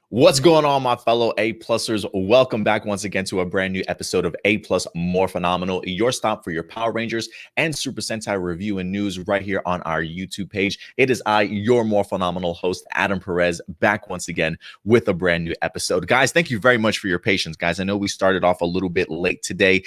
What's going on, my fellow A-plusers? Welcome back once again to a brand new episode of A-Plus More Phenomenal, your stop for your Power Rangers and Super Sentai review and news right here on our YouTube page. It is I, your more phenomenal host, Adam Perez, back once again with a brand new episode. Guys, thank you very much for your patience, guys. I know we started off a little bit late today.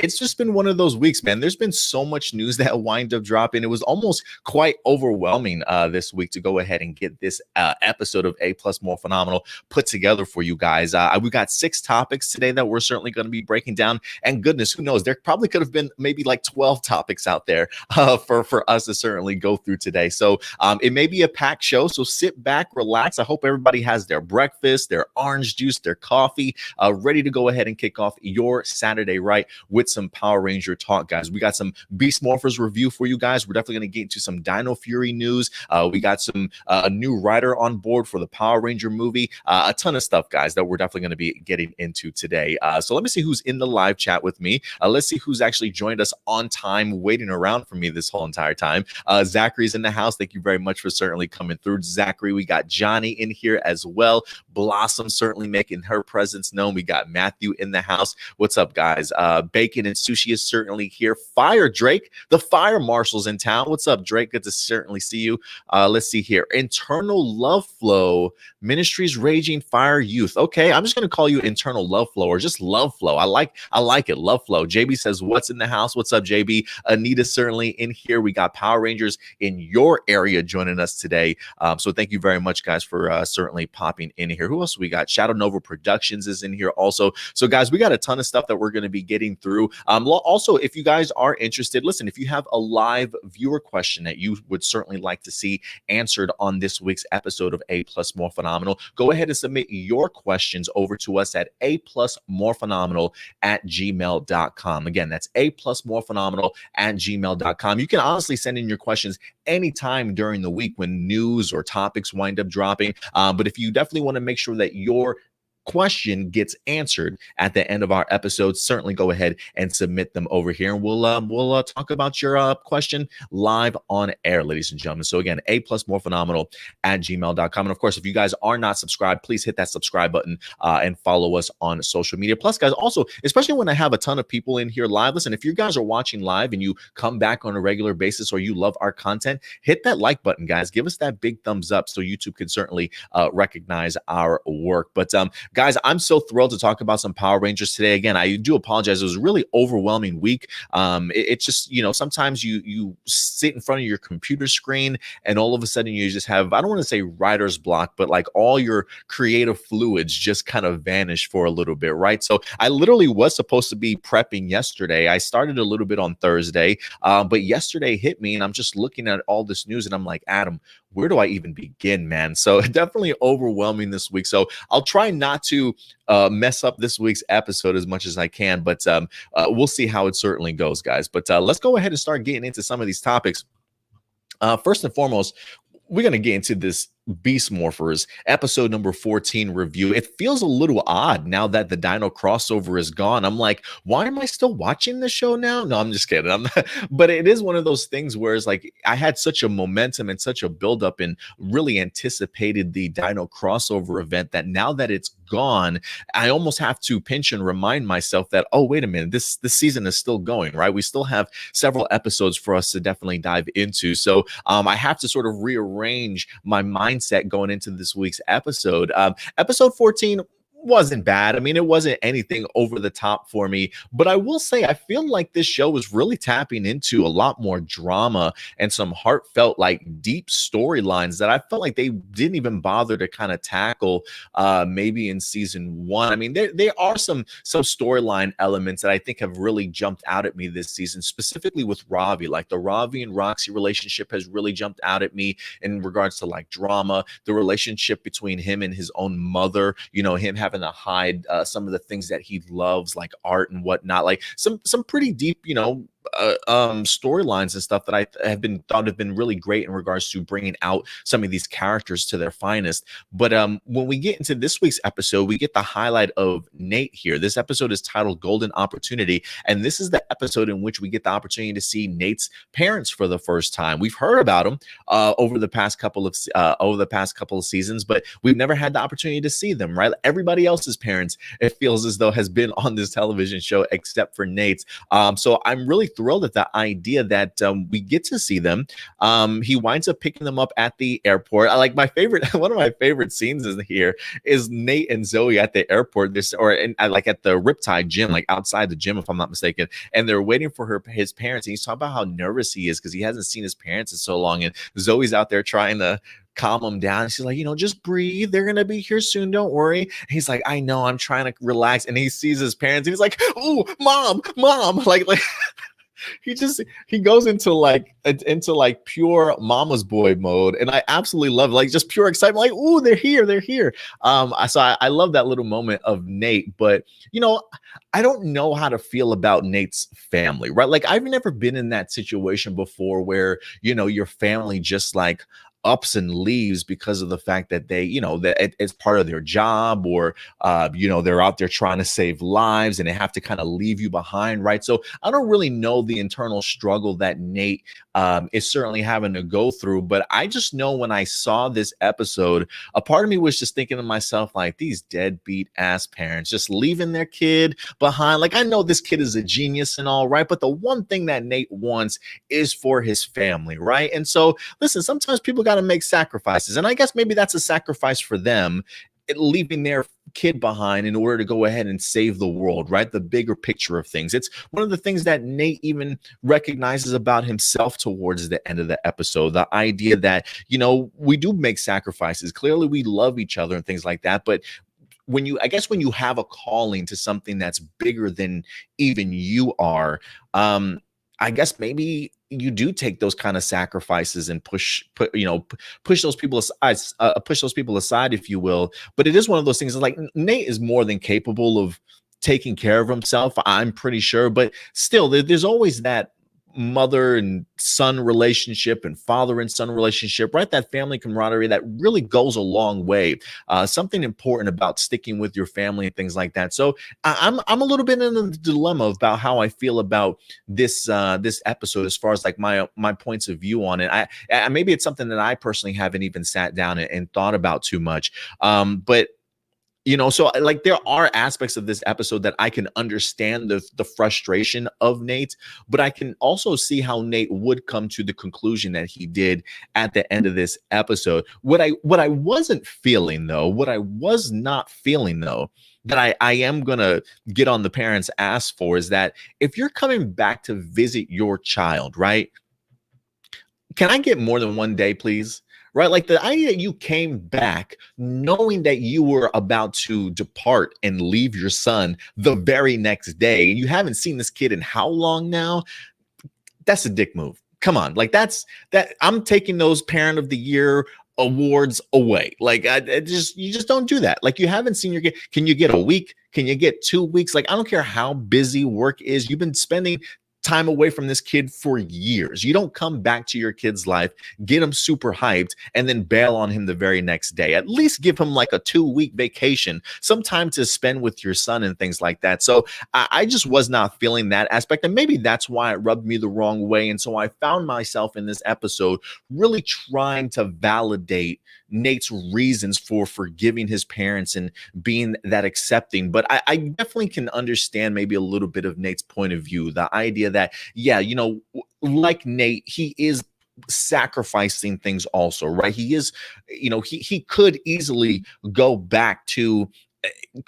It's just been one of those weeks, man. There's been so much news that wind up dropping. It was almost quite overwhelming this week to go ahead and get this episode of A-Plus More Phenomenal put together for you guys. We got 6 topics today that we're certainly going to be breaking down, and goodness, who knows, there probably could have been maybe like 12 topics out there for us to certainly go through today. So it may be a packed show, so sit back, relax. I hope everybody has their breakfast, their orange juice, their coffee, ready to go ahead and kick off your Saturday right with some Power Ranger talk, guys. We got some Beast Morphers review for you guys. We're definitely going to get into some Dino Fury news. We got some a new writer on board for the Power Ranger movie. A ton of stuff, guys, that we're definitely going to be getting into today. So let me see who's in the live chat with me. Let's see who's actually joined us on time, waiting around for me this whole entire time. Zachary's in the house. Thank you very much for certainly coming through, Zachary. We got Johnny in here as well. Blossom certainly making her presence known. We got Matthew in the house. What's up, guys? Bacon and Sushi is certainly here. Fire Drake, the fire marshal's in town. What's up, Drake? Good to certainly see you. Let's see here. Internal Love Flow Ministries Raging Fire Youth. Okay, I'm just gonna call you Internal Love Flow or just Love Flow. I like it. Love Flow. JB says, "What's in the house?" What's up, JB? Anita's certainly in here. We got Power Rangers in your area joining us today. So thank you very much, guys, for certainly popping in here. Who else we got? Shadow Nova Productions is in here also. So, guys, we got a ton of stuff that we're going to be getting through. Also, if you guys are interested, listen, if you have a live viewer question that you would certainly like to see answered on this week's episode of A-Plus More Phenomenal, go ahead and submit your questions over to us at aplusmorephenomenal@gmail.com. Again, that's aplusmorephenomenal@gmail.com. You can honestly send in your questions anytime during the week when news or topics wind up dropping. But if you definitely want to make sure that your question gets answered at the end of our episode, certainly go ahead and submit them over here, and we'll talk about your question live on air, ladies and gentlemen. So again, aplusmorephenomenal@gmail.com. And of course, if you guys are not subscribed, please hit that subscribe button and follow us on social media. Plus, guys, also, especially when I have a ton of people in here live, listen, if you guys are watching live and you come back on a regular basis or you love our content, hit that like button, guys. Give us that big thumbs up so YouTube can certainly recognize our work. But guys, I'm so thrilled to talk about some Power Rangers today. Again, I do apologize. It was a really overwhelming week. It's just, sometimes you sit in front of your computer screen and all of a sudden you just have, I don't want to say writer's block, but like all your creative fluids just kind of vanish for a little bit, right? So I literally was supposed to be prepping yesterday. I started a little bit on Thursday, but yesterday hit me and I'm just looking at all this news and I'm like, Adam, where do I even begin, man? So definitely overwhelming this week. So I'll try not to mess up this week's episode as much as I can, but we'll see how it certainly goes, guys. But let's go ahead and start getting into some of these topics. First and foremost, we're going to get into this Beast Morphers episode number 14 review. It feels a little odd now that the Dino crossover is gone. I'm like, why am I still watching the show now? No, I'm just kidding. But it is one of those things where it's like I had such a momentum and such a buildup and really anticipated the Dino crossover event that now that it's gone, I almost have to pinch and remind myself that, oh, wait a minute, this season is still going, right? We still have several episodes for us to definitely dive into. So I have to sort of rearrange my mindset going into this week's episode. Episode 14 wasn't bad. I mean, it wasn't anything over the top for me, but I will say I feel like this show was really tapping into a lot more drama and some heartfelt, like deep storylines that I felt like they didn't even bother to kind of tackle maybe in season 1. I mean, there are some storyline elements that I think have really jumped out at me this season, specifically with Ravi. Like the Ravi and Roxy relationship has really jumped out at me in regards to like drama, the relationship between him and his own mother, him having to hide some of the things that he loves, like art and whatnot, like some pretty deep, storylines and stuff that I have been thought have been really great in regards to bringing out some of these characters to their finest. But when we get into this week's episode, we get the highlight of Nate here. This episode is titled Golden Opportunity, and this is the episode in which we get the opportunity to see Nate's parents for the first time. We've heard about them over the past couple of seasons, but we've never had the opportunity to see them, right? Everybody else's parents, it feels as though, has been on this television show except for Nate's. So I'm really thrilled at the idea that we get to see them. He winds up picking them up at the airport. I like one of my favorite scenes is here is Nate and Zoe at the airport. Like at the Riptide gym, like outside the gym, if I'm not mistaken, and they're waiting for his parents. And he's talking about how nervous he is because he hasn't seen his parents in so long. And Zoe's out there trying to calm him down. She's like, just breathe. They're gonna be here soon. Don't worry. And he's like, I know. I'm trying to relax. And he sees his parents. And he's like, oh, mom, like. He goes into like pure mama's boy mode, and I absolutely love it. Like just pure excitement, like, oh, they're here. So I love that little moment of Nate. But I don't know how to feel about Nate's family, right? Like I've never been in that situation before where your family just like ups and leaves because of the fact that they, that it's part of their job, or, they're out there trying to save lives and they have to kind of leave you behind, right? So I don't really know the internal struggle that Nate is certainly having to go through, but I just know when I saw this episode, a part of me was just thinking to myself, like, these deadbeat ass parents just leaving their kid behind. Like, I know this kid is a genius and all, right? But the one thing that Nate wants is for his family, right? And so, listen, sometimes people got to make sacrifices, and I guess maybe that's a sacrifice for them, leaving their kid behind in order to go ahead and save the world, right? The bigger picture of things. It's one of the things that Nate even recognizes about himself towards the end of the episode, the idea that we do make sacrifices. Clearly we love each other and things like that, but when you have a calling to something that's bigger than even you are, I guess maybe you do take those kind of sacrifices and push those people aside, if you will. But it is one of those things. Like, Nate is more than capable of taking care of himself, I'm pretty sure. But still, there's always that mother and son relationship and father and son relationship, right? That family camaraderie that really goes a long way. Something important about sticking with your family and things like that. So I'm a little bit in a dilemma about how I feel about this episode as far as like my points of view on it. I maybe it's something that I personally haven't even sat down and thought about too much. But so like there are aspects of this episode that I can understand the frustration of Nate, but I can also see how Nate would come to the conclusion that he did at the end of this episode. What I was not feeling though, that I am gonna get on the parents' ass for, is that if you're coming back to visit your child, right? Can I get more than one day, please? Right? Like the idea that you came back knowing that you were about to depart and leave your son the very next day, and you haven't seen this kid in how long now? That's a dick move. Come on. Like that I'm taking those Parent of the Year awards away. Like you just don't do that. Like, you haven't seen your kid. Can you get a week? Can you get 2 weeks? Like, I don't care how busy work is. You've been spending time away from this kid for years. You don't come back to your kid's life, get him super hyped, and then bail on him the very next day. At least give him like a 2-week vacation, some time to spend with your son and things like that. So I just was not feeling that aspect, and maybe that's why it rubbed me the wrong way. And so I found myself in this episode really trying to validate Nate's reasons for forgiving his parents and being that accepting. But I definitely can understand maybe a little bit of Nate's point of view. The idea that, yeah, like Nate, he is sacrificing things also, right? He is, he could easily go back to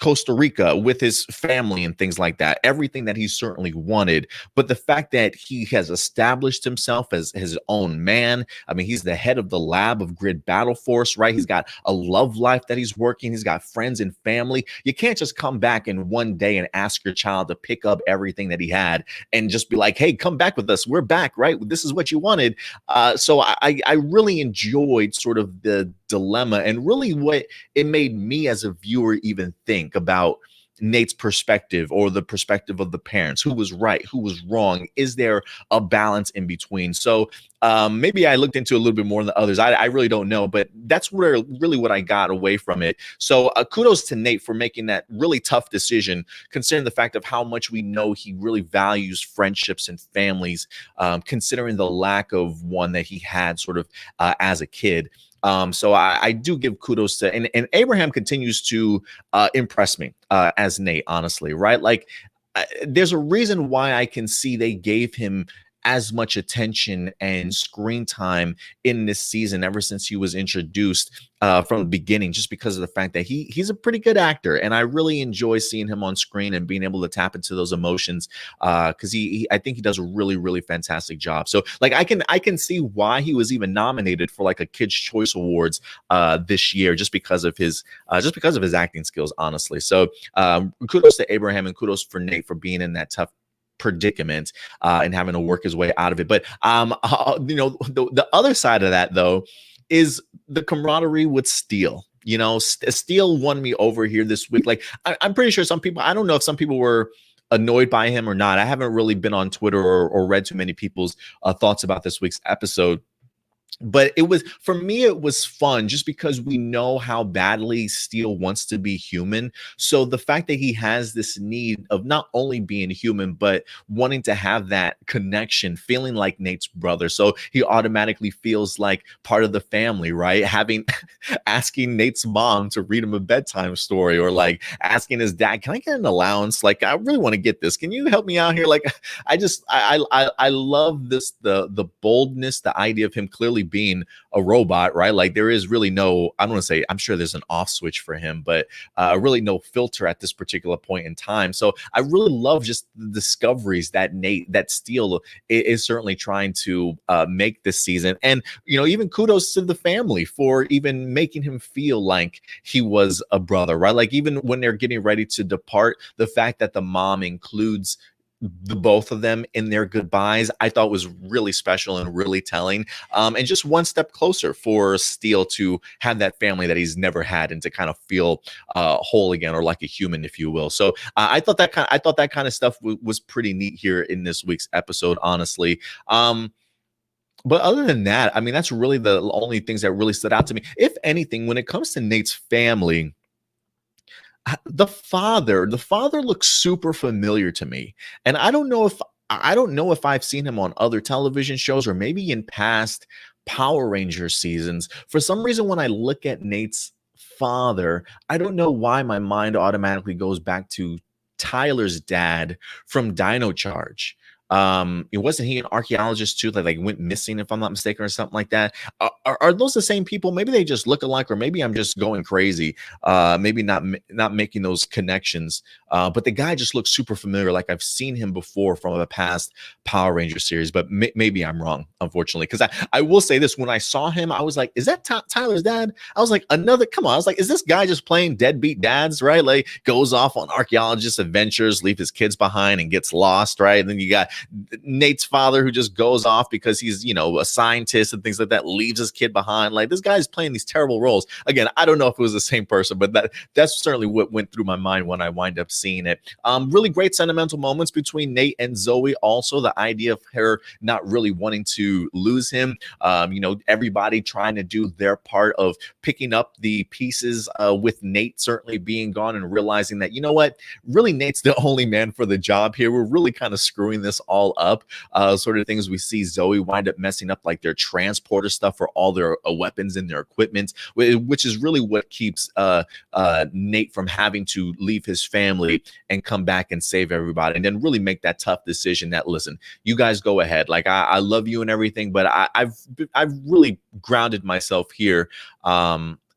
Costa Rica with his family and things like that, everything that he certainly wanted. But the fact that he has established himself as his own man, I mean, he's the head of the lab of Grid Battle Force, right? He's got a love life that he's working. He's got friends and family. You can't just come back in one day and ask your child to pick up everything that he had and just be like, hey, come back with us. We're back, right? This is what you wanted. So I really enjoyed sort of the dilemma and really what it made me as a viewer even think about Nate's perspective or the perspective of the parents? Who was right? Who was wrong? Is there a balance in between? So maybe I looked into a little bit more than the others. I really don't know, but that's where really what I got away from it. So kudos to Nate for making that really tough decision, considering the fact of how much we know he really values friendships and families, considering the lack of one that he had sort of as a kid. So I do give kudos to, and Abraham continues to impress me as Nate, honestly, right? Like, there's a reason why I can see they gave him as much attention and screen time in this season ever since he was introduced from the beginning, just because of the fact that he's a pretty good actor, and I really enjoy seeing him on screen and being able to tap into those emotions because I think he does a really fantastic job. So like I can see why he was even nominated for like a Kids Choice Awards this year, just because of his acting skills, honestly. So kudos to Abraham and kudos for Nate for being in that tough predicament and having to work his way out of it. But the other side of that though is the camaraderie with Steele. Steele won me over here this week. Like I'm pretty sure some people, I don't know if some people were annoyed by him or not. I haven't really been on Twitter or read too many people's thoughts about this week's episode. But for me, it was fun just because we know how badly Steele wants to be human. So the fact that he has this need of not only being human, but wanting to have that connection, feeling like Nate's brother. So he automatically feels like part of the family, right? Asking Nate's mom to read him a bedtime story, or like asking his dad, can I get an allowance? Like, I really want to get this. Can you help me out here? Like, I love this, the boldness, the idea of him clearly being a robot, right? Like there is really no, I don't want to say, I'm sure there's an off switch for him, but really no filter at this particular point in time. So I really love just the discoveries that Steele is certainly trying to make this season. And, even kudos to the family for even making him feel like he was a brother, right? Like even when they're getting ready to depart, the fact that the mom includes the both of them in their goodbyes, I thought was really special and really telling. And just one step closer for Steele to have that family that he's never had and to kind of feel whole again, or like a human, if you will. So I thought that kind of stuff was pretty neat here in this week's episode, honestly. But other than that, I mean, that's really the only things that really stood out to me. If anything, when it comes to Nate's family, the father looks super familiar to me, and I don't know if I've seen him on other television shows or maybe in past Power Rangers seasons. For some reason, when I look at Nate's father, I don't know why my mind automatically goes back to Tyler's dad from Dino Charge. It wasn't he an archaeologist too, like went missing, if I'm not mistaken, or something like that. Are those the same people? Maybe they just look alike, or maybe I'm just going crazy. Maybe not making those connections. But the guy just looks super familiar, like I've seen him before from a past Power Ranger series. But maybe I'm wrong, unfortunately, because I will say this: when I saw him, I was like, "Is that Tyler's dad?" I was like, come on! I was like, "Is this guy just playing deadbeat dads?" Right? Like goes off on archaeologist adventures, leave his kids behind, and gets lost. Right? And then you got Nate's father who just goes off because he's a scientist and things like that, leaves his kid behind. Like this guy's playing these terrible roles. Again, I don't know if it was the same person, but that's certainly what went through my mind when I wind up seeing it. Really great sentimental moments between Nate and Zoe. Also, the idea of her not really wanting to lose him. Everybody trying to do their part of picking up the pieces with Nate certainly being gone, and realizing that, really Nate's the only man for the job here. We're really kind of screwing this all up. Sort of things we see Zoe wind up messing up, like their transporter stuff for all their weapons and their equipment, which is really what keeps Nate from having to leave his family and come back and save everybody, and then really make that tough decision that, listen, you guys go ahead. Like I love you and everything, but I've really grounded myself here.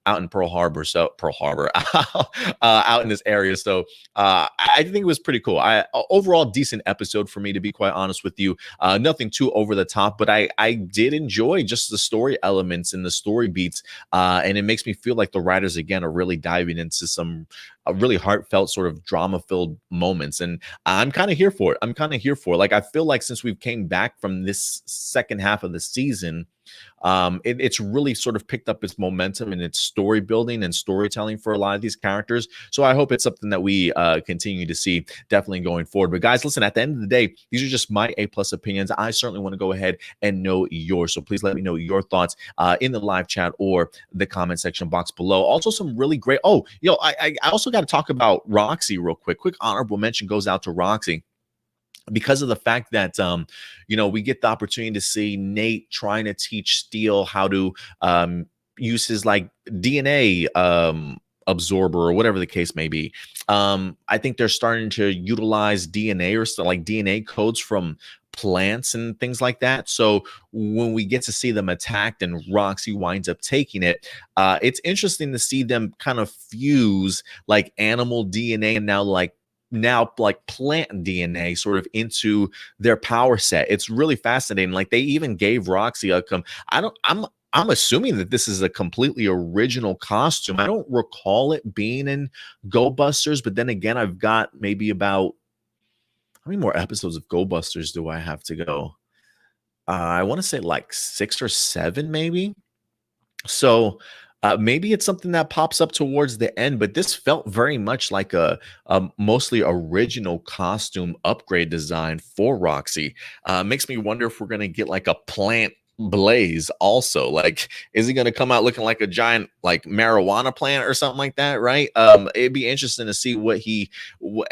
Out in Pearl Harbor, out in this area. So I think it was pretty cool. Overall decent episode for me, to be quite honest with you. Nothing too over the top, but I did enjoy just the story elements and the story beats. And it makes me feel like the writers, again, are really diving into some really heartfelt sort of drama filled moments, and I'm kind of here for it. I'm kind of here for it. Like, I feel like since we've came back from this second half of the season, it's really sort of picked up its momentum and its story building and storytelling for a lot of these characters. So I hope it's something that we continue to see definitely going forward. But guys, listen, at the end of the day, these are just my A+ opinions. I certainly want to go ahead and know yours. So please let me know your thoughts in the live chat or the comment section box below. Also, some really great. Oh, I also got to talk about Roxy real quick. Quick honorable mention goes out to Roxy, because of the fact that we get the opportunity to see Nate trying to teach Steel how to use his like DNA absorber or whatever the case may be. I think they're starting to utilize DNA or stuff like DNA codes from plants and things like that. So when we get to see them attacked and Roxy winds up taking it, it's interesting to see them kind of fuse like animal DNA and now like plant DNA sort of into their power set. It's really fascinating. Like, they even gave Roxy I'm assuming that this is a completely original costume. I don't recall it being in Go Busters, but then again, I've got maybe about, how many more episodes of Go Busters do I have to go? I want to say like 6 or 7 maybe. So maybe it's something that pops up towards the end, but this felt very much like a mostly original costume upgrade design for Roxy. Makes me wonder if we're going to get like a plant Blaze also. Like, is he going to come out looking like a giant like marijuana plant or something like that, right? It'd be interesting to see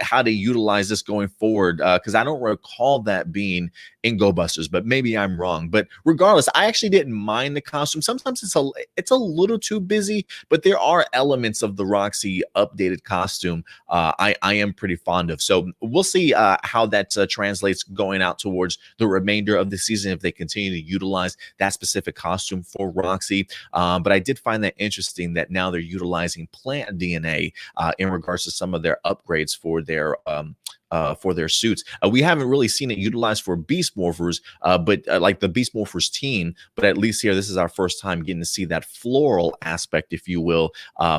how to utilize this going forward, because I don't recall that being in Go Busters, but maybe I'm wrong. But regardless, I actually didn't mind the costume. Sometimes it's a little too busy, but there are elements of the Roxy updated costume I am pretty fond of. So we'll see how that translates going out towards the remainder of the season if they continue to utilize that specific costume for Roxy. But I did find that interesting that now they're utilizing plant DNA in regards to some of their upgrades for their suits. We haven't really seen it utilized for Beast Morphers, but like the Beast Morphers team. But at least here, this is our first time getting to see that floral aspect, if you will,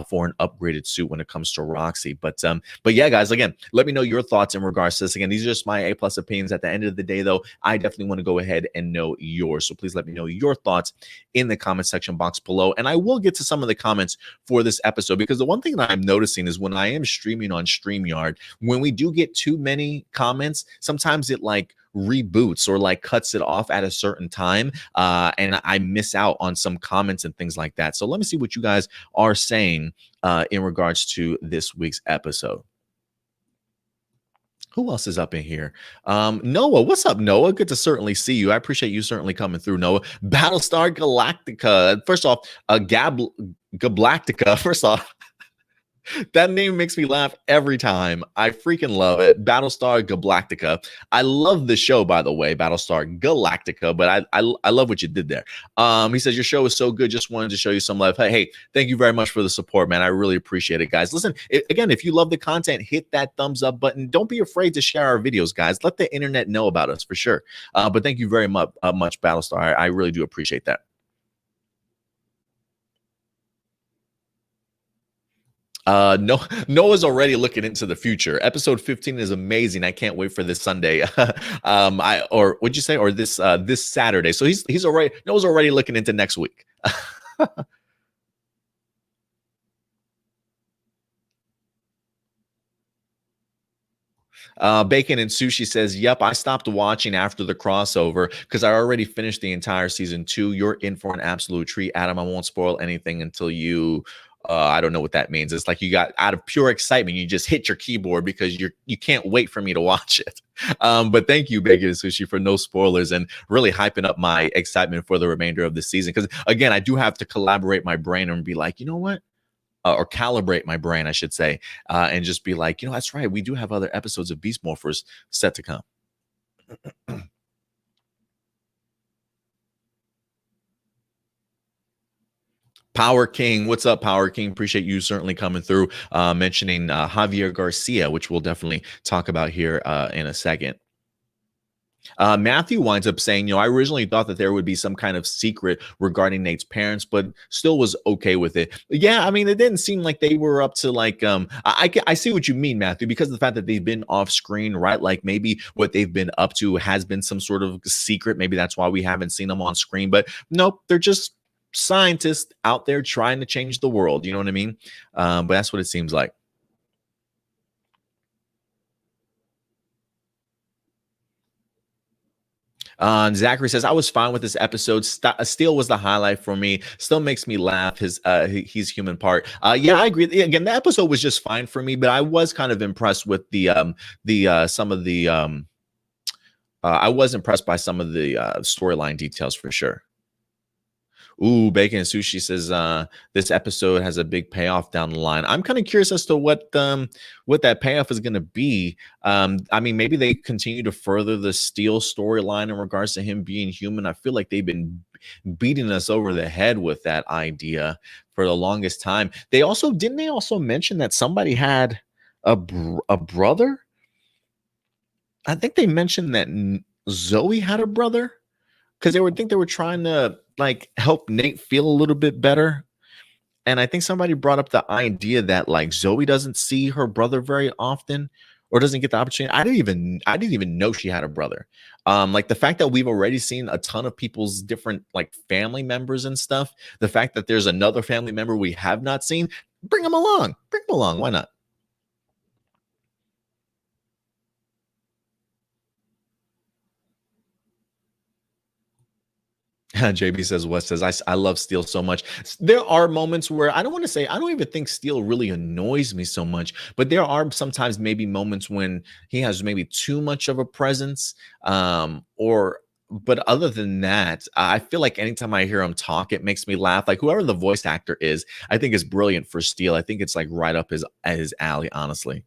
for an upgraded suit when it comes to Roxy. But yeah, guys, again, let me know your thoughts in regards to this. Again, these are just my A+ opinions. At the end of the day, though, I definitely want to go ahead and know yours. So please let me know your thoughts in the comment section box below. And I will get to some of the comments for this episode, because the one thing that I'm noticing is when I am streaming on StreamYard, when we do get too many comments, sometimes it like reboots or like cuts it off at a certain time, and I miss out on some comments and things like that. So let me see what you guys are saying in regards to this week's episode. Who else is up in here? Noah, what's up, Noah? Good to certainly see you. I appreciate you certainly coming through, Noah. Battlestar Galactica. First off, Gablactica. First off, that name makes me laugh every time. I freaking love it. Battlestar Galactica. I love the show, by the way, Battlestar Galactica, but I love what you did there. He says, your show is so good. Just wanted to show you some love. Hey, thank you very much for the support, man. I really appreciate it, guys. Listen, again, if you love the content, hit that thumbs up button. Don't be afraid to share our videos, guys. Let the internet know about us for sure. But thank you very much, Battlestar. I really do appreciate that. No, Noah's already looking into the future. Episode 15 is amazing. I can't wait for this Sunday. Or what'd you say? Or this Saturday. So Noah's already looking into next week. Bacon and Sushi says, yep, I stopped watching after the crossover because I already finished the entire season 2. You're in for an absolute treat, Adam. I won't spoil anything until you I don't know what that means. It's like you got out of pure excitement, you just hit your keyboard because you can't wait for me to watch it. But thank you, Bacon and Sushi, for no spoilers and really hyping up my excitement for the remainder of the season. Because again, I do have to collaborate my brain and be like, you know what? Or calibrate my brain, I should say, and just be like, you know, that's right. We do have other episodes of Beast Morphers set to come. Power King, what's up, Power King? Appreciate you certainly coming through, mentioning Javier Garcia, which we'll definitely talk about here in a second. Matthew winds up saying, I originally thought that there would be some kind of secret regarding Nate's parents, but still was okay with it. Yeah, I mean, it didn't seem like they were up to like, I see what you mean, Matthew, because of the fact that they've been off screen, right? Like maybe what they've been up to has been some sort of secret. Maybe that's why we haven't seen them on screen, but nope, they're just scientists out there trying to change the world. You know what I mean? But that's what it seems like. Zachary says, I was fine with this episode. Steel was the highlight for me. Still makes me laugh. He's human part. Yeah, I agree. Again, the episode was just fine for me, but I was kind of impressed with some of the I was impressed by some of the storyline details for sure. Ooh, Bacon and Sushi says this episode has a big payoff down the line. I'm kind of curious as to what that payoff is going to be. I mean, maybe they continue to further the Steel storyline in regards to him being human. I feel like they've been beating us over the head with that idea for the longest time. They also mention that somebody had a brother? I think they mentioned that Zoe had a brother, because they were trying to like help Nate feel a little bit better. And I think somebody brought up the idea that like Zoe doesn't see her brother very often or doesn't get the opportunity. I didn't even know she had a brother. Like the fact that we've already seen a ton of people's different like family members and stuff. The fact that there's another family member we have not seen, bring them along. Bring them along. Why not? JB says, West says, I love Steel so much. There are moments where I don't even think Steel really annoys me so much, but there are sometimes maybe moments when he has maybe too much of a presence. But other than that, I feel like anytime I hear him talk, it makes me laugh. Like whoever the voice actor is, I think is brilliant for Steel. I think it's like right up his alley, honestly.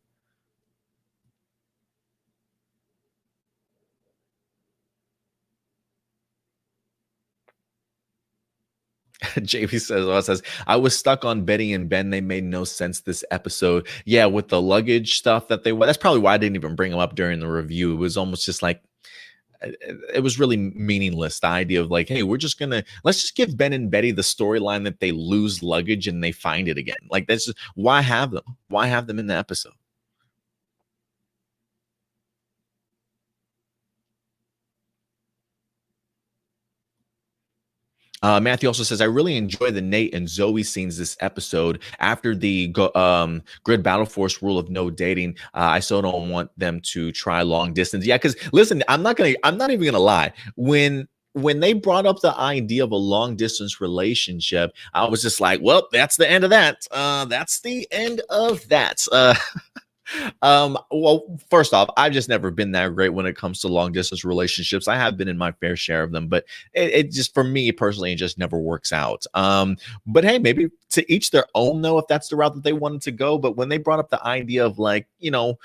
JP says, I was stuck on Betty and Ben. They made no sense this episode. Yeah, with the luggage stuff that's probably why I didn't even bring them up during the review. It was almost just like, it was really meaningless. The idea of like, hey, let's just give Ben and Betty the storyline that they lose luggage and they find it again. Like that's just, why have them? Why have them in the episode? Matthew also says, I really enjoy the Nate and Zoe scenes this episode. After the Grid Battle Force rule of no dating, I still don't want them to try long distance. Yeah, because listen, I'm not even gonna lie. When they brought up the idea of a long distance relationship, I was just like, well, that's the end of that. That's the end of that. Well, first off, I've just never been that great when it comes to long distance relationships. I have been in my fair share of them, but it just, for me personally, it just never works out. But hey, maybe to each their own, though, if that's the route that they wanted to go. But when they brought up the idea of like, we'll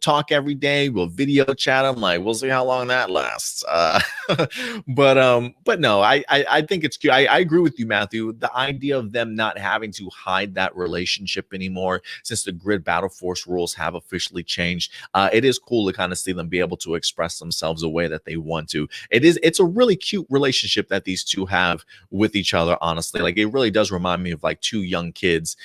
talk every day, we'll video chat. I'm like, we'll see how long that lasts. But no, I think it's cute. I agree with you, Matthew. The idea of them not having to hide that relationship anymore, since the Grid Battle Force rules have officially changed, it is cool to kind of see them be able to express themselves the way that they want to. It's a really cute relationship that these two have with each other. Honestly, like it really does remind me of like two young kids,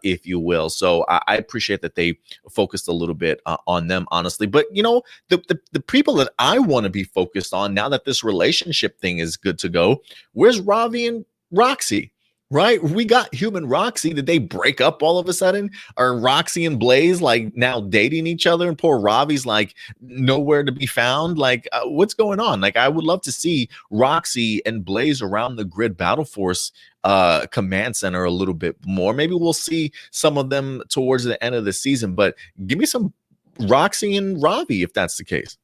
if you will. So I appreciate that they focused a little bit on them, honestly. But the people that I want to be focused on now that this relationship thing is good to go, where's Ravi and Roxy? Right? We got human Roxy. Did they break up all of a sudden? Are Roxy and Blaze like now dating each other and poor Ravi's like nowhere to be found? Like, what's going on? Like, I would love to see Roxy and Blaze around the Grid Battle Force command center a little bit more. Maybe we'll see some of them towards the end of the season, but give me some Roxy and Ravi if that's the case.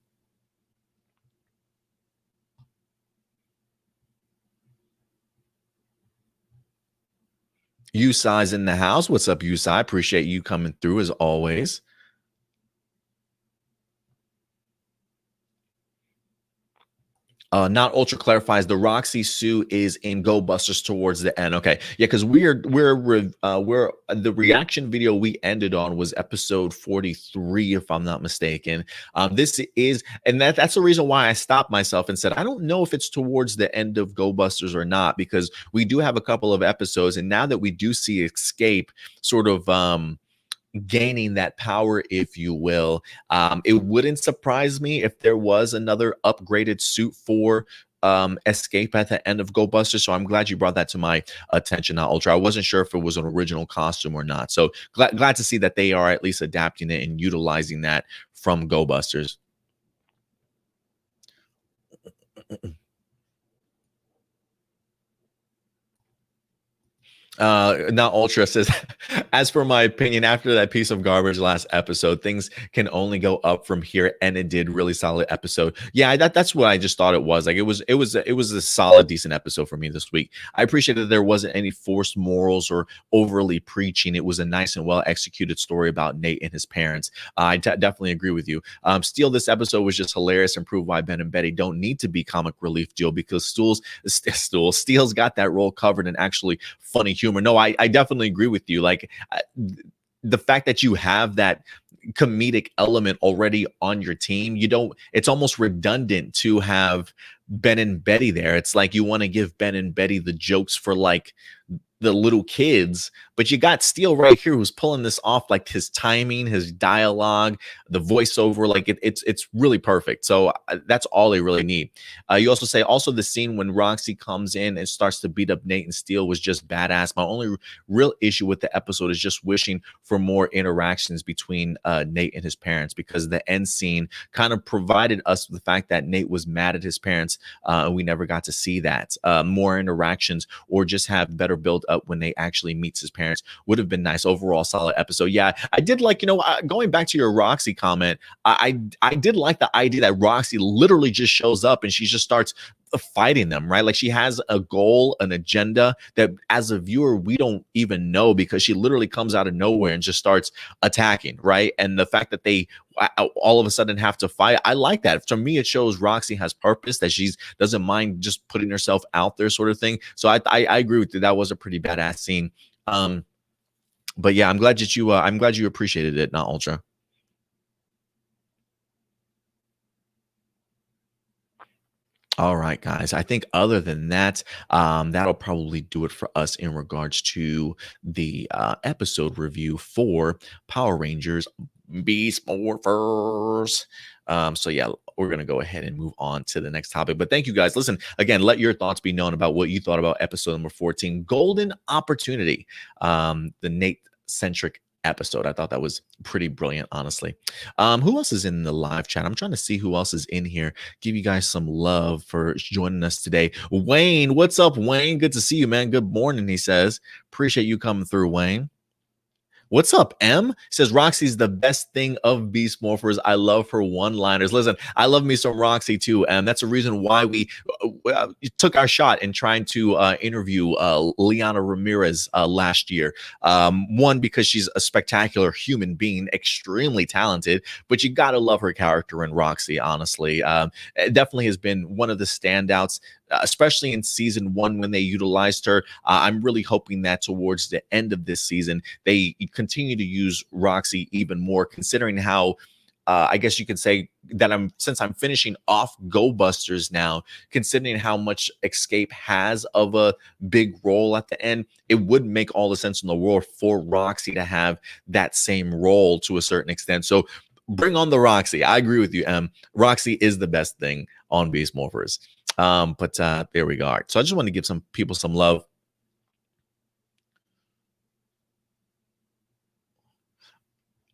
Usai's in the house. What's up, Usai? Appreciate you coming through as always. Not Ultra clarifies the Roxy suit is in Go Busters towards the end. Okay, yeah, because we're the reaction video we ended on was episode 43, if I'm not mistaken. This is, and that's the reason why I stopped myself and said I don't know if it's towards the end of Go Busters or not, because we do have a couple of episodes, and now that we do see Escape sort of gaining that power, if you will. It wouldn't surprise me if there was another upgraded suit for Escape at the end of Go Buster. So I'm glad you brought that to my attention, Ultra. I wasn't sure if it was an original costume or not. So glad to see that they are at least adapting it and utilizing that from Go Busters. Not Ultra says, as for my opinion, after that piece of garbage last episode, things can only go up from here, and it did really solid episode. Yeah, that's what I just thought it was. Like it was a solid, decent episode for me this week. I appreciate that there wasn't any forced morals or overly preaching. It was a nice and well executed story about Nate and his parents. I definitely agree with you. Steel, this episode was just hilarious and proved why Ben and Betty don't need to be comic relief duo, because Steel's got that role covered and actually funny humor. No, I definitely agree with you. Like the fact that you have that comedic element already on your team, it's almost redundant to have Ben and Betty there. It's like you want to give Ben and Betty the jokes for like the little kids, but you got Steele right here who's pulling this off, like his timing, his dialogue, the voiceover, like it's really perfect. So that's all they really need. You also say the scene when Roxy comes in and starts to beat up Nate and Steele was just badass. My only real issue with the episode is just wishing for more interactions between Nate and his parents, because the end scene kind of provided us with the fact that Nate was mad at his parents, and we never got to see that. More interactions or just have better build up when they actually meets his parents would have been nice. Overall, solid episode. Yeah, I did like, going back to your Roxy comment, I did like the idea that Roxy literally just shows up and she just starts fighting them, right? Like she has a goal, an agenda that as a viewer we don't even know, because she literally comes out of nowhere and just starts attacking, right? And the fact that they all of a sudden have to fight, I like that. To me, it shows Roxy has purpose, that she doesn't mind just putting herself out there, sort of thing. So I agree with you. That was a pretty badass scene. But yeah, I'm glad you appreciated it, not Ultra. All right, guys. I think other than that, that'll probably do it for us in regards to the episode review for Power Rangers Beast Morphers. So yeah, we're gonna go ahead and move on to the next topic. But thank you guys. Listen, again, let your thoughts be known about what you thought about episode number 14, Golden Opportunity, the Nate centric episode. I thought that was pretty brilliant, honestly. Who else is in the live chat? I'm trying to see who else is in here. Give you guys some love for joining us today. Wayne, what's up, Wayne? Good to see you, man. Good morning, he says. Appreciate you coming through, Wayne. What's up, M? Says Roxy's the best thing of Beast Morphers. I love her one-liners. Listen, I love me some Roxy too, and that's the reason why we took our shot in trying to interview Liana Ramirez last year. One, because she's a spectacular human being, extremely talented, but you gotta love her character in Roxy. Honestly, it definitely has been one of the standouts, especially in season 1 when they utilized her. I'm really hoping that towards the end of this season, they continue to use Roxy even more, considering how I guess you could say that since I'm finishing off Go Busters now, considering how much Escape has of a big role at the end, it would make all the sense in the world for Roxy to have that same role to a certain extent. So bring on the Roxy. I agree with you, M. Roxy is the best thing on Beast Morphers. But there we go. So I just want to give some people some love.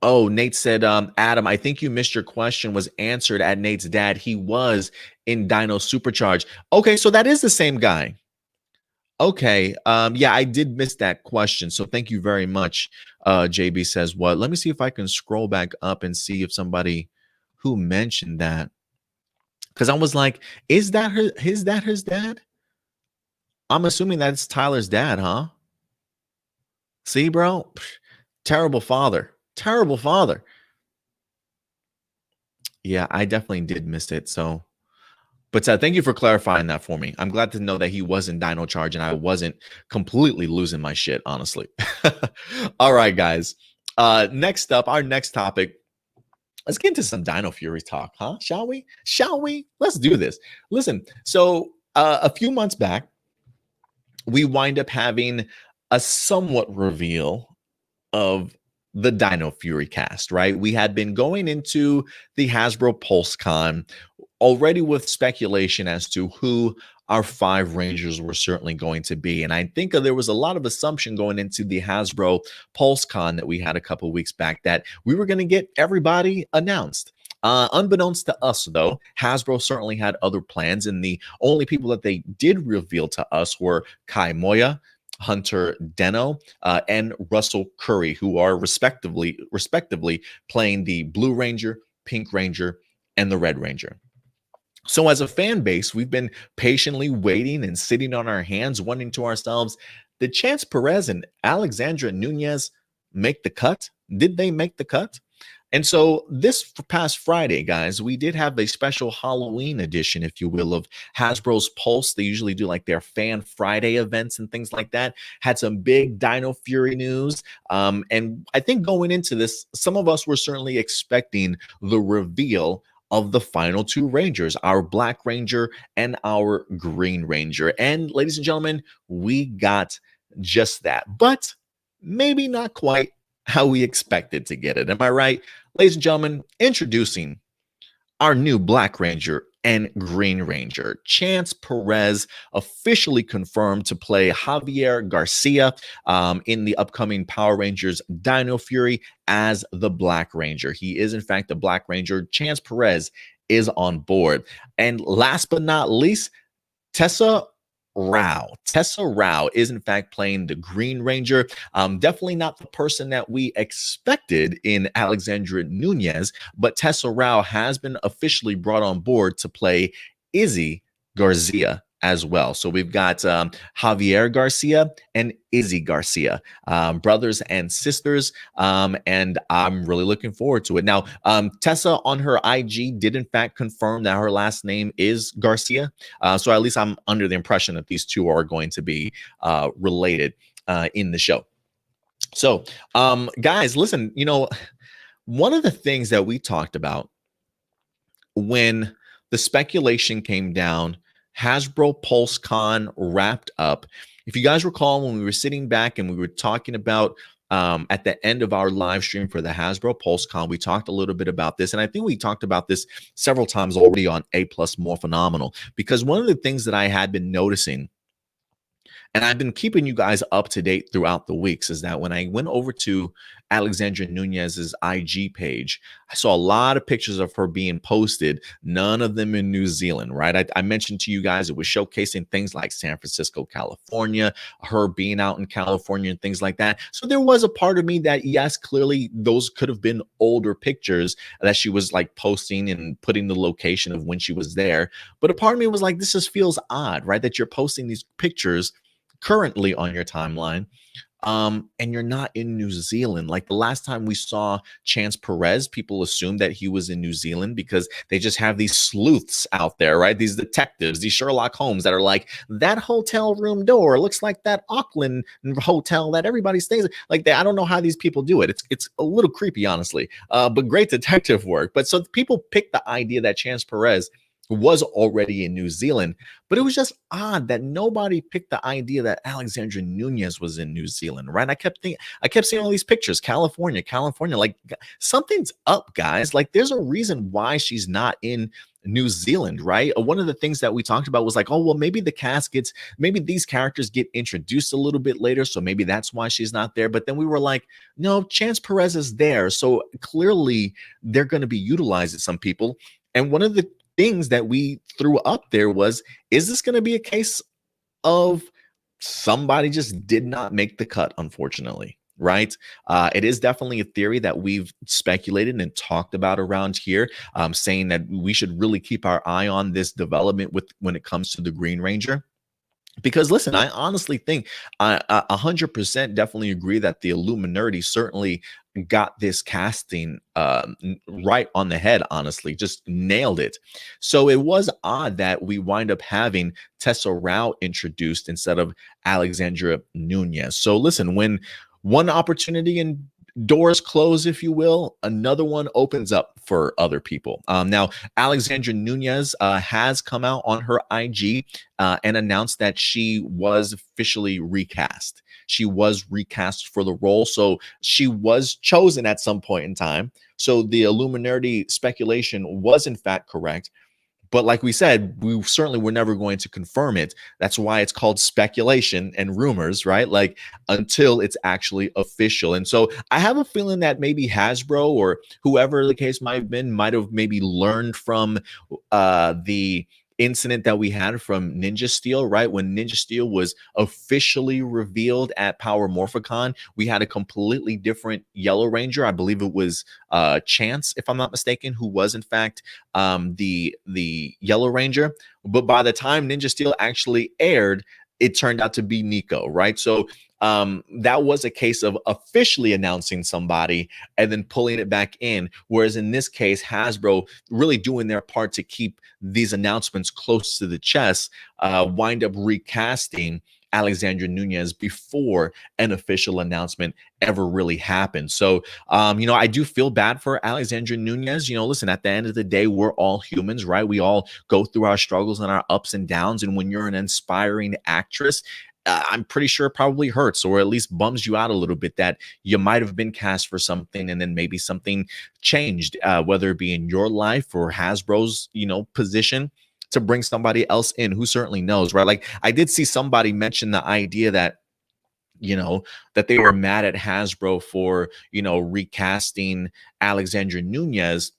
Oh, Nate said, Adam, I think you missed your question was answered at Nate's dad. He was in Dino Supercharge. Okay, so that is the same guy. Okay. Yeah, I did miss that question. So thank you very much. JB says what? Let me see if I can scroll back up and see if somebody who mentioned that. Because I was like, is that his dad? I'm assuming that's Tyler's dad, huh? See, bro? Terrible father. Terrible father. Yeah, I definitely did miss it. So, But thank you for clarifying that for me. I'm glad to know that he wasn't Dino Charge and I wasn't completely losing my shit, honestly. All right, guys. Next up, our next topic. Let's get into some Dino Fury talk, huh? Shall we? Shall we? Let's do this. Listen, so a few months back, we wind up having a somewhat reveal of the Dino Fury cast, right? We had been going into the Hasbro PulseCon already with speculation as to who our 5 Rangers were certainly going to be. And I think there was a lot of assumption going into the Hasbro PulseCon that we had a couple weeks back that we were going to get everybody announced. Unbeknownst to us, though, Hasbro certainly had other plans, and the only people that they did reveal to us were Kai Moya, Hunter Deno, and Russell Curry, who are respectively playing the Blue Ranger, Pink Ranger, and the Red Ranger. So as a fan base, we've been patiently waiting and sitting on our hands, wondering to ourselves, did Chance Perez and Alexandra Nunez make the cut? Did they make the cut? And so this past Friday, guys, we did have a special Halloween edition, if you will, of Hasbro's Pulse. They usually do like their Fan Friday events and things like that. Had some big Dino Fury news. And I think going into this, some of us were certainly expecting the reveal of the final 2 Rangers, our Black Ranger and our Green Ranger. And ladies and gentlemen, we got just that, but maybe not quite how we expected to get it. Am I right? Ladies and gentlemen, introducing our new Black Ranger and Green Ranger. Chance Perez officially confirmed to play Javier Garcia in the upcoming Power Rangers Dino Fury as the Black Ranger. He is, in fact, the Black Ranger. Chance Perez is on board. And last but not least, Tessa Rao. Tessa Rao is, in fact, playing the Green Ranger. Definitely not the person that we expected in Alexandra Nunez, but Tessa Rao has been officially brought on board to play Izzy Garcia as well. So we've got Javier Garcia and Izzy Garcia, brothers and sisters, and I'm really looking forward to it. Now, Tessa on her IG did in fact confirm that her last name is Garcia, so at least I'm under the impression that these two are going to be related in the show. So, guys, listen, you know, one of the things that we talked about when the speculation came down, Hasbro PulseCon wrapped up. If you guys recall, when we were sitting back and we were talking about at the end of our live stream for the Hasbro PulseCon, we talked a little bit about this. And I think we talked about this several times already on A Plus More Phenomenal, because one of the things that I had been noticing, and I've been keeping you guys up to date throughout the weeks, is that when I went over to Alexandra Nunez's IG page, I saw a lot of pictures of her being posted, none of them in New Zealand, right? I mentioned to you guys it was showcasing things like San Francisco, California, her being out in California and things like that. So there was a part of me that, yes, clearly those could have been older pictures that she was like posting and putting the location of when she was there. But a part of me was like, this just feels odd, right? That you're posting these pictures currently on your timeline, and you're not in New Zealand. Like the last time we saw Chance Perez, people assumed that he was in New Zealand because they just have these sleuths out there, right? These detectives, these Sherlock Holmes that are like, that hotel room door looks like that Auckland hotel that everybody stays at. Like that. I don't know how these people do it. It's a little creepy, honestly, but great detective work. But so people picked the idea that Chance Perez was already in New Zealand, but it was just odd that nobody picked the idea that Alexandra Nunez was in New Zealand, right? I kept seeing all these pictures, California, like something's up, guys. Like there's a reason why she's not in New Zealand, right? One of the things that we talked about was like, oh, well, maybe maybe these characters get introduced a little bit later, so maybe that's why she's not there. But then we were like, no, Chance Perez is there, so clearly they're going to be utilized at some people. And one of the things that we threw up there was, is this going to be a case of somebody just did not make the cut, unfortunately, right? It is definitely a theory that we've speculated and talked about around here, saying that we should really keep our eye on this development when it comes to the Green Ranger. Because listen, I honestly think I 100% definitely agree that the Illuminati certainly got this casting right on the head. Honestly, just nailed it. So it was odd that we wind up having Tessa Rao introduced instead of Alexandra Nunez. So listen, when one opportunity and doors close, if you will, another one opens up for other people. Now, Alexandra Nunez has come out on her IG and announced that she was officially recast. She was recast for the role. So she was chosen at some point in time. So the Illuminati speculation was, in fact, correct. But like we said, we certainly were never going to confirm it. That's why it's called speculation and rumors, right? Like until it's actually official. And so I have a feeling that maybe Hasbro or whoever the case might have maybe learned from the incident that we had from Ninja Steel, right? When Ninja Steel was officially revealed at Power Morphicon, we had a completely different Yellow Ranger. I believe it was Chance, if I'm not mistaken, who was in fact the Yellow Ranger. But by the time Ninja Steel actually aired, it turned out to be Nico, right? So that was a case of officially announcing somebody and then pulling it back in. Whereas in this case, Hasbro really doing their part to keep these announcements close to the chest, wind up recasting Alexandra Nunez before an official announcement ever really happened. So, I do feel bad for Alexandra Nunez. Listen, at the end of the day, we're all humans, right? We all go through our struggles and our ups and downs. And when you're an inspiring actress, I'm pretty sure it probably hurts or at least bums you out a little bit that you might have been cast for something and then maybe something changed, whether it be in your life or Hasbro's, position to bring somebody else in who certainly knows, right? Like I did see somebody mention the idea that that they were mad at Hasbro for, recasting Alexandra Nunez,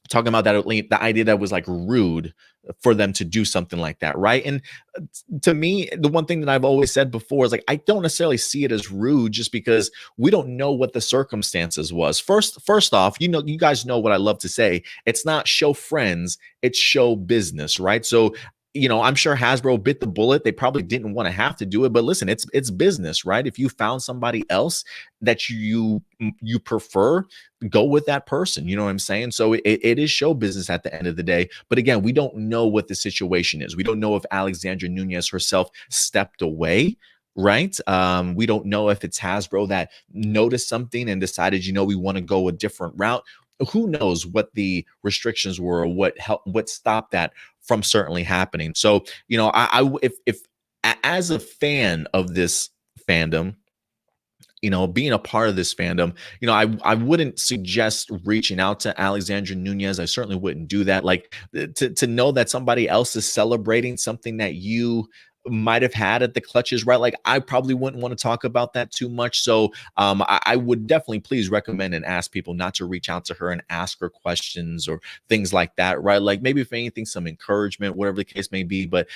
talking about that the idea that was like rude for them to do something like that, right? And to me, the one thing that I've always said before is like I don't necessarily see it as rude just because we don't know what the circumstances was. First off, you guys know what I love to say. It's not show friends, it's show business, right? So I'm sure Hasbro bit the bullet. They probably didn't want to have to do it, but listen, it's business, right? If you found somebody else that you prefer, go with that person. You know what I'm saying? So it is show business at the end of the day. But again, we don't know what the situation is. We don't know if Alexandra Nunez herself stepped away. Right. We don't know if it's Hasbro that noticed something and decided, we want to go a different route. Who knows what the restrictions were or what stopped that from certainly happening. So, if as a fan of this fandom, being a part of this fandom, I wouldn't suggest reaching out to Alexandra Nunez. I certainly wouldn't do that. Like to know that somebody else is celebrating something that you might have had at the clutches, right? Like I probably wouldn't want to talk about that too much. So I would definitely please recommend and ask people not to reach out to her and ask her questions or things like that, right? Like maybe if anything, some encouragement, whatever the case may be. But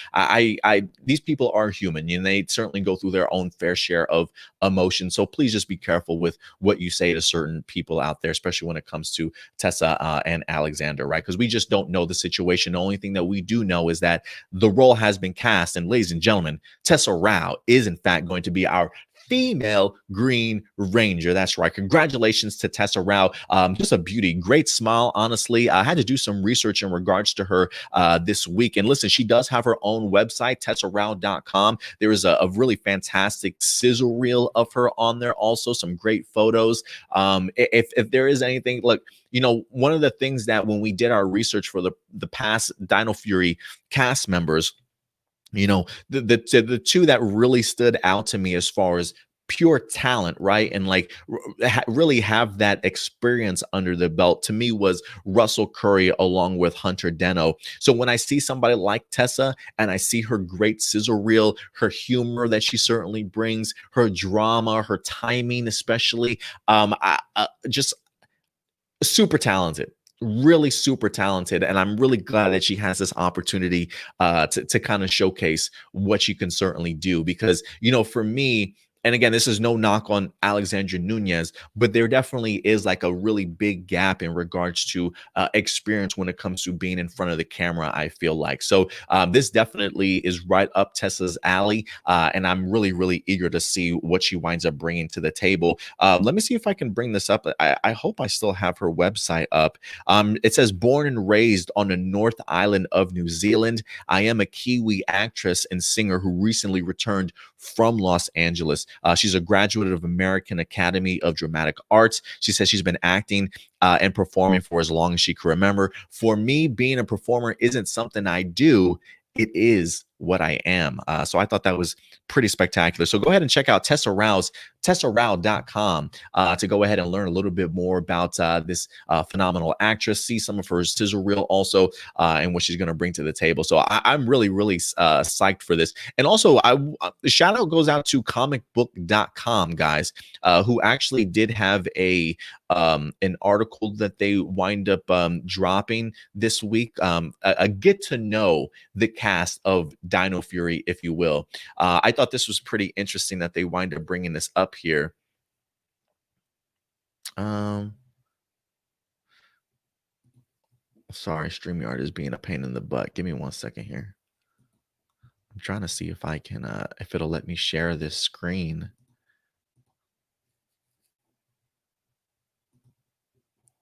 these people are human, and they certainly go through their own fair share of emotion. So please just be careful with what you say to certain people out there, especially when it comes to Tessa and Alexander, right? Because we just don't know the situation. The only thing that we do know is that the role has been cast, and ladies and gentlemen, Tessa Rao is in fact going to be our female Green Ranger. That's right. Congratulations to Tessa Rao. Just a beauty, great smile. Honestly, I had to do some research in regards to her this week. And listen, she does have her own website, tessarao.com. There is a really fantastic sizzle reel of her on there. Also, some great photos. If there is anything, look, one of the things that when we did our research for the past Dino Fury cast members, the two that really stood out to me as far as pure talent, right? And like really have that experience under the belt to me was Russell Curry along with Hunter Deno. So when I see somebody like Tessa and I see her great sizzle reel, her humor that she certainly brings, her drama, her timing, especially, just super talented, really super talented. And I'm really glad that she has this opportunity to kind of showcase what she can certainly do. Because, for me, and again, this is no knock on Alexandra Nunez, but there definitely is like a really big gap in regards to experience when it comes to being in front of the camera, I feel like. So this definitely is right up Tessa's alley, and I'm really, really eager to see what she winds up bringing to the table. Let me see if I can bring this up. I hope I still have her website up. It says, born and raised on the North Island of New Zealand, I am a Kiwi actress and singer who recently returned from Los Angeles. She's a graduate of American Academy of Dramatic Arts. She says she's been acting and performing for as long as she can remember. For me, being a performer isn't something I do. It is what I am. So I thought that was pretty spectacular. So go ahead and check out TessaRao.com to go ahead and learn a little bit more about this phenomenal actress, see some of her sizzle reel also, and what she's going to bring to the table. So I'm really, really psyched for this. And also, the shout out goes out to comicbook.com, guys, who actually did have an article that they wind up dropping this week, a get to know the cast of Dino Fury, if you will. I thought this was pretty interesting that they wind up bringing this up here. Sorry, StreamYard is being a pain in the butt. Give me 1 second here. I'm trying to see if I can, if it'll let me share this screen.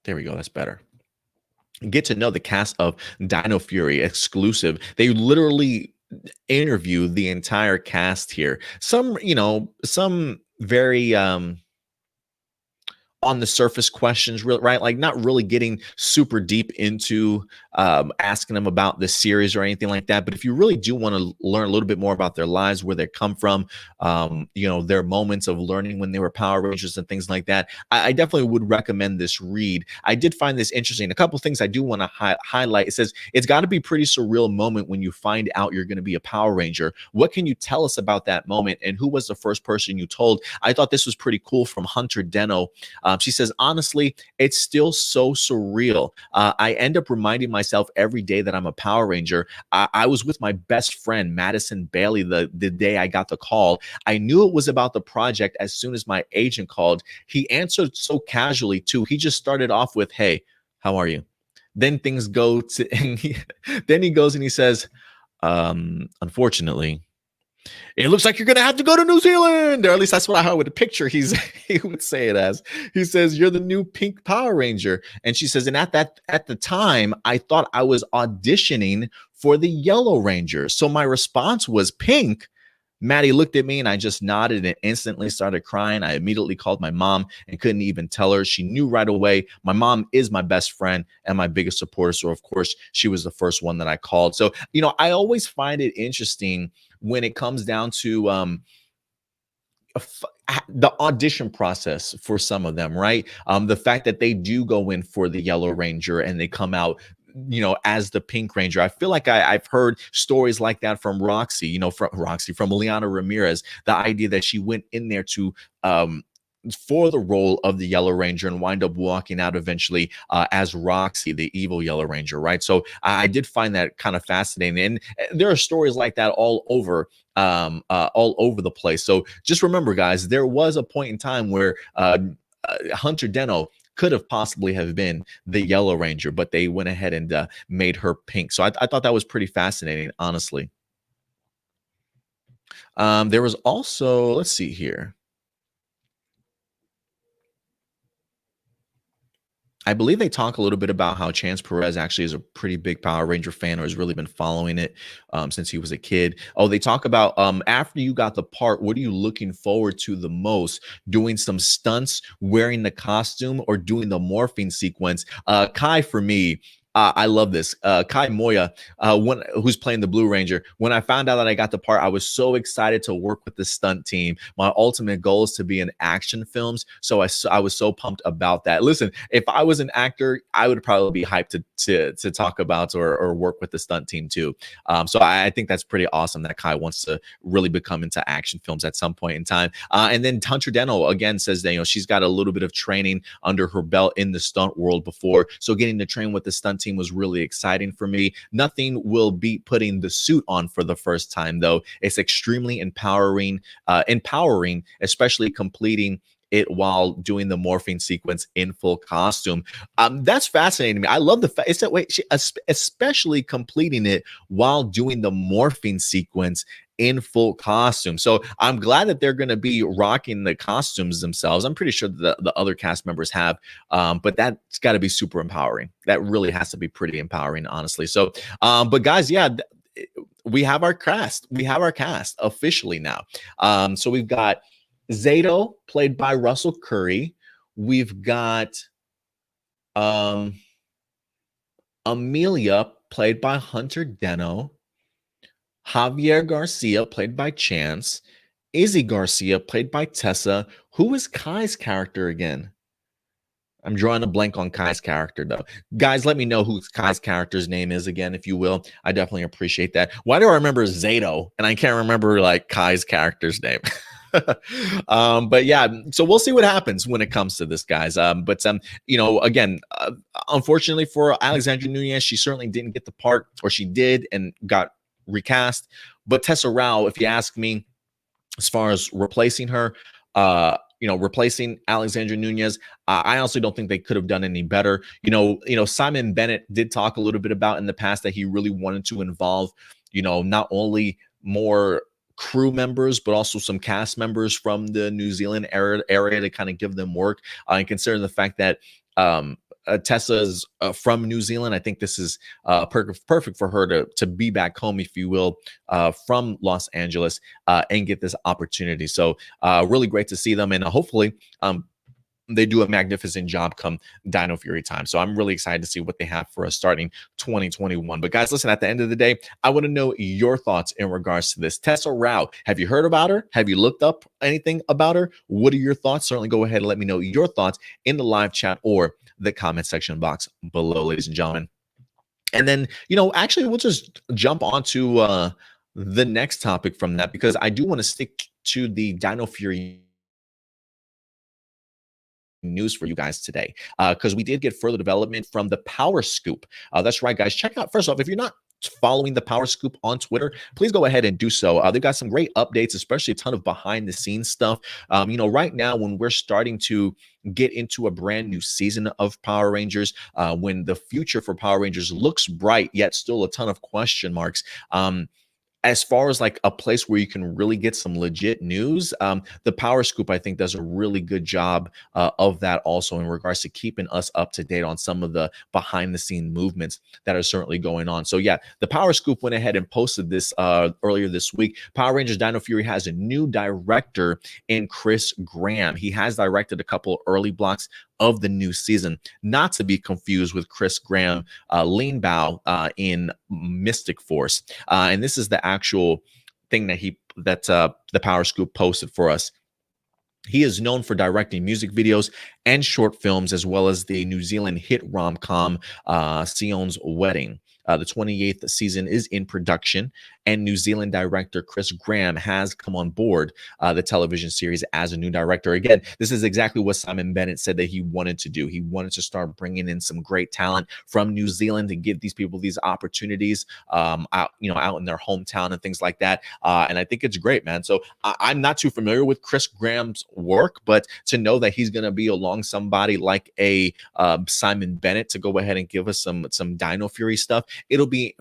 There we go. That's better. Get to know the cast of Dino Fury exclusive. They literally interview the entire cast here. Some, some very on the surface questions, right? Like not really getting super deep into asking them about the series or anything like that. But if you really do want to learn a little bit more about their lives, where they come from, their moments of learning when they were Power Rangers and things like that, I definitely would recommend this read. I did find this interesting. A couple things I do want to highlight. It says, it's got to be a pretty surreal moment when you find out you're going to be a Power Ranger. What can you tell us about that moment? And who was the first person you told? I thought this was pretty cool from Hunter Deno. She says, honestly, it's still so surreal. I end up reminding myself every day that I'm a Power Ranger. I was with my best friend, Madison Bailey, the day I got the call. I knew it was about the project as soon as my agent called. He answered so casually, too. He just started off with, hey, how are you? Then things go to, then he goes and he says, unfortunately, it looks like you're going to have to go to New Zealand, or at least that's what I would picture he would say it as. He says, you're the new pink Power Ranger. And she says, and at the time, I thought I was auditioning for the Yellow Ranger. So my response was pink. Maddie looked at me and I just nodded and instantly started crying. I immediately called my mom and couldn't even tell her. She knew right away. My mom is my best friend and my biggest supporter. So, of course, she was the first one that I called. So, I always find it interesting when it comes down to the audition process for some of them, right? The fact that they do go in for the Yellow Ranger and they come out as the Pink Ranger. I feel like I've heard stories like that from Roxy, from Liana Ramirez, the idea that she went in there to for the role of the Yellow Ranger and wind up walking out eventually as Roxy, the evil Yellow Ranger, right? So I did find that kind of fascinating. And there are stories like that all over the place. So just remember, guys, there was a point in time where Hunter Deno could have possibly have been the Yellow Ranger, but they went ahead and made her pink. So I thought that was pretty fascinating, honestly. There was also, let's see here. I believe they talk a little bit about how Chance Perez actually is a pretty big Power Ranger fan, or has really been following it since he was a kid. Oh, they talk about after you got the part, what are you looking forward to the most? Doing some stunts, wearing the costume, or doing the morphing sequence? Kai, for me, I love this. Kai Moya, who's playing the Blue Ranger. When I found out that I got the part, I was so excited to work with the stunt team. My ultimate goal is to be in action films, so I was so pumped about that. Listen, if I was an actor, I would probably be hyped to talk about or work with the stunt team too. So I think that's pretty awesome that Kai wants to really become into action films at some point in time. And then Hunter Deno again says that she's got a little bit of training under her belt in the stunt world before, so getting to train with the stunt team was really exciting for me. Nothing will beat putting the suit on for the first time, though. It's extremely empowering, especially completing it while doing the morphing sequence in full costume. That's fascinating to me. I love the fact it's that way, especially completing it while doing the morphing sequence in full costume. So I'm glad that they're going to be rocking the costumes themselves. I'm pretty sure the other cast members have, but that's got to be super empowering. That really has to be pretty empowering, honestly. So, but guys, yeah, we have our cast. We have our cast officially now. So we've got Zato, played by Russell Curry. We've got Amelia, played by Hunter Deno. Javier Garcia, played by Chance. Izzy Garcia, played by Tessa. Who is Kai's character again? I'm drawing a blank on Kai's character, though. Guys, let me know who Kai's character's name is again, if you will. I definitely appreciate that. Why do I remember Zato and I can't remember like Kai's character's name? But yeah, so we'll see what happens when it comes to this, guys. You know, again, unfortunately for Alexandra Nunez, she certainly didn't get the part, or she did and got recast. But Tessa Rao, if you ask me, as far as replacing her, you know, replacing Alexandra Nunez, I honestly don't think they could have done any better. You know, Simon Bennett did talk a little bit about in the past that he really wanted to involve, you know, not only more crew members, but also some cast members from the New Zealand area to kind of give them work. And considering the fact that Tessa is from New Zealand, I think this is perfect for her to be back home, if you will, from Los Angeles and get this opportunity. So really great to see them, and hopefully they do a magnificent job come Dino Fury time. So I'm really excited to see what they have for us starting 2021. But guys, listen, at the end of the day, I want to know your thoughts in regards to this. Tessa Rao, have you heard about her? Have you looked up anything about her? What are your thoughts? Certainly go ahead and let me know your thoughts in the live chat or the comment section box below, ladies and gentlemen. And then, you know, actually, we'll just jump onto the next topic from that, because I do want to stick to the Dino Fury news for you guys today, because we did get further development from the Power Scoop. That's right, guys. Check out, first off, if you're not following the Power Scoop on Twitter, please go ahead and do so. They've got some great updates, especially a ton of behind the scenes stuff. You know, right now, when we're starting to get into a brand new season of Power Rangers, when the future for Power Rangers looks bright, yet still a ton of question marks. As far as like a place where you can really get some legit news, the Power Scoop, I think, does a really good job of that also, in regards to keeping us up to date on some of the behind the scene movements that are certainly going on. So yeah, the Power Scoop went ahead and posted this earlier this week. Power Rangers Dino Fury has a new director in Chris Graham. He has directed a couple early blocks of the new season, not to be confused with Chris Graham Lean Bow in Mystic Force. And this is the actual thing that the Power Scoop posted for us. He is known for directing music videos and short films, as well as the New Zealand hit rom-com Sion's Wedding. The 28th season is in production, and New Zealand director Chris Graham has come on board the television series as a new director. Again, this is exactly what Simon Bennett said that he wanted to do. He wanted to start bringing in some great talent from New Zealand to give these people these opportunities out in their hometown and things like that. And I think it's great, man. So I'm not too familiar with Chris Graham's work, but to know that he's going to be along somebody like a Simon Bennett to go ahead and give us some Dino Fury stuff, it'll be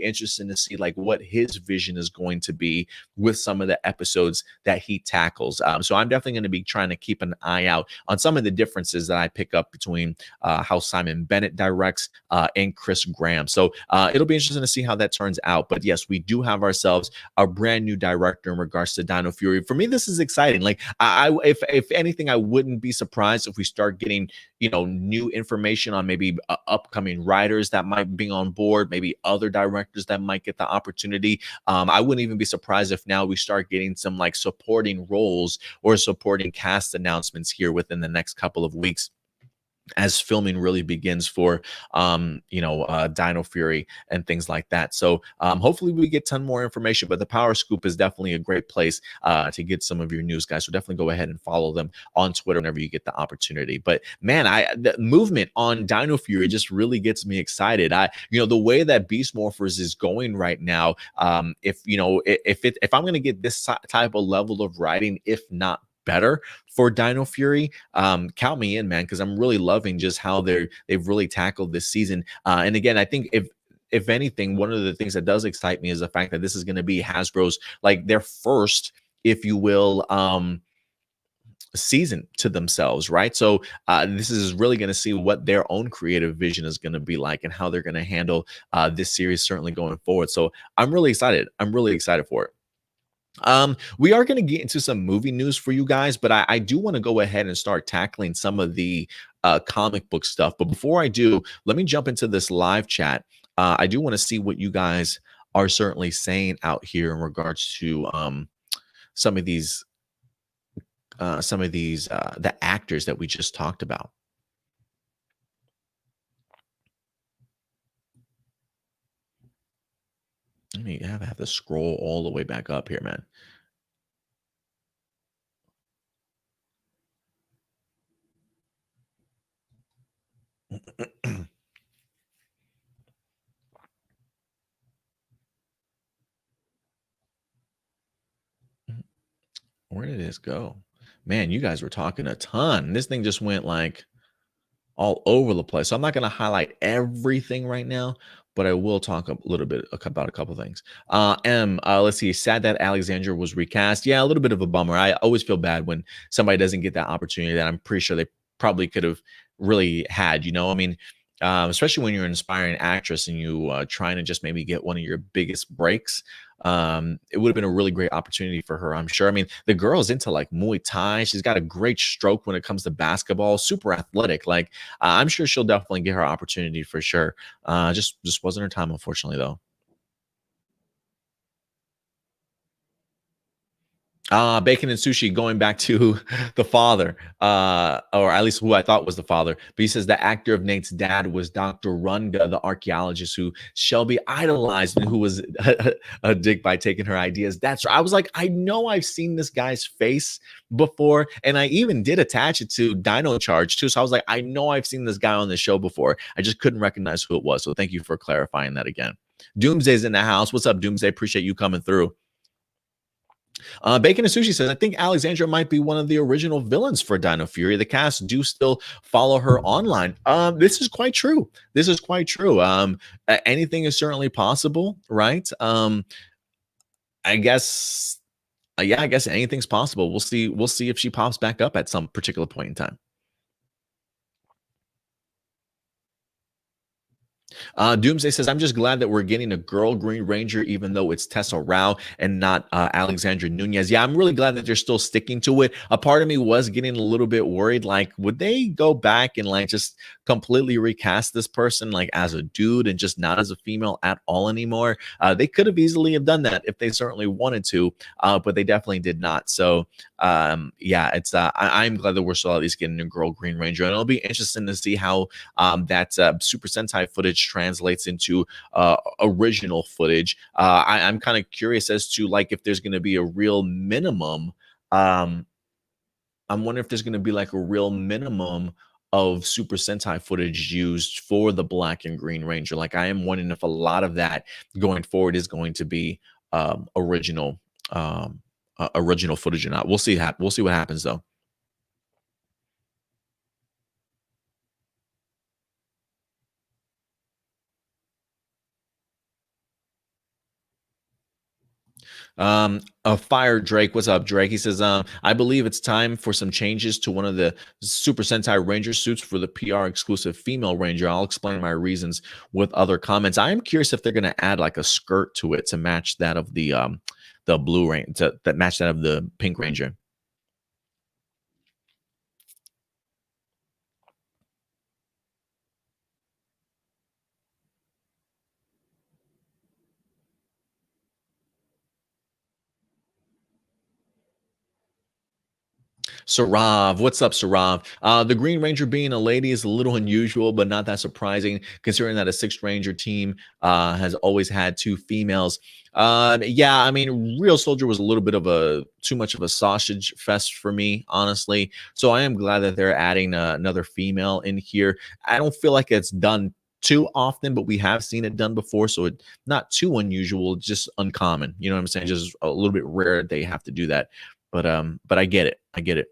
interesting to see like what his vision is going to be with some of the episodes that he tackles. So I'm definitely going to be trying to keep an eye out on some of the differences that I pick up between how Simon Bennett directs and Chris Graham. So it'll be interesting to see how that turns out. But yes, we do have ourselves a brand new director in regards to Dino Fury. For me, this is exciting. Like if anything, I wouldn't be surprised if we start getting, you know, new information on maybe upcoming writers that might be on board, maybe other directors that might get the opportunity. I wouldn't even be surprised if now we start getting some like supporting roles or supporting cast announcements here within the next couple of weeks. as filming really begins for Dino Fury and things like that. So hopefully we get ton more information, but the Power Scoop is definitely a great place to get some of your news, guys. So definitely go ahead and follow them on Twitter whenever you get the opportunity. But man, the movement on Dino Fury just really gets me excited. The way that Beast Morphers is going right now, if I'm going to get this type of level of writing, if not better for Dino Fury, count me in, man, because I'm really loving just how they've really tackled this season. And again, I think if anything, one of the things that does excite me is the fact that this is going to be Hasbro's, like, their first, if you will, season to themselves, right? So this is really going to see what their own creative vision is going to be like and how they're going to handle this series certainly going forward. So I'm really excited. I'm really excited for it. We are going to get into some movie news for you guys, but I do want to go ahead and start tackling some of the comic book stuff. But before I do, let me jump into this live chat. I do want to see what you guys are certainly saying out here in regards to some of these the actors that we just talked about. Let me have to scroll all the way back up here, man. Where did this go? Man, you guys were talking a ton. This thing just went like all over the place. So I'm not going to highlight everything right now, but I will talk a little bit about a couple things. Let's see. Sad that Alexandra was recast. Yeah, a little bit of a bummer. I always feel bad when somebody doesn't get that opportunity that I'm pretty sure they probably could have really had. I mean, especially when you're an aspiring actress and you trying to just maybe get one of your biggest breaks. It would have been a really great opportunity for her, I'm sure. I mean, the girl's into like Muay Thai. She's got a great stroke when it comes to basketball, super athletic. Like, I'm sure she'll definitely get her opportunity for sure. Just wasn't her time, unfortunately, though. Bacon and Sushi, going back to the father, or at least who I thought was the father. But he says the actor of Nate's dad was Dr. Runga, the archaeologist who Shelby idolized and who was a dick by taking her ideas. That's right. I was like, I know I've seen this guy's face before. And I even did attach it to Dino Charge too. So I was like, I know I've seen this guy on the show before. I just couldn't recognize who it was. So thank you for clarifying that again. Doomsday's in the house. What's up, Doomsday? Appreciate you coming through. Bacon and Sushi says, I think Alexandra might be one of the original villains for Dino Fury. The cast do still follow her online. This is quite true. This is quite true. Anything is certainly possible, right? I guess, yeah, I guess anything's possible. We'll see. We'll see if she pops back up at some particular point in time. Doomsday says, I'm just glad that we're getting a girl Green Ranger, even though it's Tessa Rao and not Alexandra Nunez. Yeah, I'm really glad that they're still sticking to it. A part of me was getting a little bit worried, like, would they go back and like just completely recast this person like as a dude and just not as a female at all anymore? They could have easily have done that if they certainly wanted to, but they definitely did not. So yeah, it's I'm glad that we're still at least getting a girl Green Ranger, and it'll be interesting to see how that Super Sentai footage translates into original footage. I'm kind of curious as to like if there's going to be a real minimum. I'm wondering if there's going to be like a real minimum of Super Sentai footage used for the Black and Green Ranger. Like, I am wondering if a lot of that going forward is going to be original footage or not. We'll see. We'll see what happens though. A Fire Drake, what's up, Drake? He says, I believe it's time for some changes to one of the Super Sentai Ranger suits for the PR exclusive female Ranger. I'll explain my reasons with other comments. I am curious if they're going to add like a skirt to it to match that of the blue Ranger, that match that of the Pink Ranger. Sarav, what's up, Sarav? The Green Ranger being a lady is a little unusual, but not that surprising, considering that a Sixth Ranger team has always had two females. Yeah, I mean, Real Soldier was a little bit of a too much of a sausage fest for me, honestly. So I am glad that they're adding another female in here. I don't feel like it's done too often, but we have seen it done before, so it not too unusual, just uncommon. You know what I'm saying? Just a little bit rare they have to do that. But I get it. I get it.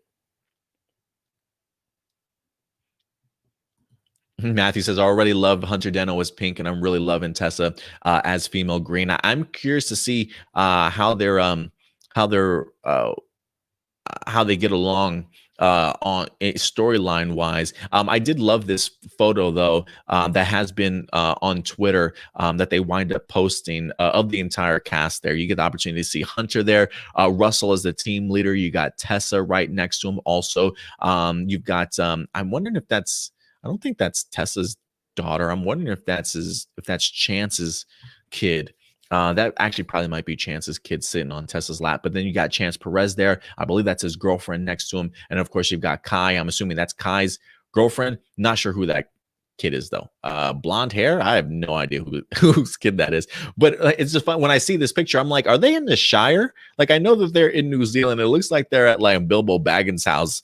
Matthew says, I already love Hunter Deno as Pink, and I'm really loving Tessa as female Green. I'm curious to see how they're how they get along on storyline wise. I did love this photo though that has been on Twitter that they wind up posting of the entire cast there. You get the opportunity to see Hunter there, Russell as the team leader. You got Tessa right next to him also. You've got I'm wondering if that's I don't think that's Tessa's daughter. I'm wondering if that's Chance's kid. That actually probably might be Chance's kid sitting on Tessa's lap. But then you got Chance Perez there. I believe that's his girlfriend next to him. And of course, you've got Kai. I'm assuming that's Kai's girlfriend. Not sure who that kid is, though. Blonde hair? I have no idea whose kid that is. But it's just fun. When I see this picture, I'm like, are they in the Shire? Like, I know that they're in New Zealand. It looks like they're at like Bilbo Baggins' house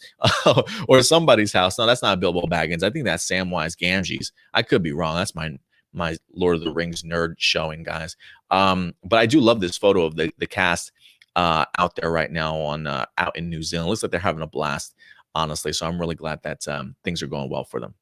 or somebody's house. No, that's not Bilbo Baggins. I think that's Samwise Gamgee's. I could be wrong. That's my Lord of the Rings nerd showing, guys. But I do love this photo of the cast out there right now on out in New Zealand. It looks like they're having a blast, honestly. So I'm really glad that things are going well for them.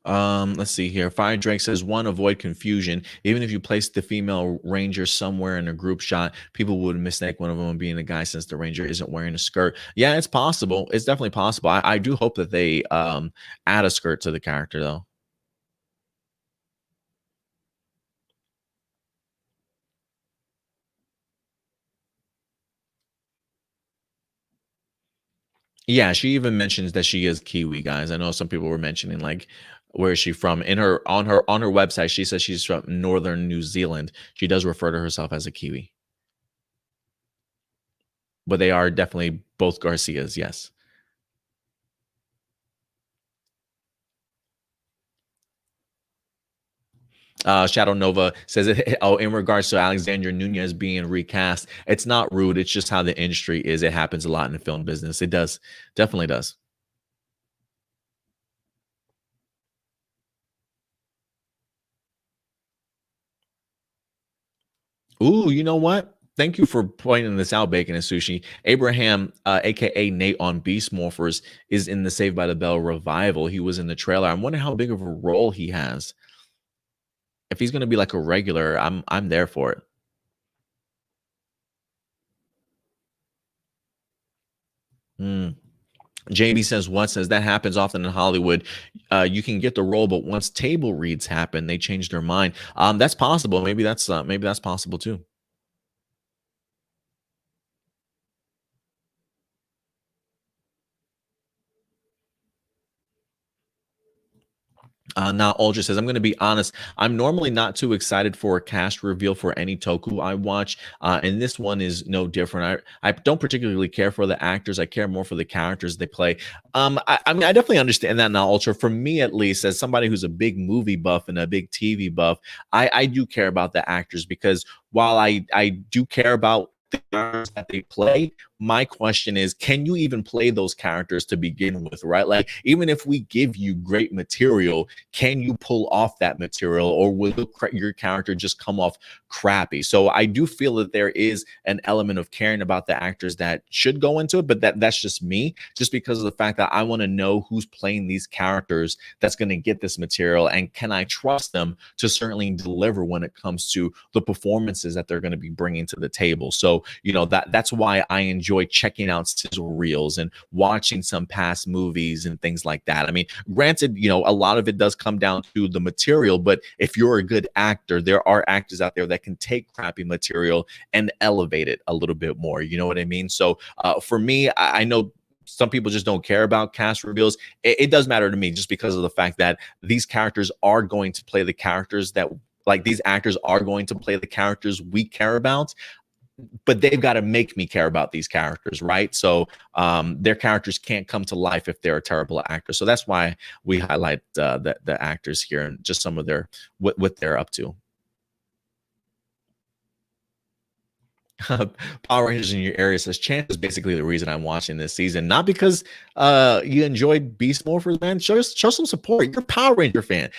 Let's see here. Fire Drake says one, avoid confusion. Even if you place the female ranger somewhere in a group shot, people would mistake one of them being a guy since the ranger isn't wearing a skirt. Yeah, it's possible. It's definitely possible. I do hope that they add a skirt to the character though. Yeah, she even mentions that she is Kiwi, guys. I know some people were mentioning like where is she from? In her on her website, she says she's from northern New Zealand. She does refer to herself as a Kiwi. But they are definitely both Garcias, yes. Shadow Nova says it. Oh, in regards to Alexandra Nunez being recast, it's not rude. It's just how the industry is. It happens a lot in the film business. It does, definitely does. Ooh, you know what? Thank you for pointing this out, Bacon and Sushi. Abraham, aka Nate on Beast Morphers, is in the Saved by the Bell revival. He was in the trailer. I'm wondering how big of a role he has. If he's going to be like a regular, I'm there for it. Mm. JB says what says that happens often in Hollywood. You can get the role, but once table reads happen, they change their mind. That's possible. Maybe that's possible too. Now, Ultra says, I'm going to be honest. I'm normally not too excited for a cast reveal for any toku I watch. And this one is no different. I don't particularly care for the actors. I care more for the characters they play. I mean, I definitely understand that now, Ultra. For me, at least, as somebody who's a big movie buff and a big TV buff, I do care about the actors because while I do care about the characters that they play, my question is, can you even play those characters to begin with, right? Like, even if we give you great material, can you pull off that material, or will your character just come off crappy? So I do feel that there is an element of caring about the actors that should go into it, but that's just me, just because of the fact that I want to know who's playing these characters that's going to get this material, and can I trust them to certainly deliver when it comes to the performances that they're going to be bringing to the table. So, you know, that's why I enjoy enjoy checking out sizzle reels and watching some past movies and things like that. I mean, granted, you know, a lot of it does come down to the material, but if you're a good actor, there are actors out there that can take crappy material and elevate it a little bit more. You know what I mean? So for me, I know some people just don't care about cast reveals. It does matter to me just because of the fact that these characters are going to play the characters that, like, these actors are going to play the characters we care about, but they've got to make me care about these characters, right? So their characters can't come to life if they're a terrible actor. So that's why we highlight the actors here and just some of their what they're up to. Power Rangers in your area says Chance is basically the reason I'm watching this season, not because you enjoyed Beast Morphers, man. Show some support. You're a Power Ranger fan.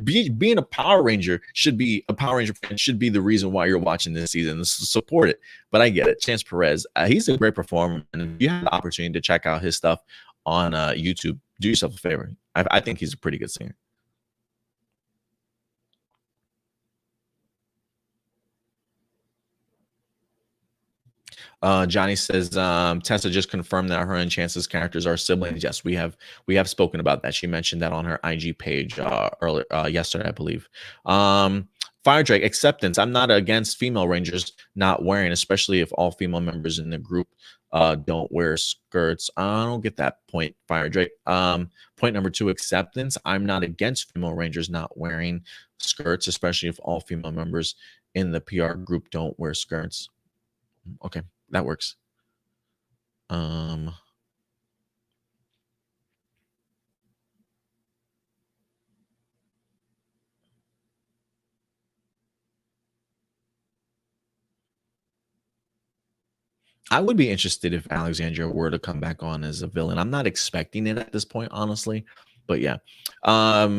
Being a Power Ranger should be the reason why you're watching this season. Support it. But I get it. Chance Perez, he's a great performer, and if you have the opportunity to check out his stuff on YouTube, do yourself a favor. I think he's a pretty good singer. Johnny says Tessa just confirmed that her and Chance's characters are siblings. Yes, we have spoken about that. She mentioned that on her IG page earlier yesterday, I believe. Fire Drake acceptance. I'm not against female rangers not wearing, especially if all female members in the group don't wear skirts. I don't get that point, Fire Drake. Point number 2, acceptance. I'm not against female rangers not wearing skirts, especially if all female members in the PR group don't wear skirts. Okay, that works. I would be interested if Alexandria were to come back on as a villain. I'm not expecting it at this point, honestly. But yeah.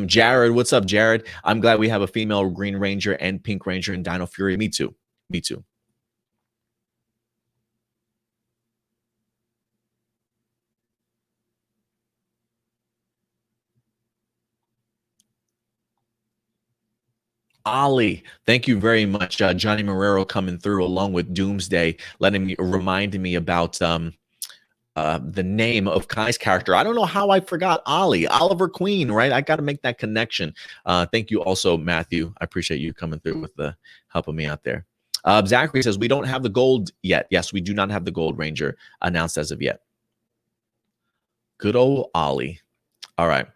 Jared, what's up, Jared? I'm glad we have a female Green Ranger and Pink Ranger in Dino Fury. Me too. Me too. Ollie, thank you very much. Johnny Marrero coming through along with Doomsday, reminding me about the name of Kai's character. I don't know how I forgot Ollie, Oliver Queen, right? I got to make that connection. Thank you also, Matthew. I appreciate you coming through with the helping me out there. Zachary says, we don't have the gold yet. Yes, we do not have the Gold Ranger announced as of yet. Good old Ollie. All right.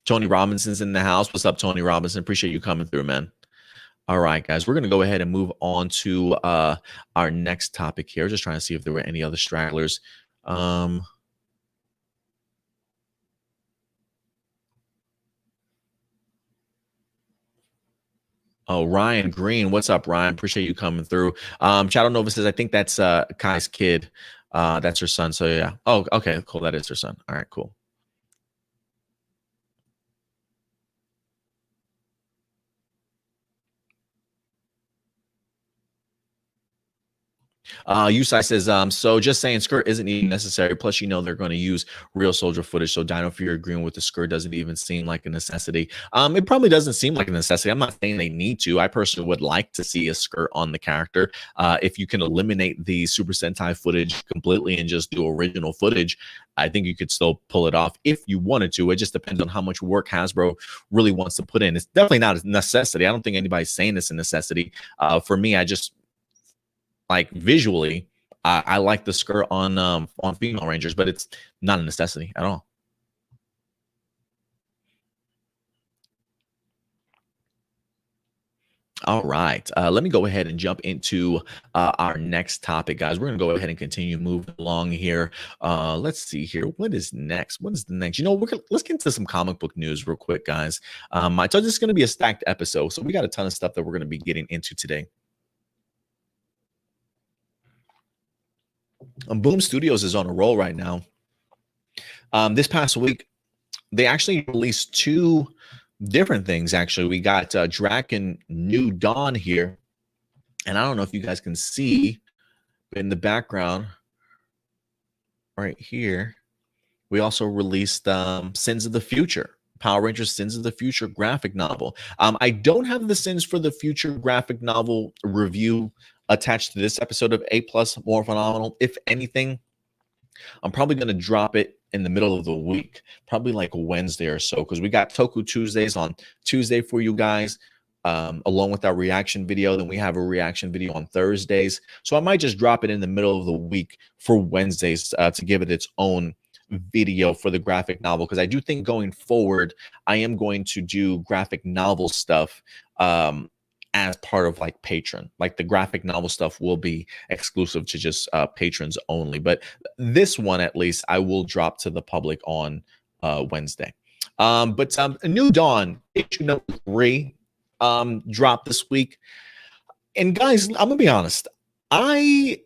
Tony Robinson's in the house. What's up, Tony Robinson? Appreciate you coming through, man. All right, guys, we're going to go ahead and move on to our next topic here. Just trying to see if there were any other stragglers. Oh, Ryan Green. What's up, Ryan? Appreciate you coming through. Shadow Nova says, I think that's Kai's kid. That's her son. So, yeah. Oh, okay, cool. That is her son. All right, cool. Usai says, so just saying skirt isn't even necessary. Plus, you know, they're going to use real soldier footage. So Dino Fury agreeing with the skirt doesn't even seem like a necessity. It probably doesn't seem like a necessity. I'm not saying they need to. I personally would like to see a skirt on the character. If you can eliminate the Super Sentai footage completely and just do original footage, I think you could still pull it off if you wanted to. It just depends on how much work Hasbro really wants to put in. It's definitely not a necessity. I don't think anybody's saying it's a necessity. For me, I just, like, visually, I like the skirt on female Rangers, but it's not a necessity at all. All right, let me go ahead and jump into our next topic, guys. We're going to go ahead and continue moving along here. Let's see here. What is next? What is the next? You know, let's get into some comic book news real quick, guys. I told you this is going to be a stacked episode, so we got a ton of stuff that we're going to be getting into today. Boom Studios is on a roll right now. This past week, they actually released 2 different things. Actually, we got Drakkon New Dawn here, and I don't know if you guys can see in the background right here. We also released Sins of the Future Power Rangers Sins of the Future graphic novel. I don't have the Sins for the Future graphic novel review attached to this episode of A Plus More Phenomenal. If anything, I'm probably going to drop it in the middle of the week, probably like Wednesday or so, because we got Toku Tuesdays on Tuesday for you guys, along with our reaction video. Then we have a reaction video on Thursdays. So I might just drop it in the middle of the week for Wednesdays to give it its own video for the graphic novel, because I do think going forward, I am going to do graphic novel stuff as part of like Patreon. Like the graphic novel stuff will be exclusive to just patrons only, but this one at least I will drop to the public on Wednesday. But a New Dawn issue number 3 dropped this week, and guys, I'm gonna be honest, I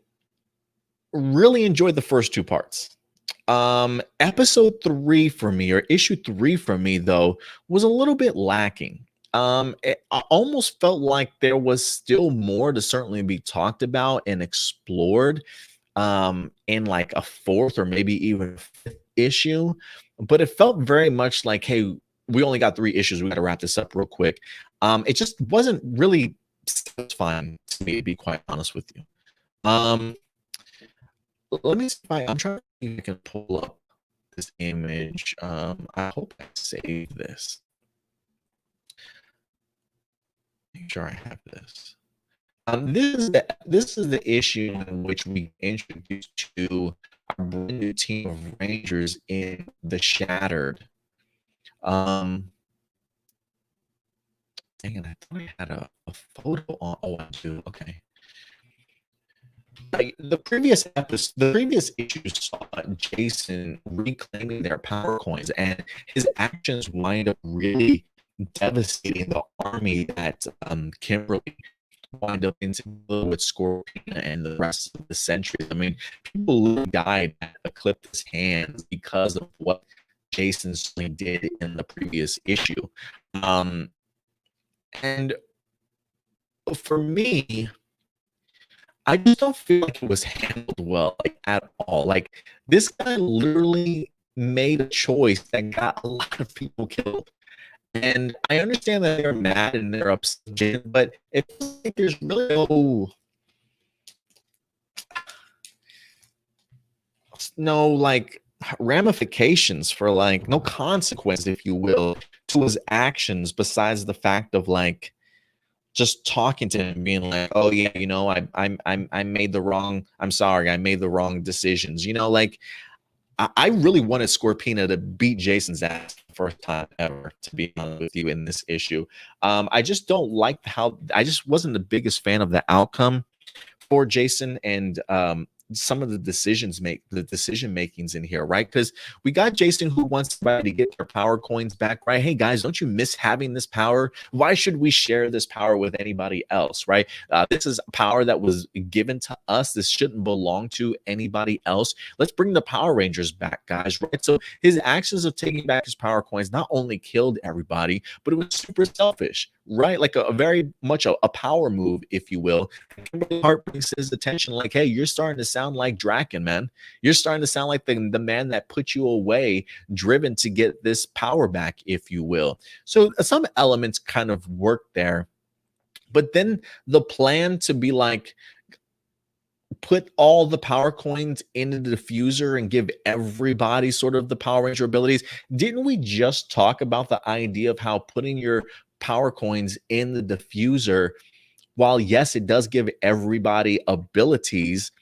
really enjoyed the first 2 parts. Episode 3 for me, or issue 3 for me, though, was a little bit lacking. I almost felt like there was still more to certainly be talked about and explored in like a 4th or maybe even 5th issue, but it felt very much like, hey, we only got 3 issues, we got to wrap this up real quick. It just wasn't really satisfying to me, to be quite honest with you. Let me see if I'm trying to see if I can pull up this image. I hope I saved this. Make sure I have this. This is the issue in which we introduced to our brand new team of Rangers in the Shattered. Dang it, I thought I had a photo on. Oh, I do. Okay. The previous issues saw Jason reclaiming their power coins, and his actions wind up really devastating the army that Kimberly wind up into with Scorpina and the rest of the Sentries. I mean, people literally died at Eclipse's hands because of what Jason did in the previous issue. And for me, I just don't feel like it was handled well, like at all. Like this guy literally made a choice that got a lot of people killed. And I understand that they're mad and they're upset, but it feels like there's really no like ramifications for like no consequence, if you will, to his actions besides the fact of like just talking to him, being like, "Oh yeah, you know, I made the wrong. I'm sorry, I made the wrong decisions." You know, like I really wanted Scorpina to beat Jason's ass the first time ever, to be honest with you, in this issue. I just don't like how I just wasn't the biggest fan of the outcome for Jason and some of the decision makings in here, right? Because we got Jason who wants everybody to get their power coins back, right? Hey guys, don't you miss having this power? Why should we share this power with anybody else, right? This is power that was given to us. This shouldn't belong to anybody else. Let's bring the Power Rangers back, guys, right? So his actions of taking back his power coins not only killed everybody, but it was super selfish, right? Like a very much a power move, if you will. Hart brings his attention like, hey, you're starting to sound like Drakkon, man. You're starting to sound like the man that put you away, driven to get this power back, if you will. So some elements kind of work there. But then the plan to be like, put all the power coins into the diffuser and give everybody sort of the Power Ranger abilities. Didn't we just talk about the idea of how putting your power coins in the diffuser, while yes, it does give everybody abilities,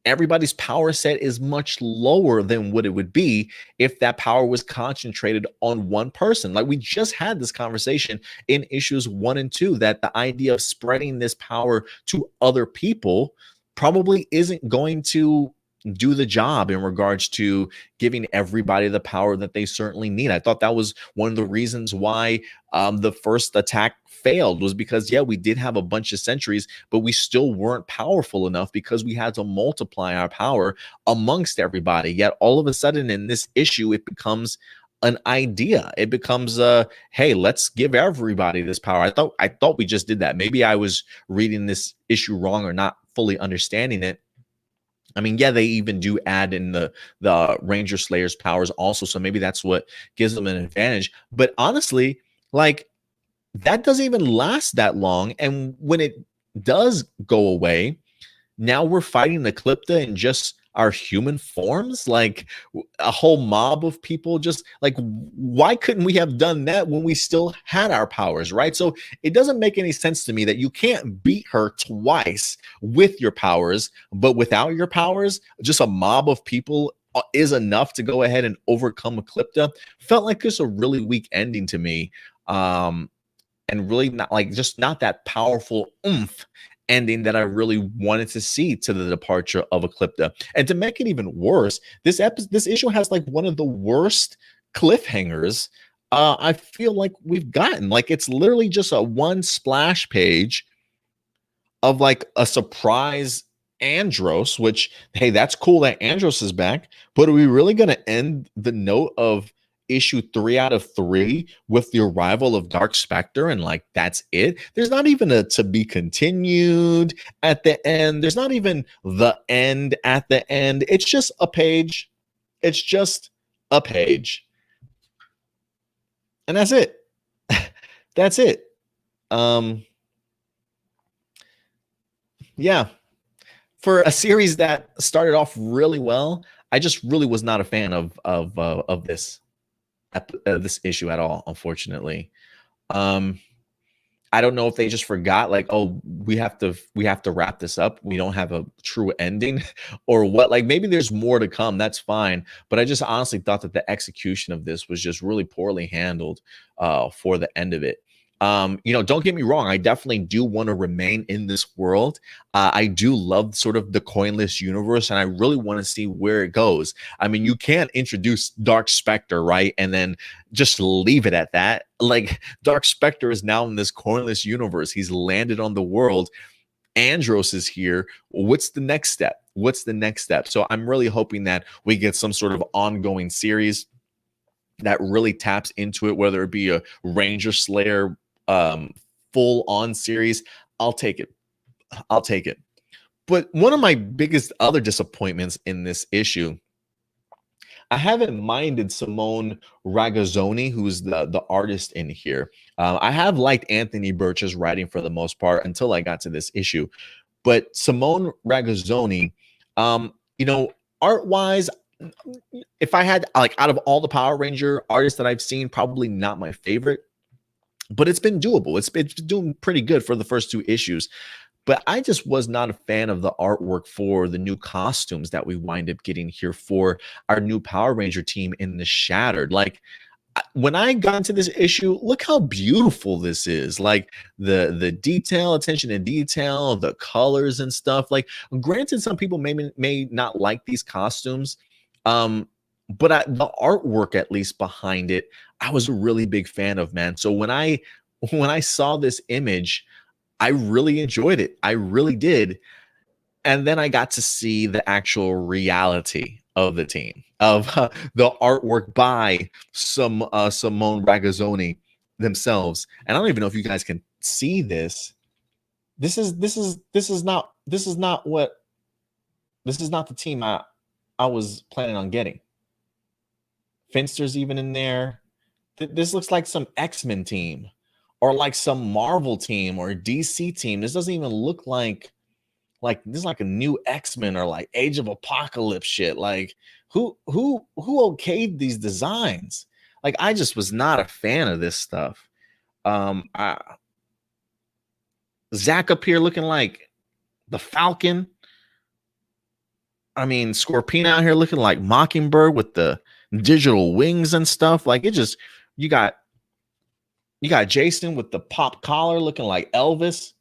everybody's power set is much lower than what it would be if that power was concentrated on one person. Like we just had this conversation in issues 1 and 2, that the idea of spreading this power to other people probably isn't going to do the job in regards to giving everybody the power that they certainly need. I thought that was one of the reasons why the first attack failed, was because, yeah, we did have a bunch of sentries, but we still weren't powerful enough because we had to multiply our power amongst everybody. Yet all of a sudden in this issue, it becomes an idea. It becomes hey, let's give everybody this power. I thought we just did that. Maybe I was reading this issue wrong or not fully understanding it. I mean, yeah, they even do add in the Ranger Slayer's powers also, so maybe that's what gives them an advantage. But honestly, like that doesn't even last that long, and when it does go away, now we're fighting the Clipta in just our human forms, like a whole mob of people. Just like, why couldn't we have done that when we still had our powers, right? So it doesn't make any sense to me that you can't beat her twice with your powers, but without your powers, just a mob of people is enough to go ahead and overcome a Clipta. Felt like it's a really weak ending to me. And really not like just not that powerful oomph ending that I really wanted to see to the departure of Eclipta. And to make it even worse, this issue has like one of the worst cliffhangers I feel like we've gotten. Like it's literally just a one splash page of like a surprise Andros, which hey, that's cool that Andros is back, but are we really going to end the note of issue 3 out of 3 with the arrival of Dark Spectre and like that's it? There's not even a to be continued at the end. There's not even the end at the end. It's just a page. It's just a page. And that's it. That's it. Yeah. For a series that started off really well, I just really was not a fan of this issue at all, unfortunately. I don't know if they just forgot, like, oh, we have to wrap this up. We don't have a true ending, or what. Like maybe there's more to come. That's fine. But I just honestly thought that the execution of this was just really poorly handled for the end of it. Don't get me wrong. I definitely do want to remain in this world. I do love sort of the coinless universe, and I really want to see where it goes. I mean, you can't introduce Dark Spectre, right? And then just leave it at that. Like, Dark Spectre is now in this coinless universe. He's landed on the world. Andros is here. What's the next step? What's the next step? So I'm really hoping that we get some sort of ongoing series that really taps into it, whether it be a Ranger Slayer full on series. I'll take it. I'll take it. But one of my biggest other disappointments in this issue, I haven't minded Simone Ragazzoni, who's the artist in here. I have liked Anthony Birch's writing for the most part until I got to this issue. But Simone Ragazzoni, art-wise, if I had, like, out of all the Power Ranger artists that I've seen, probably not my favorite. But it's been doable. It's been doing pretty good for the first 2 issues. But I just was not a fan of the artwork for the new costumes that we wind up getting here for our new Power Ranger team in the Shattered. Like, when I got into this issue, look how beautiful this is. Like the detail, attention to detail, the colors and stuff. Like, granted, some people may not like these costumes, but the artwork, at least behind it, I was a really big fan of, man. So when I saw this image, I really enjoyed it. I really did. And then I got to see the actual reality of the team, of the artwork by Simone Ragazzoni themselves. And I don't even know if you guys can see this. This is not the team I was planning on getting. Finster's even in there. This looks like some X-Men team, or like some Marvel team or DC team. This doesn't even look like this is like a new X-Men or like Age of Apocalypse shit. Like who okayed these designs? Like, I just was not a fan of this stuff. Zach up here looking like the Falcon. I mean, Scorpion out here looking like Mockingbird with the digital wings and stuff. Like, it just, you got Jason with the pop collar looking like Elvis.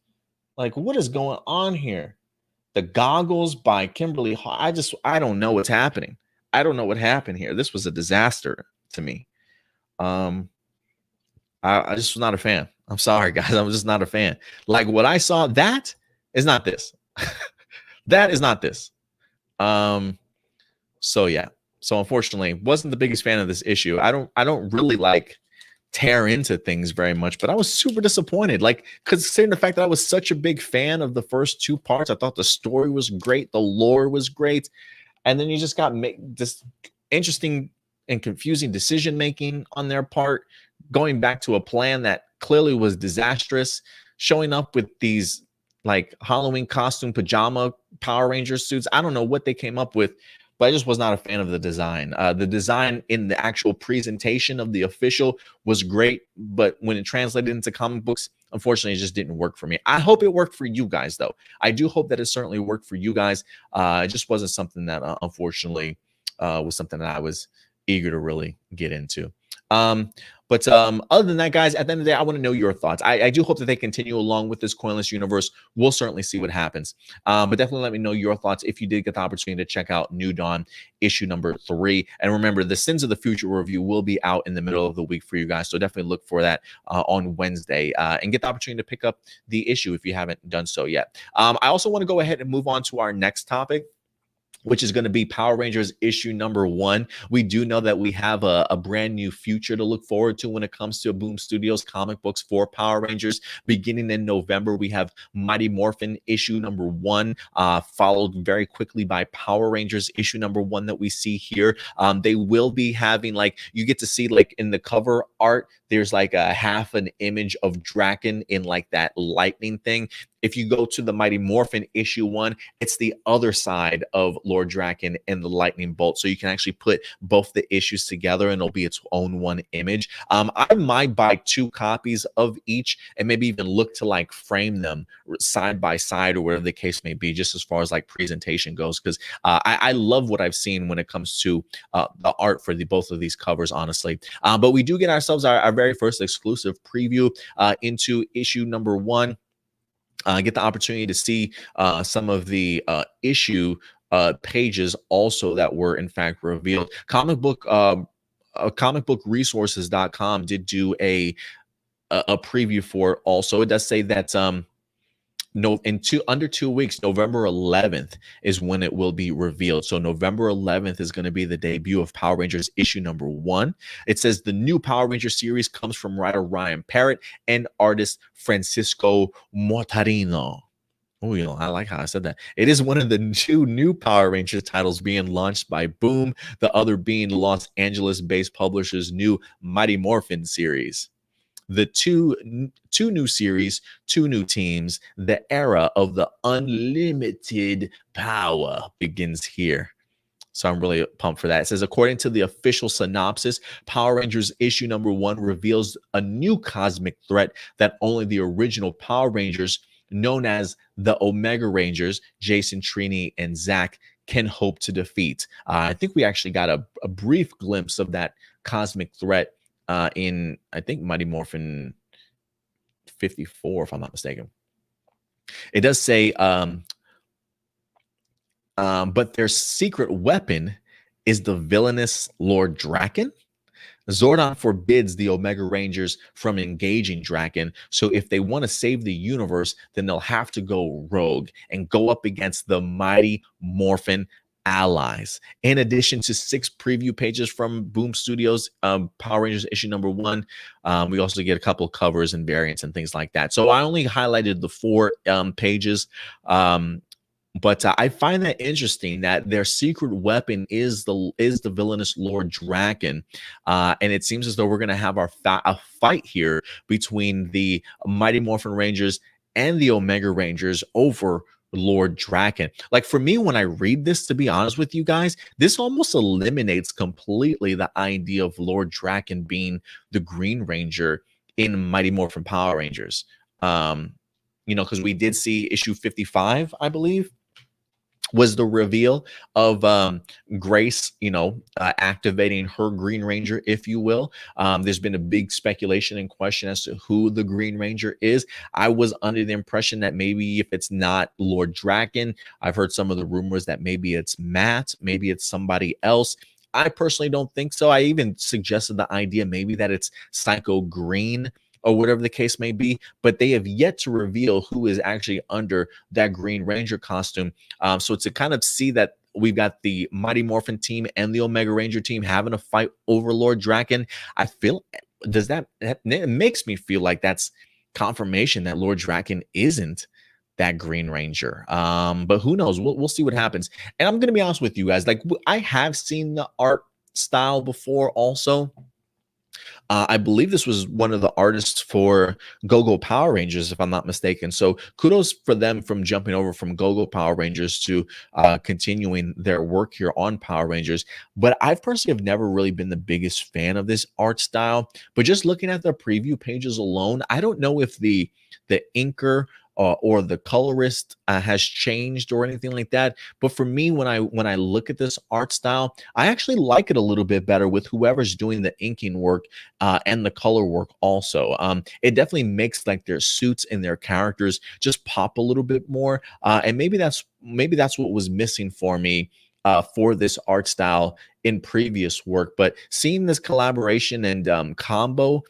Like, what is going on here? The goggles by Kimberly Hall. I don't know what's happening. I don't know what happened here. This was a disaster to me. I just was not a fan. I'm sorry, guys. I'm just not a fan. Like, what I saw, that is not this. That is not this. So yeah. So unfortunately, wasn't the biggest fan of this issue. I don't really like tear into things very much, but I was super disappointed. Like, considering the fact that I was such a big fan of the first two parts, I thought the story was great, the lore was great, and then you just got this interesting and confusing decision making on their part, going back to a plan that clearly was disastrous, showing up with these like Halloween costume pajama Power Ranger suits. I don't know what they came up with, but I just was not a fan of the design. The design in the actual presentation of the official was great, but when it translated into comic books, unfortunately, it just didn't work for me. I hope it worked for you guys, though. I do hope that it certainly worked for you guys. It just wasn't something that, unfortunately, was something that I was eager to really get into. But other than that, guys, at the end of the day, I want to know your thoughts. I do hope that they continue along with this coinless universe. We'll certainly see what happens. But definitely let me know your thoughts if you did get the opportunity to check out New Dawn issue number 3. And remember, the Sins of the Future review will be out in the middle of the week for you guys. So definitely look for that on Wednesday and get the opportunity to pick up the issue if you haven't done so yet. I also want to go ahead and move on to our next topic, which is going to be Power Rangers issue number 1. We do know that we have a brand new future to look forward to when it comes to Boom Studios comic books for Power Rangers. Beginning in November, we have Mighty Morphin issue number 1, followed very quickly by Power Rangers issue number 1 that we see here. They will be having, like, you get to see, like, in the cover art, there's like a half an image of Drakkon in like that lightning thing. If you go to the Mighty Morphin issue 1, it's the other side of Lord Drakkon and the lightning bolt. So you can actually put both the issues together and it'll be its own one image. I might buy 2 copies of each and maybe even look to like frame them side by side or whatever the case may be, just as far as like presentation goes. Because I love what I've seen when it comes to the art for both of these covers, honestly. But we do get ourselves our very first exclusive preview into issue number 1. Get the opportunity to see some of the issue pages also that were in fact revealed. Comicbookresources.com did do a preview for it also. It does say that under 2 weeks, November 11th is when it will be revealed. So November 11th is going to be the debut of Power Rangers issue number 1. It says the new Power Ranger series comes from writer Ryan Parrott and artist Francisco Mortarino. Oh, I like how I said that. It is one of the 2 new Power Rangers titles being launched by Boom, the other being Los Angeles-based publisher's new Mighty Morphin series. The two new series, 2 new teams, the era of the unlimited power begins here. So I'm really pumped for that. It says, according to the official synopsis, Power Rangers issue number 1 reveals a new cosmic threat that only the original Power Rangers, known as the Omega Rangers, Jason, Trini, and Zach, can hope to defeat. I think we actually got a brief glimpse of that cosmic threat in, I think, Mighty Morphin 54, if I'm not mistaken. It does say, but their secret weapon is the villainous Lord Drakkon. Zordon forbids the Omega Rangers from engaging Drakkon, so if they want to save the universe, then they'll have to go rogue and go up against the Mighty Morphin allies. In addition to 6 preview pages from Boom Studios, Power Rangers issue number 1, we also get a couple covers and variants and things like that. So I only highlighted the 4 pages, but I find that interesting that their secret weapon is the villainous Lord Drakkon, and it seems as though we're going to have a fight here between the Mighty Morphin Rangers and the Omega Rangers over Lord Drakkon. Like, for me, when I read this, to be honest with you guys, this almost eliminates completely the idea of Lord Drakkon being the Green Ranger in Mighty Morphin Power Rangers. Because we did see issue 55, I believe, was the reveal of Grace, activating her Green Ranger, if you will. There's been a big speculation and question as to who the Green Ranger is. I was under the impression that maybe if it's not Lord Drakkon, I've heard some of the rumors that maybe it's Matt, maybe it's somebody else. I personally don't think so. I even suggested the idea maybe that it's Psycho Green or whatever the case may be, but they have yet to reveal who is actually under that Green Ranger costume. So to kind of see that we've got the Mighty Morphin team and the Omega Ranger team having a fight over Lord Drakkon, I feel does that it makes me feel like that's confirmation that Lord Drakkon isn't that Green Ranger. But who knows? We'll see what happens. And I'm gonna be honest with you guys. Like I have seen the art style before also. I believe this was one of the artists for Go-Go Power Rangers, if I'm not mistaken. So kudos for them from jumping over from Go-Go Power Rangers to continuing their work here on Power Rangers. But I personally have never really been the biggest fan of this art style. But just looking at the preview pages alone, I don't know if the inker or the colorist has changed or anything like that. But for me, when I look at this art style, I actually like it a little bit better with whoever's doing the inking work and the color work also. It definitely makes like their suits and their characters just pop a little bit more. And maybe that's what was missing for me for this art style in previous work. But seeing this collaboration and combo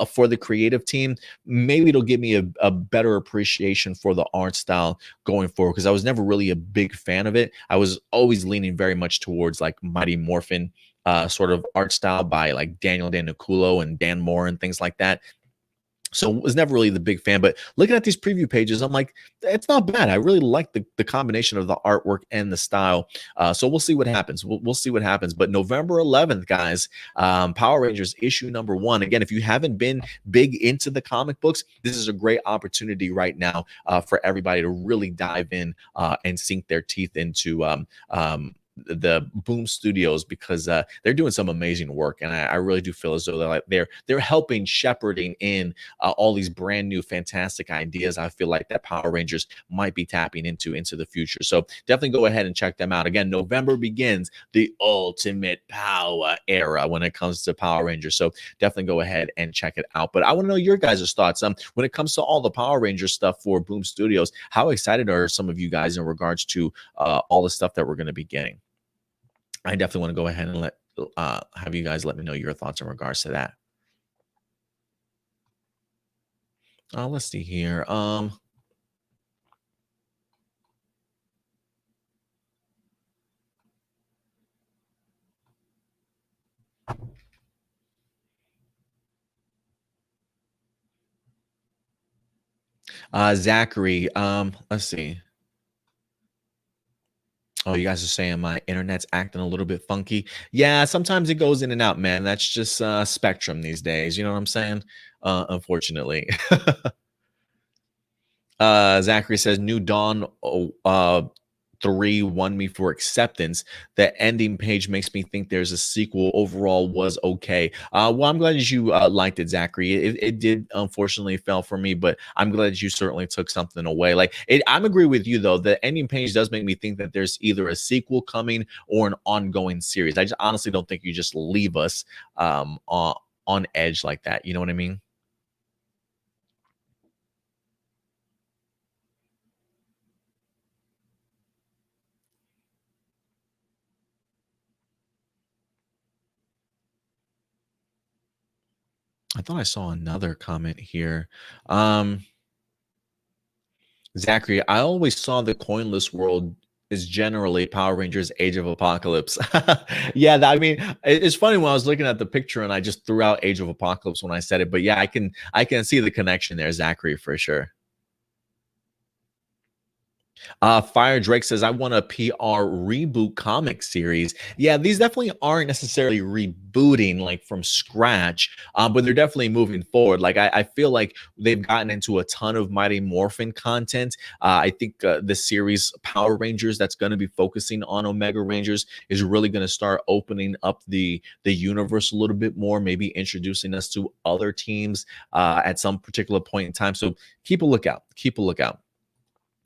for the creative team, maybe it'll give me a better appreciation for the art style going forward, because I was never really a big fan of it. I was always leaning very much towards like Mighty Morphin sort of art style by like Daniel Daniculo and Dan Moore and things like that. So was never really the big fan, but looking at these preview pages, I'm like, it's not bad. I really like the combination of the artwork and the style. So we'll see what happens. We'll see what happens. But November 11th, guys, Power Rangers issue number 1. Again, if you haven't been big into the comic books, this is a great opportunity right now for everybody to really dive in and sink their teeth into the Boom Studios, because they're doing some amazing work, and I really do feel as though they're helping shepherding in all these brand new fantastic ideas. I feel like that Power Rangers might be tapping into the future. So definitely go ahead and check them out. Again, November begins the ultimate power era when it comes to Power Rangers. So definitely go ahead and check it out. But I want to know your guys' thoughts. When it comes to all the Power Rangers stuff for Boom Studios, how excited are some of you guys in regards to all the stuff that we're going to be getting? I definitely want to go ahead and have you guys let me know your thoughts in regards to that. Let's see here. Zachary, let's see. Oh, you guys are saying my internet's acting a little bit funky. Yeah, sometimes it goes in and out, man. That's just Spectrum these days. You know what I'm saying? Unfortunately. Zachary says New Dawn 3 won me for acceptance. The ending page makes me think there's a sequel. Overall was okay. Well, I'm glad that you liked it, Zachary. It did unfortunately fail for me, but I'm glad that you certainly took something away. Like I'm agree with you though. The ending page does make me think that there's either a sequel coming or an ongoing series. I just honestly don't think you just leave us on edge like that. You know what I mean? I thought I saw another comment here. Zachary, I always saw the coinless world is generally Power Rangers Age of Apocalypse. Yeah, I mean, it's funny when I was looking at the picture and I just threw out Age of Apocalypse when I said it, but yeah, I can see the connection there, Zachary, for sure. Fire Drake says, I want a PR reboot comic series. Yeah, these definitely aren't necessarily rebooting like from scratch, but they're definitely moving forward. Like, I feel like they've gotten into a ton of Mighty Morphin content. I think the series Power Rangers that's going to be focusing on Omega Rangers is really going to start opening up the universe a little bit more, maybe introducing us to other teams at some particular point in time. So keep a lookout. Keep a lookout.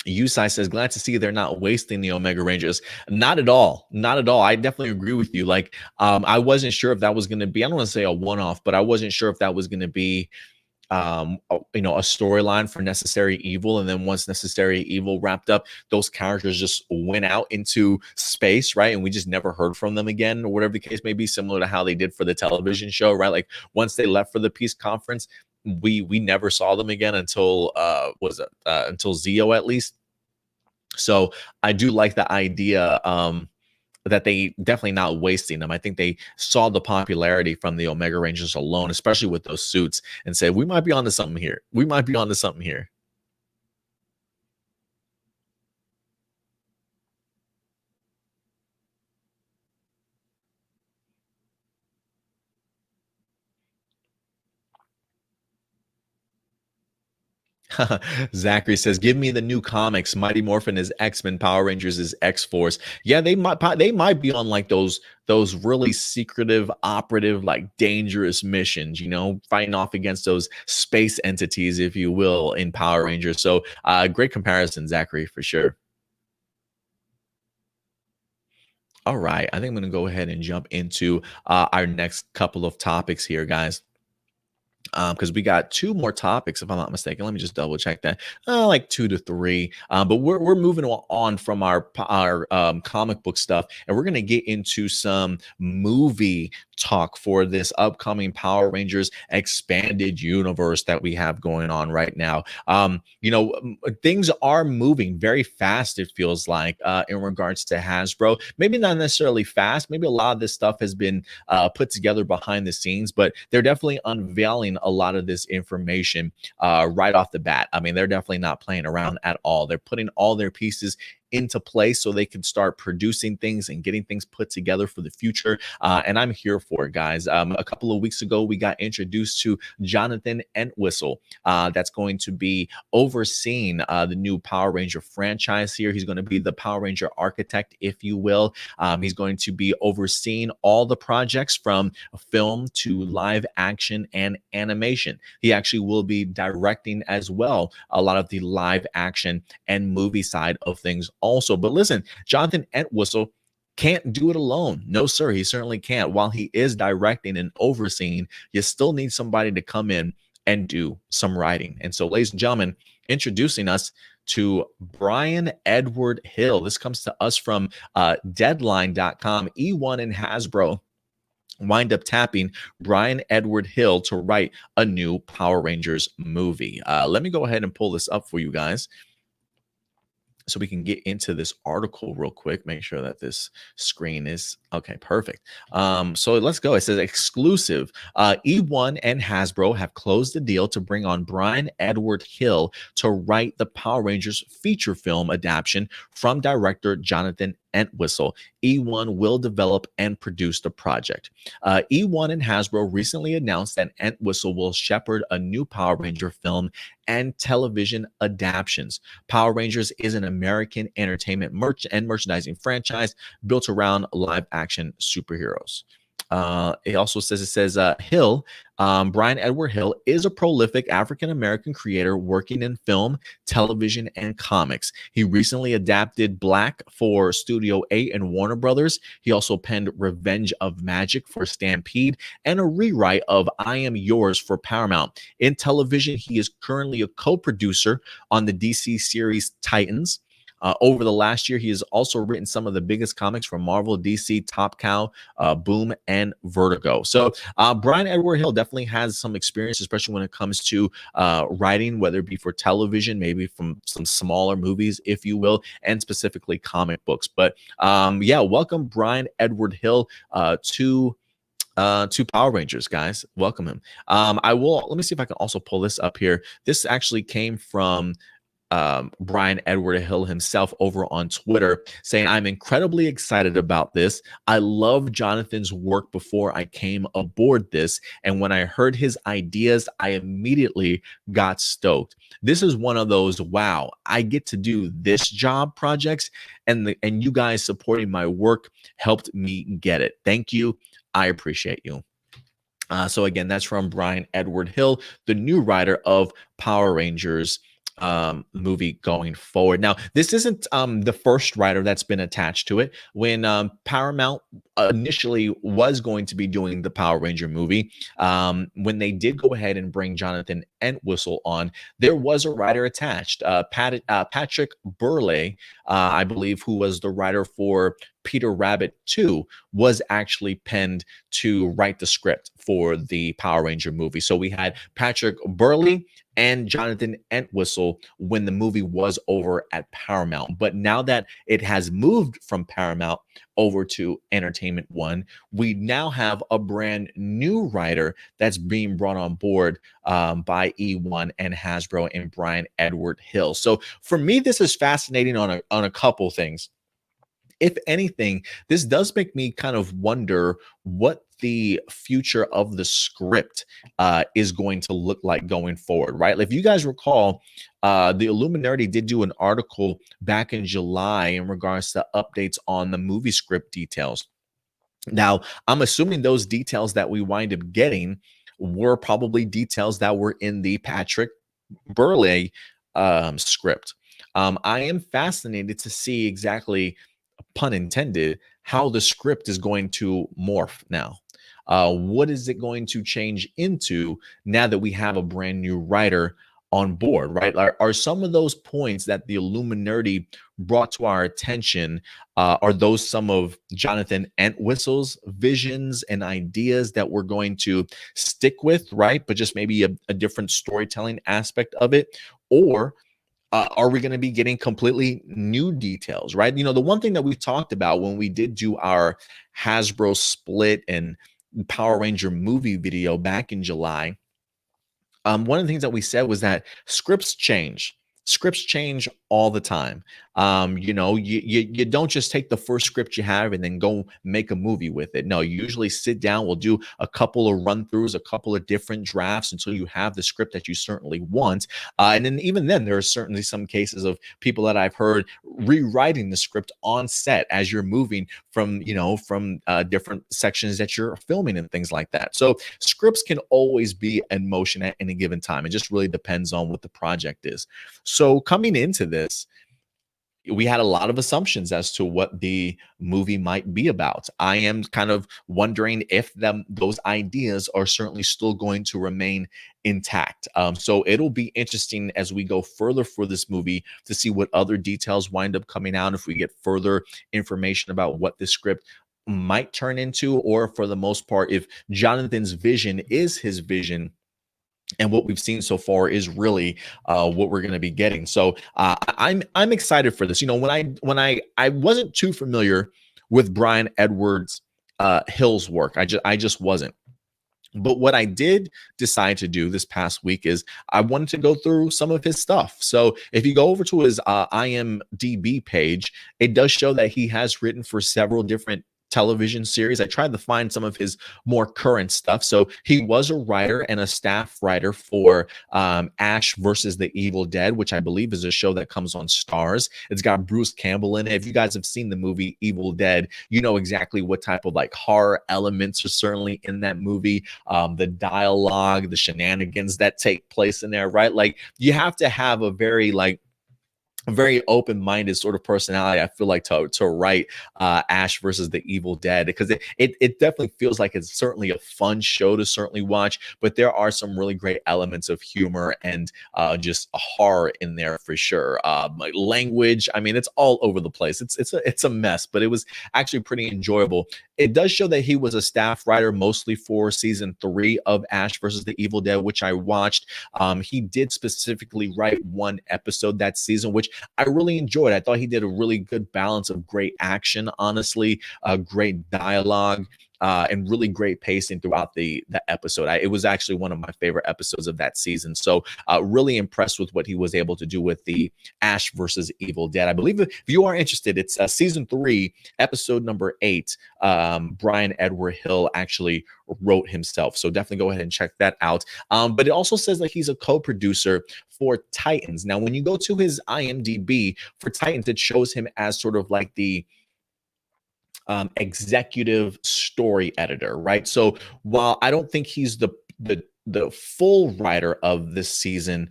Usai says, glad to see they're not wasting the Omega Rangers. Not at all. Not at all. I definitely agree with you. Like, I wasn't sure if that was going to be, I don't want to say a one-off, but I wasn't sure if that was going to be, a storyline for Necessary Evil. And then once Necessary Evil wrapped up, those characters just went out into space, right? And we just never heard from them again, or whatever the case may be, similar to how they did for the television show, right? Like once they left for the peace conference, we never saw them again until until Zeo at least. So I do like the idea that they definitely not wasting them. I think they saw the popularity from the Omega Rangers alone, especially with those suits, and said, we might be onto something here. We might be onto something here. Zachary says, "Give me the new comics. Mighty Morphin is X-Men, Power Rangers is X-Force." Yeah, they might be on like those really secretive, operative, like dangerous missions. Fighting off against those space entities, if you will, in Power Rangers. So, great comparison, Zachary, for sure. All right, I think I'm going to go ahead and jump into our next couple of topics here, guys. Because we got two more topics, if I'm not mistaken. Let me just double check that. Like two to three. But we're moving on from our comic book stuff, and we're gonna get into some movie talk for this upcoming Power Rangers expanded universe that we have going on right now. Things are moving very fast. It feels like in regards to Hasbro. Maybe not necessarily fast. Maybe a lot of this stuff has been put together behind the scenes, but they're definitely unveiling a lot of this information right off the bat. I mean, they're definitely not playing around at all. They're putting all their pieces into place so they can start producing things and getting things put together for the future. And I'm here for it, guys. A couple of weeks ago, we got introduced to Jonathan Entwistle. That's going to be overseeing the new Power Ranger franchise here. He's going to be the Power Ranger architect, if you will. He's going to be overseeing all the projects from film to live action and animation. He actually will be directing as well a lot of the live action and movie side of things also. But listen, Jonathan Entwistle can't do it alone. No, sir, he certainly can't. While he is directing and overseeing, you still need somebody to come in and do some writing. And so, ladies and gentlemen, introducing us to Bryan Edward Hill. This comes to us from Deadline.com. E1 and Hasbro wind up tapping Bryan Edward Hill to write a new Power Rangers movie. Let me go ahead and pull this up for you guys, so we can get into this article real quick. Make sure that this screen is okay. Perfect. So let's go. It says exclusive. E1 and Hasbro have closed the deal to bring on Bryan Edward Hill to write the Power Rangers feature film adaptation from director Jonathan Entwistle. E1 will develop and produce the project. E1 and Hasbro recently announced that Entwistle will shepherd a new Power Ranger film and television adaptations. Power Rangers is an American entertainment and merchandising franchise built around live action superheroes. It says Hill, Bryan Edward Hill, is a prolific African-American creator working in film, television, and comics. He recently adapted Black for Studio 8 and Warner Brothers. He also penned Revenge of Magic for Stampede and a rewrite of I Am Yours for Paramount. In television, he is currently a co-producer on the DC series Titans. Over the last year, he has also written some of the biggest comics from Marvel, DC, Top Cow, Boom, and Vertigo. So Bryan Edward Hill definitely has some experience, especially when it comes to writing, whether it be for television, maybe from some smaller movies, if you will, and specifically comic books. But welcome Bryan Edward Hill to Power Rangers, guys. Welcome him. Let me see if I can also pull this up here. This actually came from Bryan Edward Hill himself over on Twitter, saying, "I'm incredibly excited about this. I love Jonathan's work before I came aboard this. And when I heard his ideas, I immediately got stoked. This is one of those, wow, I get to do this job projects, and you guys supporting my work helped me get it. Thank you. I appreciate you." So again, that's from Bryan Edward Hill, the new writer of Power Rangers movie going forward. Now, this isn't the first writer that's been attached to it. When Paramount initially was going to be doing the Power Ranger movie, when they did go ahead and bring Jonathan Entwistle on, there was a writer attached. Patrick Burleigh, I believe, who was the writer for Peter Rabbit 2, was actually penned to write the script for the Power Ranger movie. So we had Patrick Burleigh and Jonathan Entwistle when the movie was over at Paramount. But now that it has moved from Paramount over to Entertainment One, we now have a brand new writer that's being brought on board by E1 and Hasbro and Bryan Edward Hill. So for me, this is fascinating on a couple things. If anything, this does make me kind of wonder what the future of the script is going to look like going forward, right? If you guys recall, the Illuminati did do an article back in July in regards to updates on the movie script details. Now, I'm assuming those details that we wind up getting were probably details that were in the Patrick Burleigh script. I am fascinated to see exactly, pun intended, how the script is going to morph now. What is it going to change into now that we have a brand new writer on board, right? Are some of those points that the Illuminati brought to our attention, are those some of Jonathan Entwistle's visions and ideas that we're going to stick with, right? But just maybe a different storytelling aspect of it? Or are we going to be getting completely new details, right? The one thing that we've talked about when we did do our Hasbro split and Power Ranger movie video back in July, one of the things that we said was that scripts change. Scripts change all the time. You don't just take the first script you have and then go make a movie with it. No, you usually sit down, we'll do a couple of run-throughs, a couple of different drafts until you have the script that you certainly want. And then even then, there are certainly some cases of people that I've heard rewriting the script on set as you're moving from different sections that you're filming and things like that. So scripts can always be in motion at any given time. It just really depends on what the project is. So coming into this, we had a lot of assumptions as to what the movie might be about. I am kind of wondering if those ideas are certainly still going to remain intact. So it'll be interesting as we go further for this movie to see what other details wind up coming out, if we get further information about what the script might turn into, or for the most part, if Jonathan's vision is his vision and what we've seen so far is really what we're going to be getting. So I'm excited for this. When I wasn't too familiar with Bryan Edwards Hill's work, I just wasn't. But what I did decide to do this past week is I wanted to go through some of his stuff. So if you go over to his IMDb page, it does show that he has written for several different television series. I tried to find some of his more current stuff. So he was a writer and a staff writer for Ash versus the Evil Dead, which I believe is a show that comes on Stars. It's got Bruce Campbell in it. If you guys have seen the movie Evil Dead, you know exactly what type of horror elements are certainly in that movie. The dialogue, the shenanigans that take place in there, right? You have to have a very open-minded sort of personality, I feel like, to write Ash versus the Evil Dead, because it definitely feels like it's certainly a fun show to certainly watch, but there are some really great elements of humor and just a horror in there for sure. Language, I mean, it's all over the place. It's a mess, but it was actually pretty enjoyable. It does show that he was a staff writer mostly for season 3 of Ash versus the Evil Dead, which I watched. He did specifically write one episode that season, which I really enjoyed. I thought he did a really good balance of great action, honestly, great dialogue, and really great pacing throughout the episode. It was actually one of my favorite episodes of that season. So really impressed with what he was able to do with the Ash versus Evil Dead. I believe if you are interested, it's season 3, episode number 8. Bryan Edward Hill actually wrote himself. So definitely go ahead and check that out. But it also says that he's a co-producer for Titans. Now, when you go to his IMDb for Titans, it shows him as sort of like the executive story editor, right? So while I don't think he's the full writer of this season,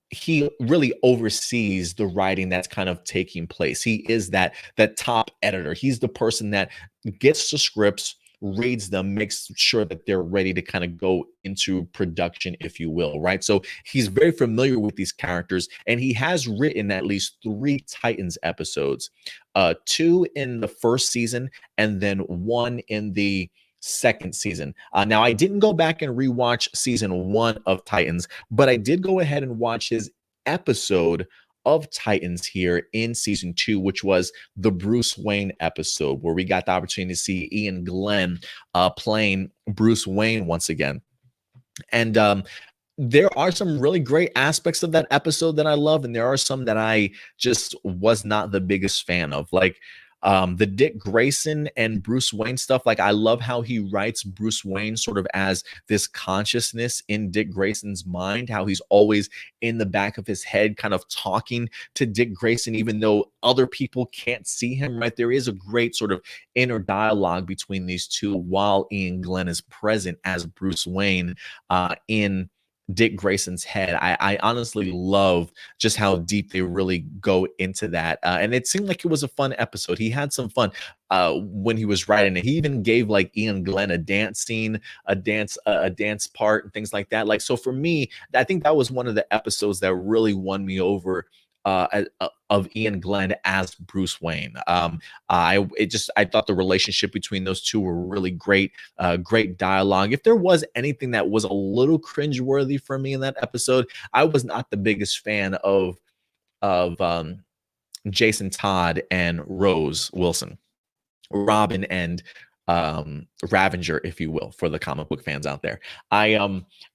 he really oversees the writing that's kind of taking place. He is that top editor. He's the person that gets the scripts, reads them, makes sure that they're ready to kind of go into production, if you will, right? So he's very familiar with these characters, and he has written at least 3 Titans episodes, 2 in the first season and then 1 in the second season. Now, I didn't go back and rewatch season 1 of Titans, but I did go ahead and watch his episode of Titans here in season 2, which was the Bruce Wayne episode, where we got the opportunity to see Ian Glenn playing Bruce Wayne once again. And there are some really great aspects of that episode that I love, and there are some that I just was not the biggest fan of. Like the Dick Grayson and Bruce Wayne stuff. Like, I love how he writes Bruce Wayne sort of as this consciousness in Dick Grayson's mind, how he's always in the back of his head kind of talking to Dick Grayson, even though other people can't see him, right? There is a great sort of inner dialogue between these two while Ian Glenn is present as Bruce Wayne in Dick Grayson's head. I honestly love just how deep they really go into that. And it seemed like it was a fun episode. He had some fun when he was writing it. He even gave like Ian Glenn a dance scene, a dance part and things like that. Like, so for me, I think that was one of the episodes that really won me over of Ian Glenn as Bruce Wayne. I thought the relationship between those two were really great, great dialogue. If there was anything that was a little cringeworthy for me in that episode, I was not the biggest fan of Jason Todd and Rose Wilson, Robin and Ravenger, if you will, for the comic book fans out there.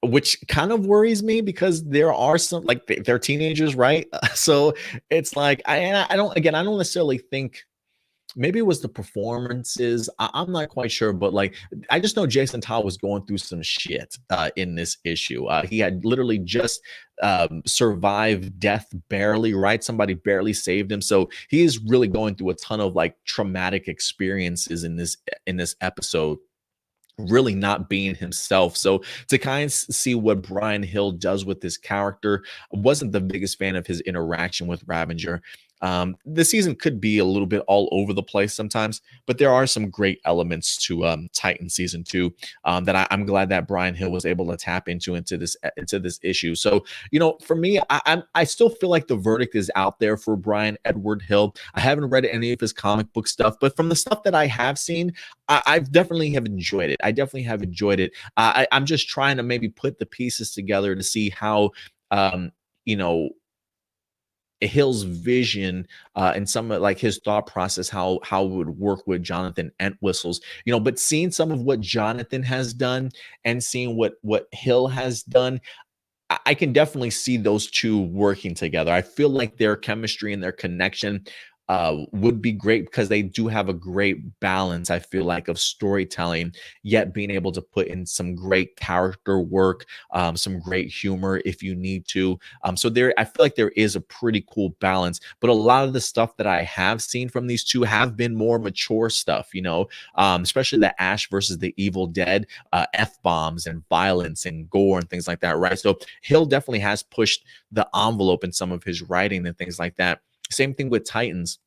Which kind of worries me because there are some, like, they're teenagers, right? So it's like I don't necessarily think, maybe it was the performances. I'm not quite sure, but like, I just know Jason Todd was going through some shit in this issue. He had literally just survived death barely, right? Somebody barely saved him. So he is really going through a ton of like traumatic experiences in this episode, really not being himself. So to kind of see what Bryan Hill does with this character, I wasn't the biggest fan of his interaction with Ravenger. The season could be a little bit all over the place sometimes, but there are some great elements to Titan season 2 that I'm glad that Bryan Hill was able to tap into this issue. So, you know, for me, I still feel like the verdict is out there for Bryan Edward Hill. I haven't read any of his comic book stuff, but from the stuff that I have seen, I've definitely have enjoyed it. I definitely have enjoyed it. I'm just trying to maybe put the pieces together to see how, you know, Hill's vision and some of like his thought process, how it would work with Jonathan Entwistle's, you know, but seeing some of what Jonathan has done and seeing what Hill has done, I can definitely see those two working together. I feel like their chemistry and their connection would be great because they do have a great balance, I feel like, of storytelling, yet being able to put in some great character work, some great humor if you need to. So there, I feel like there is a pretty cool balance, but a lot of the stuff that I have seen from these two have been more mature stuff, you know, especially the Ash versus the Evil Dead, F-bombs and violence and gore and things like that, right? So Hill definitely has pushed the envelope in some of his writing and things like that. Same thing with Titans.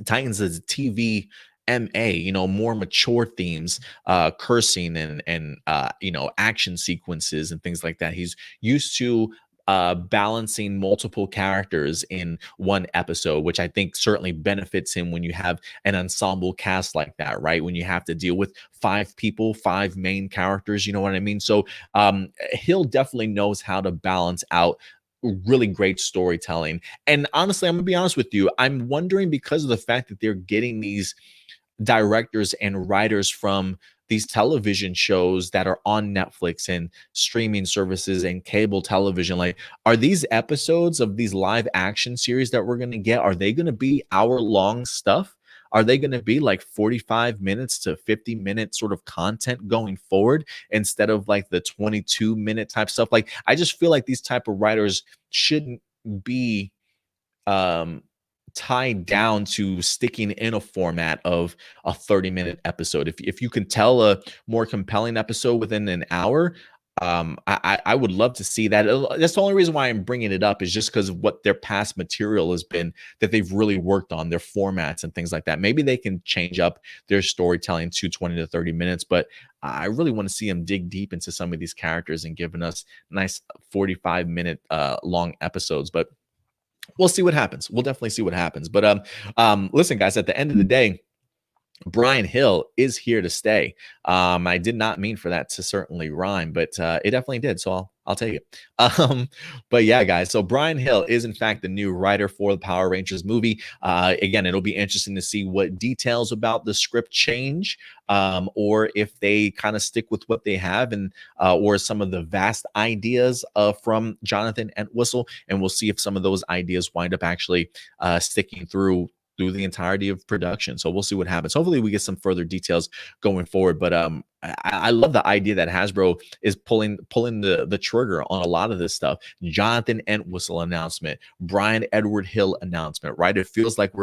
Titans is a TV MA, you know, more mature themes, cursing and you know, action sequences and things like that. He's used to balancing multiple characters in one episode, which I think certainly benefits him when you have an ensemble cast like that, right? When you have to deal with 5 people, 5 main characters, you know what I mean? So Hill definitely knows how to balance out really great storytelling. And honestly, I'm gonna be honest with you, I'm wondering, because of the fact that they're getting these directors and writers from these television shows that are on Netflix and streaming services and cable television, like, are these episodes of these live action series that we're going to get, are they going to be hour-long stuff? Are they going to be like 45 minutes to 50-minute sort of content going forward instead of like the 22-minute type stuff? Like, I just feel like these type of writers shouldn't be tied down to sticking in a format of a 30-minute episode. If you can tell a more compelling episode within an hour, I would love to see that. That's the only reason why I'm bringing it up, is just because of what their past material has been that they've really worked on, their formats and things like that. Maybe they can change up their storytelling to 20 to 30 minutes, but I really want to see them dig deep into some of these characters and giving us nice 45-minute long episodes. But we'll see what happens. We'll definitely see what happens. But listen, guys, at the end of the day, Bryan Hill is here to stay. I did not mean for that to certainly rhyme, but it definitely did. So I'll take it. But yeah, guys. So Bryan Hill is in fact the new writer for the Power Rangers movie. Again, it'll be interesting to see what details about the script change, or if they kind of stick with what they have, and or some of the vast ideas from Jonathan Entwistle, and we'll see if some of those ideas wind up actually sticking through the entirety of production. So we'll see what happens. Hopefully we get some further details going forward. But I love the idea that Hasbro is pulling the trigger on a lot of this stuff. Jonathan Entwistle announcement, Bryan Edward Hill announcement, right? It feels like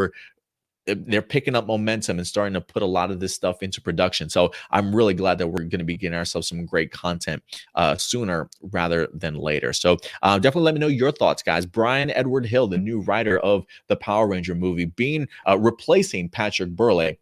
they're picking up momentum and starting to put a lot of this stuff into production. So I'm really glad that we're going to be getting ourselves some great content sooner rather than later. So definitely let me know your thoughts, guys. Bryan Edward Hill, the new writer of the Power Ranger movie, being replacing Patrick Burley.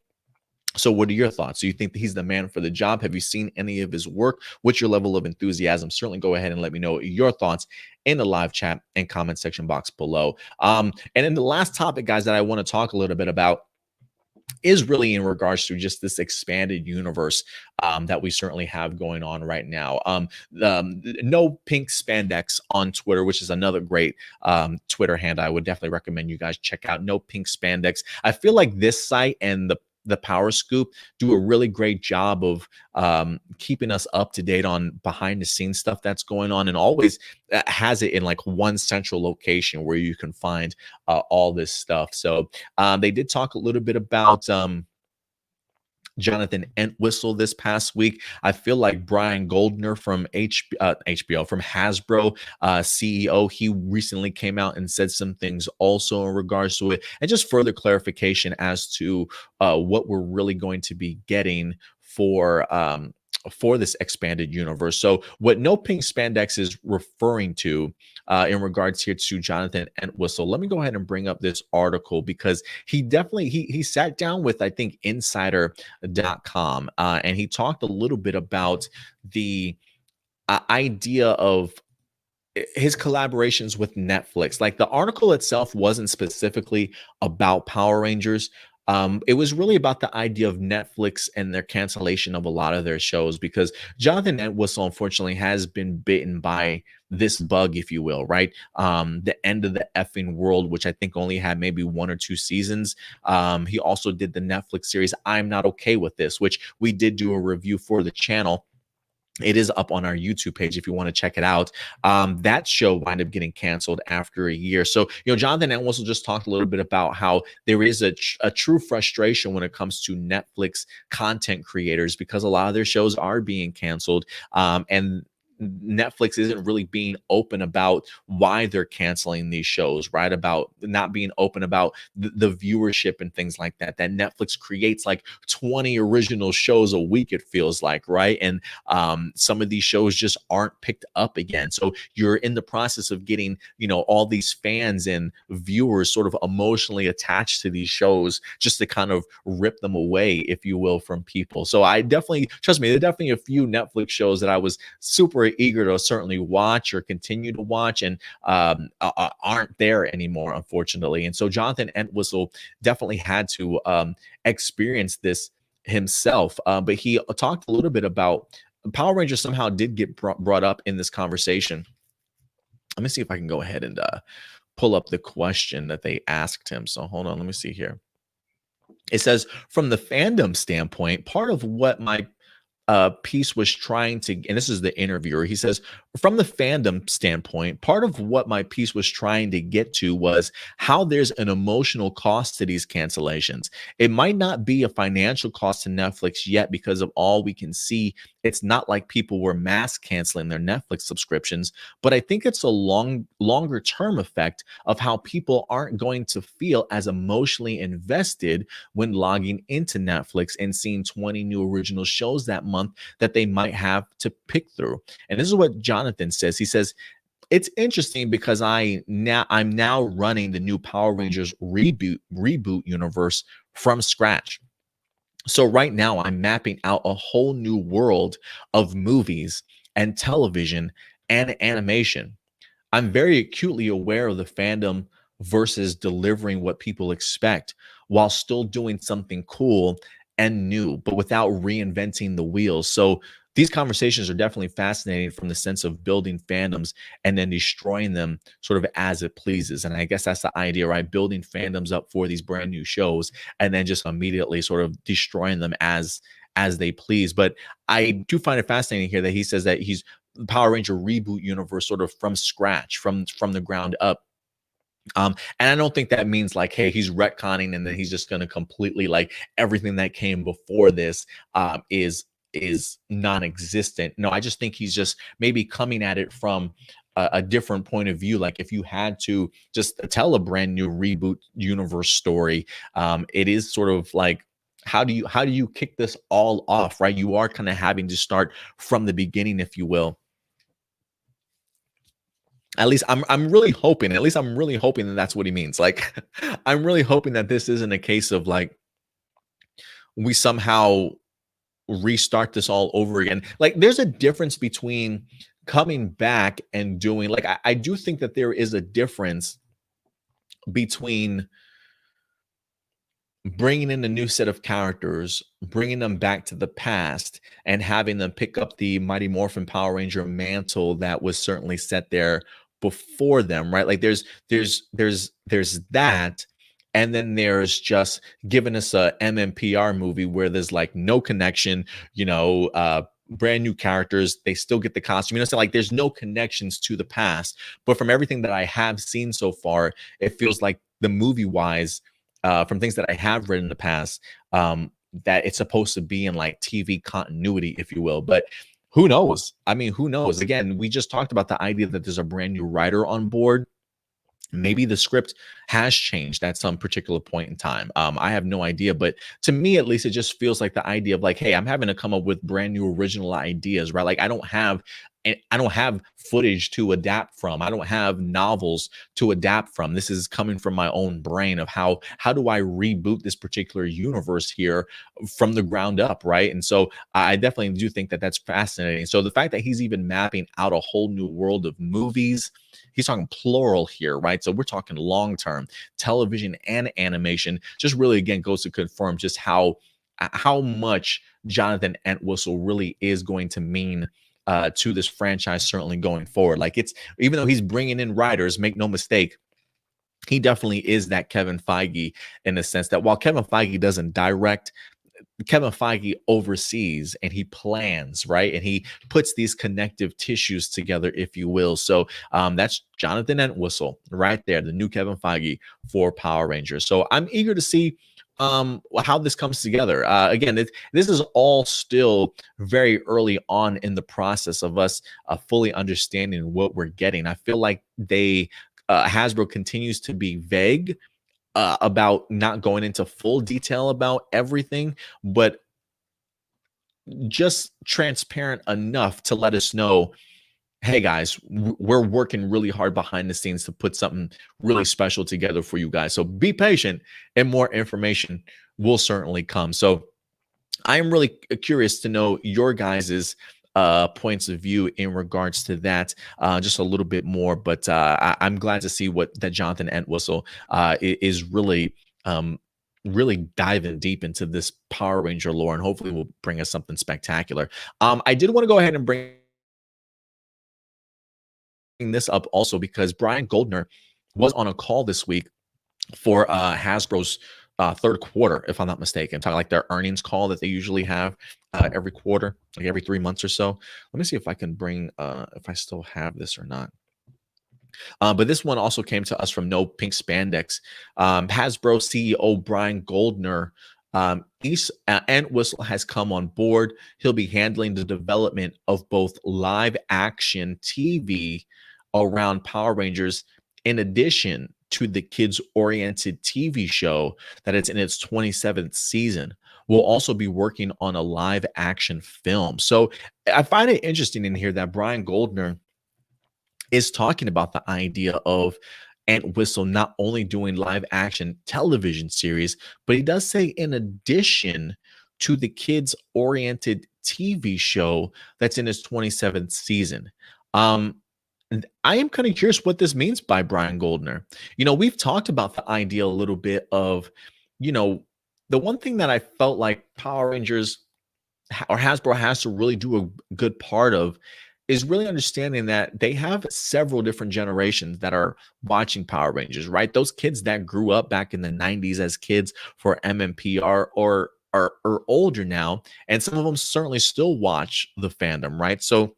So what are your thoughts? Do you think that he's the man for the job? Have you seen any of his work? What's your level of enthusiasm? Certainly go ahead and let me know your thoughts in the live chat and comment section box below. And then the last topic, guys, that I want to talk a little bit about is really in regards to just this expanded universe that we certainly have going on right now. No Pink Spandex on Twitter, which is another great Twitter handle. I would definitely recommend you guys check out No Pink Spandex. I feel like this site and the Power Scoop do a really great job of keeping us up to date on behind the scenes stuff that's going on, and always has it in like one central location where you can find all this stuff. So they did talk a little bit about Jonathan Entwistle this past week. I feel like Bryan Goldner from HBO, from Hasbro, CEO, he recently came out and said some things also in regards to it, and just further clarification as to what we're really going to be getting for this expanded universe. So what No Pink Spandex is referring to in regards here to Jonathan Entwistle, let me go ahead and bring up this article, because he definitely he sat down with, I think, insider.com, and he talked a little bit about the idea of his collaborations with Netflix. Like, the article itself wasn't specifically about Power Rangers. It was really about the idea of Netflix and their cancellation of a lot of their shows, because Jonathan Entwistle, unfortunately, has been bitten by this bug, if you will, right? The end of the effing world, which I think only had maybe 1 or 2 seasons. He also did the Netflix series I'm Not Okay With This, which we did do a review for the channel. It is up on our YouTube page if you want to check it out. That show wound up getting canceled after a year. So, Jonathan Entwistle just talked a little bit about how there is a true frustration when it comes to Netflix content creators, because a lot of their shows are being canceled. And Netflix isn't really being open about why they're canceling these shows, right? About not being open about the viewership and things like that. That Netflix creates like 20 original shows a week, it feels like, right? And some of these shows just aren't picked up again. So you're in the process of getting, all these fans and viewers sort of emotionally attached to these shows, just to kind of rip them away, if you will, from people. So I definitely, trust me, there are definitely a few Netflix shows that I was super eager to certainly watch or continue to watch, and aren't there anymore, unfortunately. And so Jonathan Entwistle definitely had to experience this himself. But he talked a little bit about Power Rangers. Somehow did get brought up in this conversation. Let me see if I can go ahead and pull up the question that they asked him. So hold on, let me see here. It says, from the fandom standpoint, part of what my piece was trying to, and this is the interviewer, he says, from the fandom standpoint, part of what my piece was trying to get to was how there's an emotional cost to these cancellations. It might not be a financial cost to Netflix yet, because of all we can see. It's not like people were mass canceling their Netflix subscriptions, but I think it's a longer term effect of how people aren't going to feel as emotionally invested when logging into Netflix and seeing 20 new original shows that month that they might have to pick through. And this is what Jonathan says. He says, it's interesting because I'm now running the new Power Rangers reboot universe from scratch. So right now I'm mapping out a whole new world of movies and television and animation. I'm very acutely aware of the fandom versus delivering what people expect while still doing something cool and new, but without reinventing the wheel. So these conversations are definitely fascinating from the sense of building fandoms and then destroying them sort of as it pleases. And I guess that's the idea, right? Building fandoms up for these brand new shows and then just immediately sort of destroying them as they please. But I do find it fascinating here that he says that he's Power Ranger reboot universe sort of from scratch, from the ground up. And I don't think that means like, hey, he's retconning and then he's just going to completely like everything that came before this is non-existent. No, I just think he's just maybe coming at it from a different point of view. Like if you had to just tell a brand new reboot universe story, it is sort of like how do you kick this all off, right? You are kind of having to start from the beginning, if you will. At least I'm really hoping, at least I'm really hoping that that's what he means. Like, I'm really hoping that this isn't a case of like we somehow restart this all over again. Like, there's a difference between coming back and doing like I do think that there is a difference between bringing in a new set of characters, bringing them back to the past, and having them pick up the Mighty Morphin Power Ranger mantle that was certainly set there before them, right? Like there's that, and then there's just giving us a MMPR movie where there's like no connection, brand new characters, they still get the costume. So like there's no connections to the past. But from everything that I have seen so far, it feels like the movie wise from things that I have read in the past, that it's supposed to be in like TV continuity, if you will. But who knows? I mean, who knows? Again, we just talked about the idea that there's a brand new writer on board. Maybe the script has changed at some particular point in time. I have no idea, but to me, at least, it just feels like the idea of like, hey, I'm having to come up with brand new original ideas, right? Like I don't have footage to adapt from. I don't have novels to adapt from. This is coming from my own brain of how do I reboot this particular universe here from the ground up, right? And so I definitely do think that that's fascinating. So the fact that he's even mapping out a whole new world of movies, he's talking plural here, right? So we're talking long term television and animation. Just really again goes to confirm just how much Jonathan Entwistle really is going to mean to this franchise, certainly going forward. Like it's even though he's bringing in writers, make no mistake, he definitely is that Kevin Feige in the sense that while Kevin Feige doesn't direct, Kevin Feige oversees and he plans, right? And he puts these connective tissues together, if you will. So that's Jonathan Entwistle right there, the new Kevin Feige for Power Rangers. So I'm eager to see how this comes together. Again, this is all still very early on in the process of us fully understanding what we're getting. I feel like Hasbro continues to be vague about not going into full detail about everything, but just transparent enough to let us know, hey guys, we're working really hard behind the scenes to put something really special together for you guys. So be patient and more information will certainly come. So I am really curious to know your guys's points of view in regards to that just a little bit more. But I'm glad to see that Jonathan Entwistle is really diving deep into this Power Ranger lore, and hopefully will bring us something spectacular. I did want to go ahead and bring this up also because Bryan Goldner was on a call this week for Hasbro's third quarter, if I'm not mistaken. Talking like their earnings call that they usually have every quarter, like every 3 months or so. Let me see if I can bring, if I still have this or not. But this one also came to us from No Pink Spandex. Hasbro CEO Bryan Goldner, Entwistle has come on board. He'll be handling the development of both live action TV around Power Rangers, in addition to the kids-oriented TV show that it's in its 27th season. We'll also be working on a live action film. So I find it interesting in here that Bryan Goldner is talking about the idea of Entwistle not only doing live action television series, but he does say in addition to the kids oriented TV show that's in its 27th season. I am kind of curious what this means by Bryan Goldner. We've talked about the idea a little bit of, the one thing that I felt like Power Rangers or Hasbro has to really do a good part of is really understanding that they have several different generations that are watching Power Rangers, right? Those kids that grew up back in the 90s as kids for MMP are older now, and some of them certainly still watch the fandom, right? So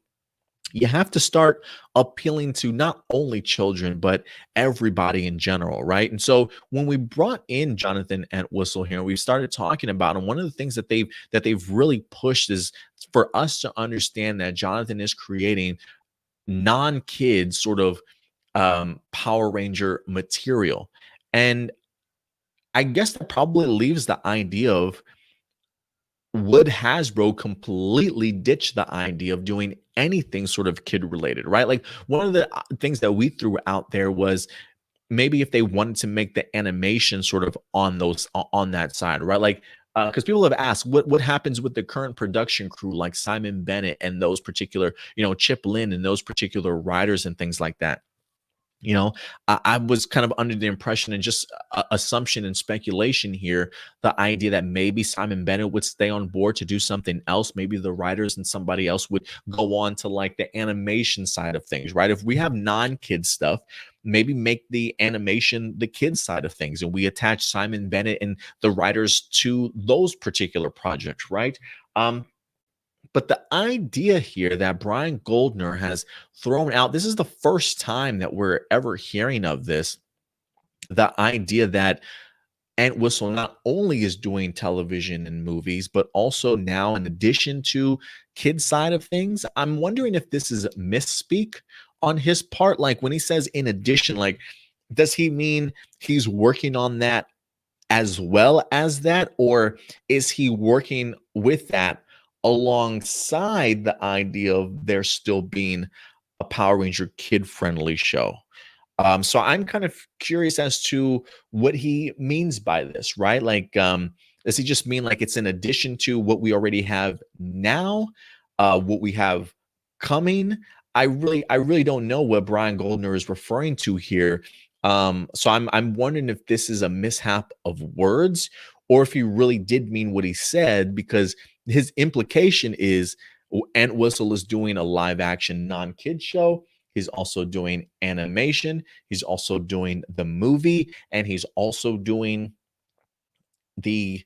you have to start appealing to not only children but everybody in general, right? And so when we brought in Jonathan Entwistle here, we started talking about him. One of the things that they've really pushed is for us to understand that Jonathan is creating non-kid sort of Power Ranger material. And I guess that probably leaves the idea of, would Hasbro completely ditch the idea of doing anything sort of kid related, right? Like one of the things that we threw out there was maybe if they wanted to make the animation sort of on those on that side, right? Like because people have asked what happens with the current production crew like Simon Bennett and those particular, Chip Lynn and those particular writers and things like that. I was kind of under the impression and just assumption and speculation here, the idea that maybe Simon Bennett would stay on board to do something else. Maybe the writers and somebody else would go on to like the animation side of things, right? If we have non-kid stuff, maybe make the animation the kids side of things, and we attach Simon Bennett and the writers to those particular projects, right? But the idea here that Bryan Goldner has thrown out, this is the first time that we're ever hearing of this. The idea that Entwistle not only is doing television and movies, but also now, in addition to kids side of things, I'm wondering if this is misspeak on his part. Like when he says in addition, like, does he mean he's working on that as well as that, or is he working with that alongside the idea of there still being a Power Ranger kid friendly show? So I'm kind of curious as to what he means by this, right? Like, does he just mean like it's in addition to what we already have now, what we have coming? I really don't know what Bryan Goldner is referring to here. So I'm wondering if this is a mishap of words or if he really did mean what he said, because his implication is Entwistle is doing a live action non-kid show. He's also doing animation. He's also doing the movie, and he's also doing the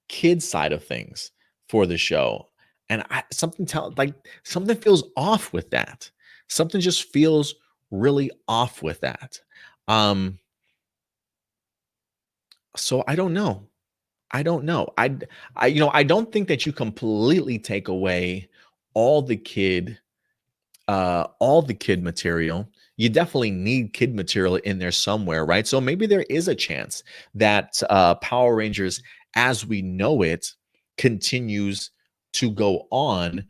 kid side of things for the show. And something feels off with that. Something just feels really off with that. Um, so I don't know. I don't know. I don't think that you completely take away all the kid all the kid material. You definitely need kid material in there somewhere, right? So maybe there is a chance that Power Rangers as we know it continues to go on.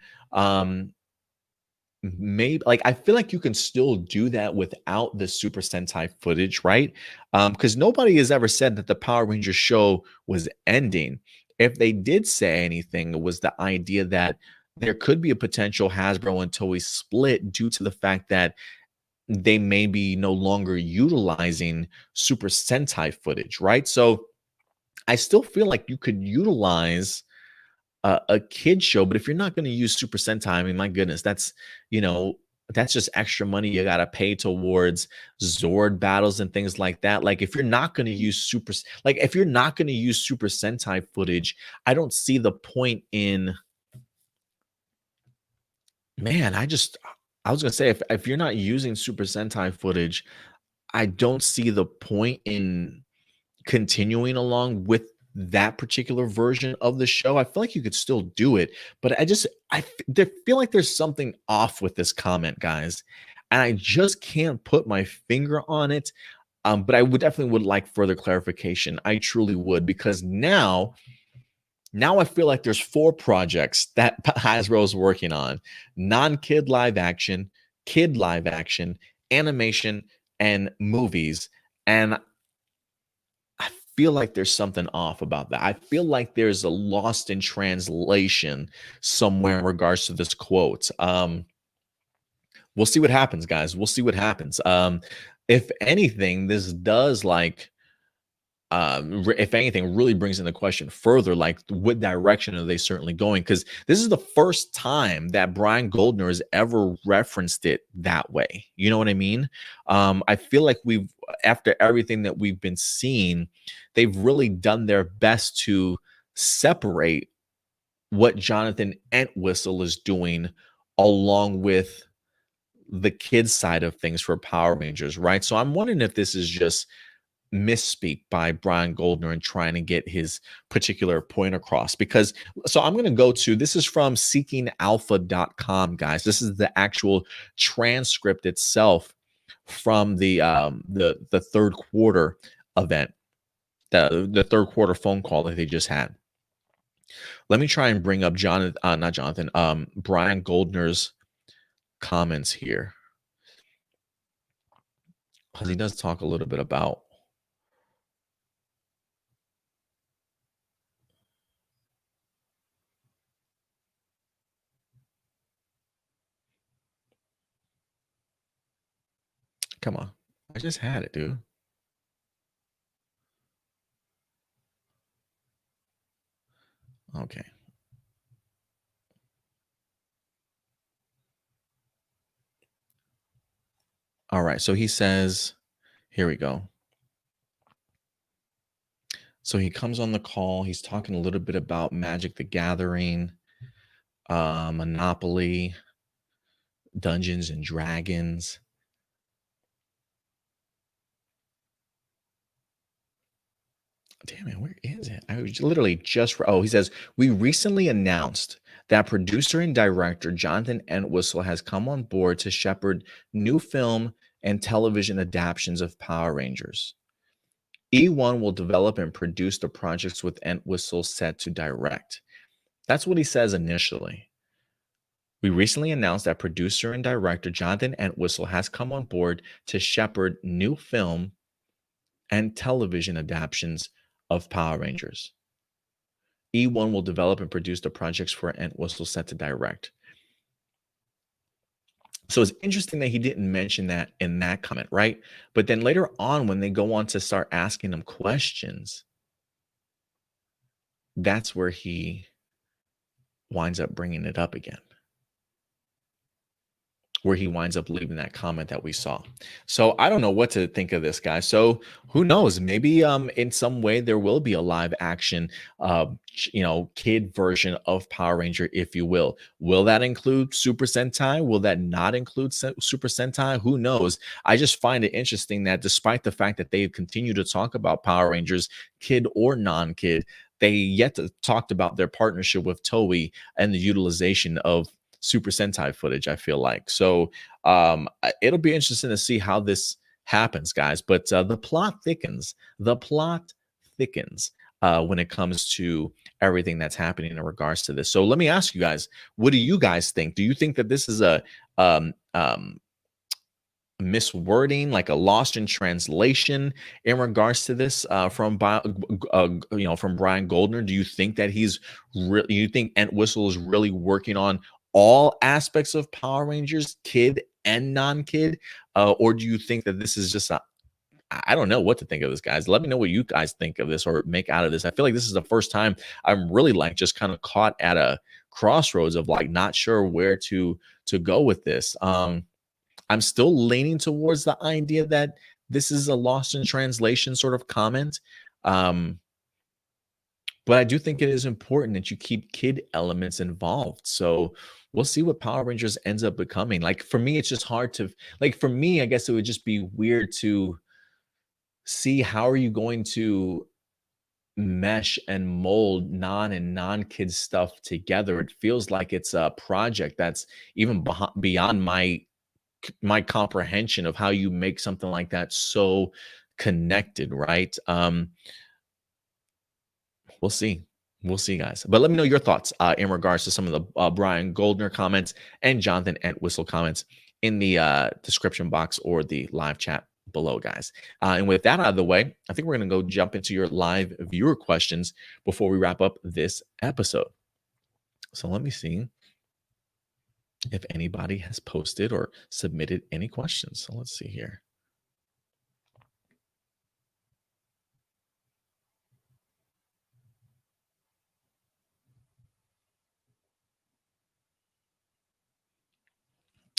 Maybe, like, I feel like you can still do that without the Super Sentai footage, right? Because nobody has ever said that the Power Rangers show was ending. If they did say anything, it was the idea that there could be a potential Hasbro and Toei split due to the fact that they may be no longer utilizing Super Sentai footage, right? So I still feel like you could utilize a kid show, but if you're not going to use Super Sentai, I mean, my goodness, you know, that's just extra money you got to pay towards Zord battles and things like that. Like if you're not going to use if you're not going to use Super Sentai footage, I don't see the point in, man, I was going to say, if you're not using Super Sentai footage, I don't see the point in continuing along with that particular version of the show. I feel like you could still do it, but feel like there's something off with this comment, guys, and I just can't put my finger on it. But I would definitely like further clarification. I truly would, because now I feel like there's 4 projects that Hasbro is working on: non-kid live action, kid live action, animation, and movies. And I feel like there's something off about that. I feel like there's a lost in translation somewhere in regards to this quote. We'll see what happens, guys. We'll see what happens. If anything, this does if anything, really brings in the question further, like what direction are they certainly going? Because this is the first time that Bryan Goldner has ever referenced it that way. You know what I mean? I feel like after everything that we've been seeing, they've really done their best to separate what Jonathan Entwistle is doing along with the kids side of things for Power Rangers, right? So I'm wondering if this is just misspeak by Bryan Goldner and trying to get his particular point across. Because so I'm going to go to, this is from seekingalpha.com, guys. This is the actual transcript itself from the third quarter event, the third quarter phone call that they just had. Let me try and bring up Bryan Goldner's comments here, because he does talk a little bit about. Come on, I just had it, dude. Okay. All right. So he says, here we go. So he comes on the call. He's talking a little bit about Magic the Gathering, Monopoly, Dungeons and Dragons. Damn it, where is it? I was literally just, oh, he says, we recently announced that producer and director Jonathan Entwistle has come on board to shepherd new film and television adaptations of Power Rangers. E1 will develop and produce the projects with Entwistle set to direct. That's what he says initially. We recently announced that producer and director Jonathan Entwistle has come on board to shepherd new film and television adaptations of Power Rangers. E1 will develop and produce the projects for Entwistle set to direct. So it's interesting that he didn't mention that in that comment, right? But then later on, when they go on to start asking him questions, that's where he winds up bringing it up again, where he winds up leaving that comment that we saw. So I don't know what to think of this guy. So who knows? Maybe in some way there will be a live action kid version of Power Ranger, if you will. Will that include Super Sentai? Will that not include Super Sentai? Who knows? I just find it interesting that despite the fact that they continue to talk about Power Rangers, kid or non-kid, they yet to talked about their partnership with Toei and the utilization of Super Sentai footage, I feel like. So it'll be interesting to see how this happens, guys. But the plot thickens. The plot thickens when it comes to everything that's happening in regards to this. So let me ask you guys, what do you guys think? Do you think that this is a miswording, like a lost in translation in regards to this from Bryan Goldner? Do you think that you think Entwistle is really working on all aspects of Power Rangers, kid and non-kid, or do you think that this is just I don't know what to think of this, guys. Let me know what you guys think of this or make out of this. I feel like this is the first time I'm really like just kind of caught at a crossroads of like not sure where to go with this. I'm still leaning towards the idea that this is a lost in translation sort of comment. But I do think it is important that you keep kid elements involved. So we'll see what Power Rangers ends up becoming. Like for me, it's just hard to like for me, I guess it would just be weird to see how are you going to mesh and mold non-kid stuff together. It feels like it's a project that's even beyond my comprehension of how you make something like that so connected, right? We'll see. We'll see, guys. But let me know your thoughts in regards to some of the Bryan Goldner comments and Jonathan Entwistle comments in the description box or the live chat below, guys. And with that out of the way, I think we're going to go jump into your live viewer questions before we wrap up this episode. So let me see if anybody has posted or submitted any questions. So let's see here.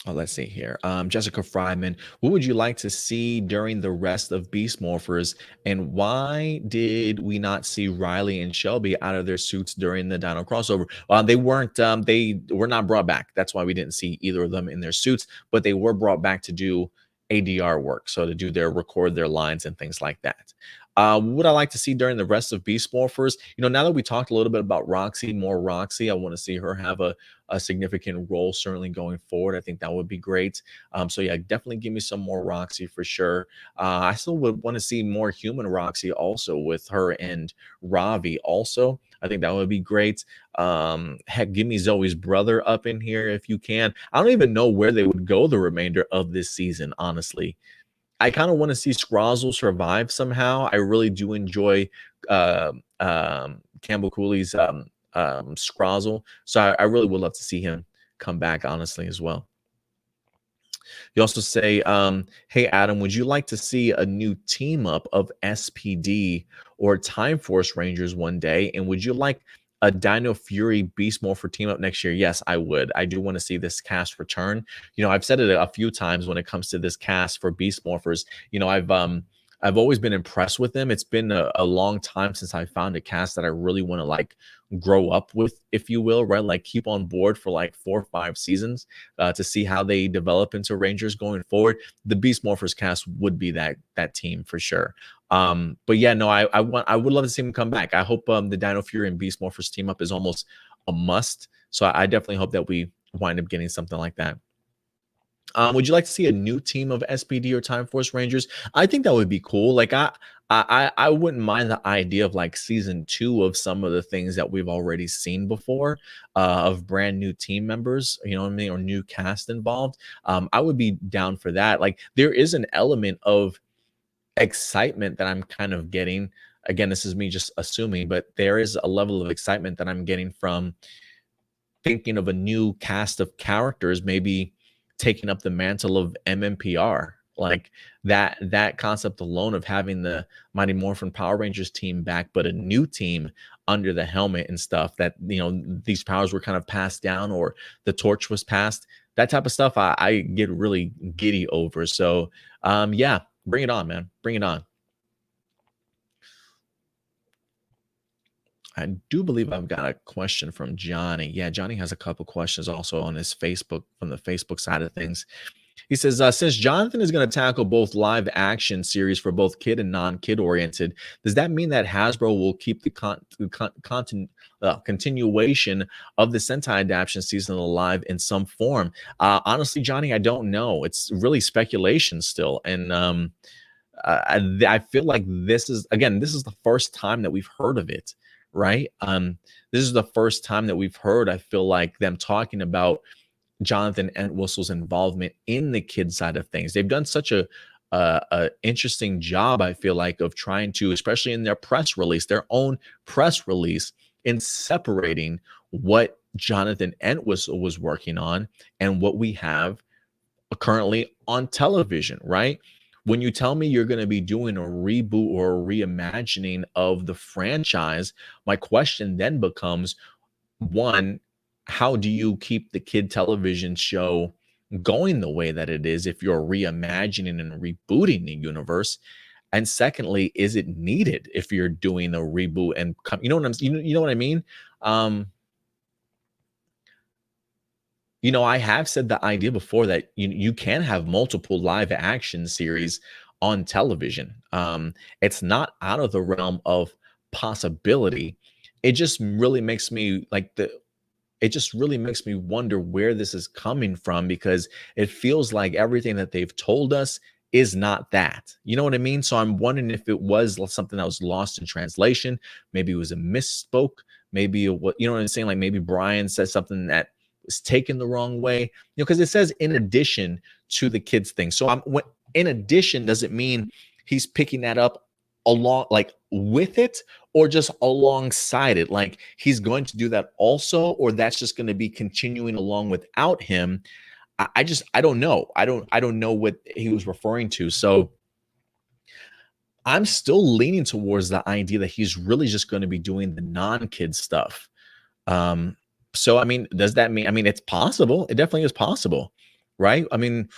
Oh, let's see here. Jessica Fryman, what would you like to see during the rest of Beast Morphers? And why did we not see Riley and Shelby out of their suits during the Dino crossover? They were not brought back. That's why we didn't see either of them in their suits, but they were brought back to do ADR work. So to do record their lines and things like that. What would I like to see during the rest of Beast Morphers? Now that we talked a little bit about Roxy, more Roxy, I want to see her have a significant role certainly going forward. I think that would be great. So yeah, definitely give me some more Roxy for sure. I still would want to see more human Roxy also with her and Ravi also. I think that would be great. Heck, give me Zoe's brother up in here if you can. I don't even know where they would go the remainder of this season, honestly. I kind of want to see Scrozzle survive somehow. I really do enjoy Campbell Cooley's Scrozzle. So I really would love to see him come back, honestly, as well. You also say, hey, Adam, would you like to see a new team up of SPD or Time Force Rangers one day? And would you like a Dino Fury Beast Morpher team up next year? Yes, I would. I do want to see this cast return. I've said it a few times when it comes to this cast for Beast Morphers. I've always been impressed with them. It's been a long time since I found a cast that I really want to like grow up with, if you will, right? Like keep on board for like 4 or 5 seasons to see how they develop into Rangers going forward. The Beast Morphers cast would be that team for sure. But yeah, no, I would love to see him come back. I hope the Dino Fury and Beast Morphers team up is almost a must. So I definitely hope that we wind up getting something like that. Would you like to see a new team of SPD or Time Force Rangers? I think that would be cool. Like I wouldn't mind the idea of like season 2 of some of the things that we've already seen before, of brand new team members, you know what I mean, or new cast involved. I would be down for that. Like there is an element of excitement that I'm kind of getting. Again, this is me just assuming, but there is a level of excitement that I'm getting from thinking of a new cast of characters, maybe taking up the mantle of MMPR. Like that concept alone of having the Mighty Morphin Power Rangers team back, but a new team under the helmet and stuff, that these powers were kind of passed down or the torch was passed. That type of stuff I get really giddy over. So yeah, bring it on, man. Bring it on. I do believe I've got a question from Johnny. Yeah, Johnny has a couple questions also on his Facebook, from the Facebook side of things. He says, since Jonathan is going to tackle both live action series for both kid and non-kid oriented, does that mean that Hasbro will keep the continuation of the Sentai adaptation season alive in some form? Honestly, Johnny, I don't know. It's really speculation still. And I feel like this is the first time that we've heard of it, right? This is the first time that we've heard, I feel like, them talking about Jonathan Entwistle's involvement in the kid side of things. They've done such a interesting job, I feel like, of trying to, especially in their own press release, in separating what Jonathan Entwistle was working on and what we have currently on television, right? When you tell me you're going to be doing a reboot or a reimagining of the franchise, my question then becomes, one, how do you keep the kid television show going the way that it is if you're reimagining and rebooting the universe? And secondly, is it needed if you're doing a reboot and you know what I mean? I have said the idea before that you can have multiple live action series on television. It's not out of the realm of possibility. It just really makes me wonder where this is coming from, because it feels like everything that they've told us is not that. You know what I mean? So I'm wondering if it was something that was lost in translation. Maybe it was a misspoke. Maybe you know what I'm saying? Like maybe Bryan said something that was taken the wrong way, because it says in addition to the kids thing. So in addition, does it mean he's picking that up along, like with it, or just alongside it? Like he's going to do that also, or that's just going to be continuing along without him? I don't know. I don't know what he was referring to. So I'm still leaning towards the idea that he's really just going to be doing the non-kid stuff. So, I mean, does that mean, it's possible. It definitely is possible. right? I mean,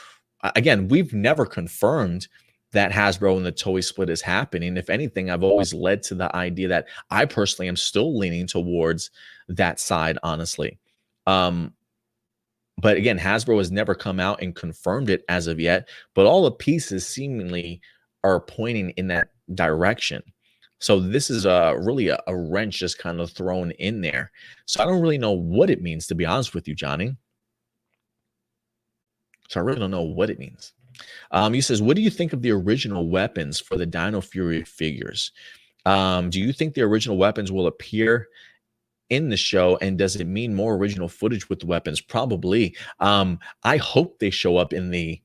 again, we've never confirmed that Hasbro and the toy split is happening. If anything, I've always led to the idea that I personally am still leaning towards that side, honestly. Um, but again, Hasbro has never come out and confirmed it as of yet, but all the pieces seemingly are pointing in that direction. So this is really a wrench just kind of thrown in there. So I don't really know what it means, to be honest with you, Johnny. So I really don't know what it means. He says, what do you think of the original weapons for the Dino Fury figures? Do you think the original weapons will appear in the show, and does it mean more original footage with the weapons? Probably. I hope they show up in the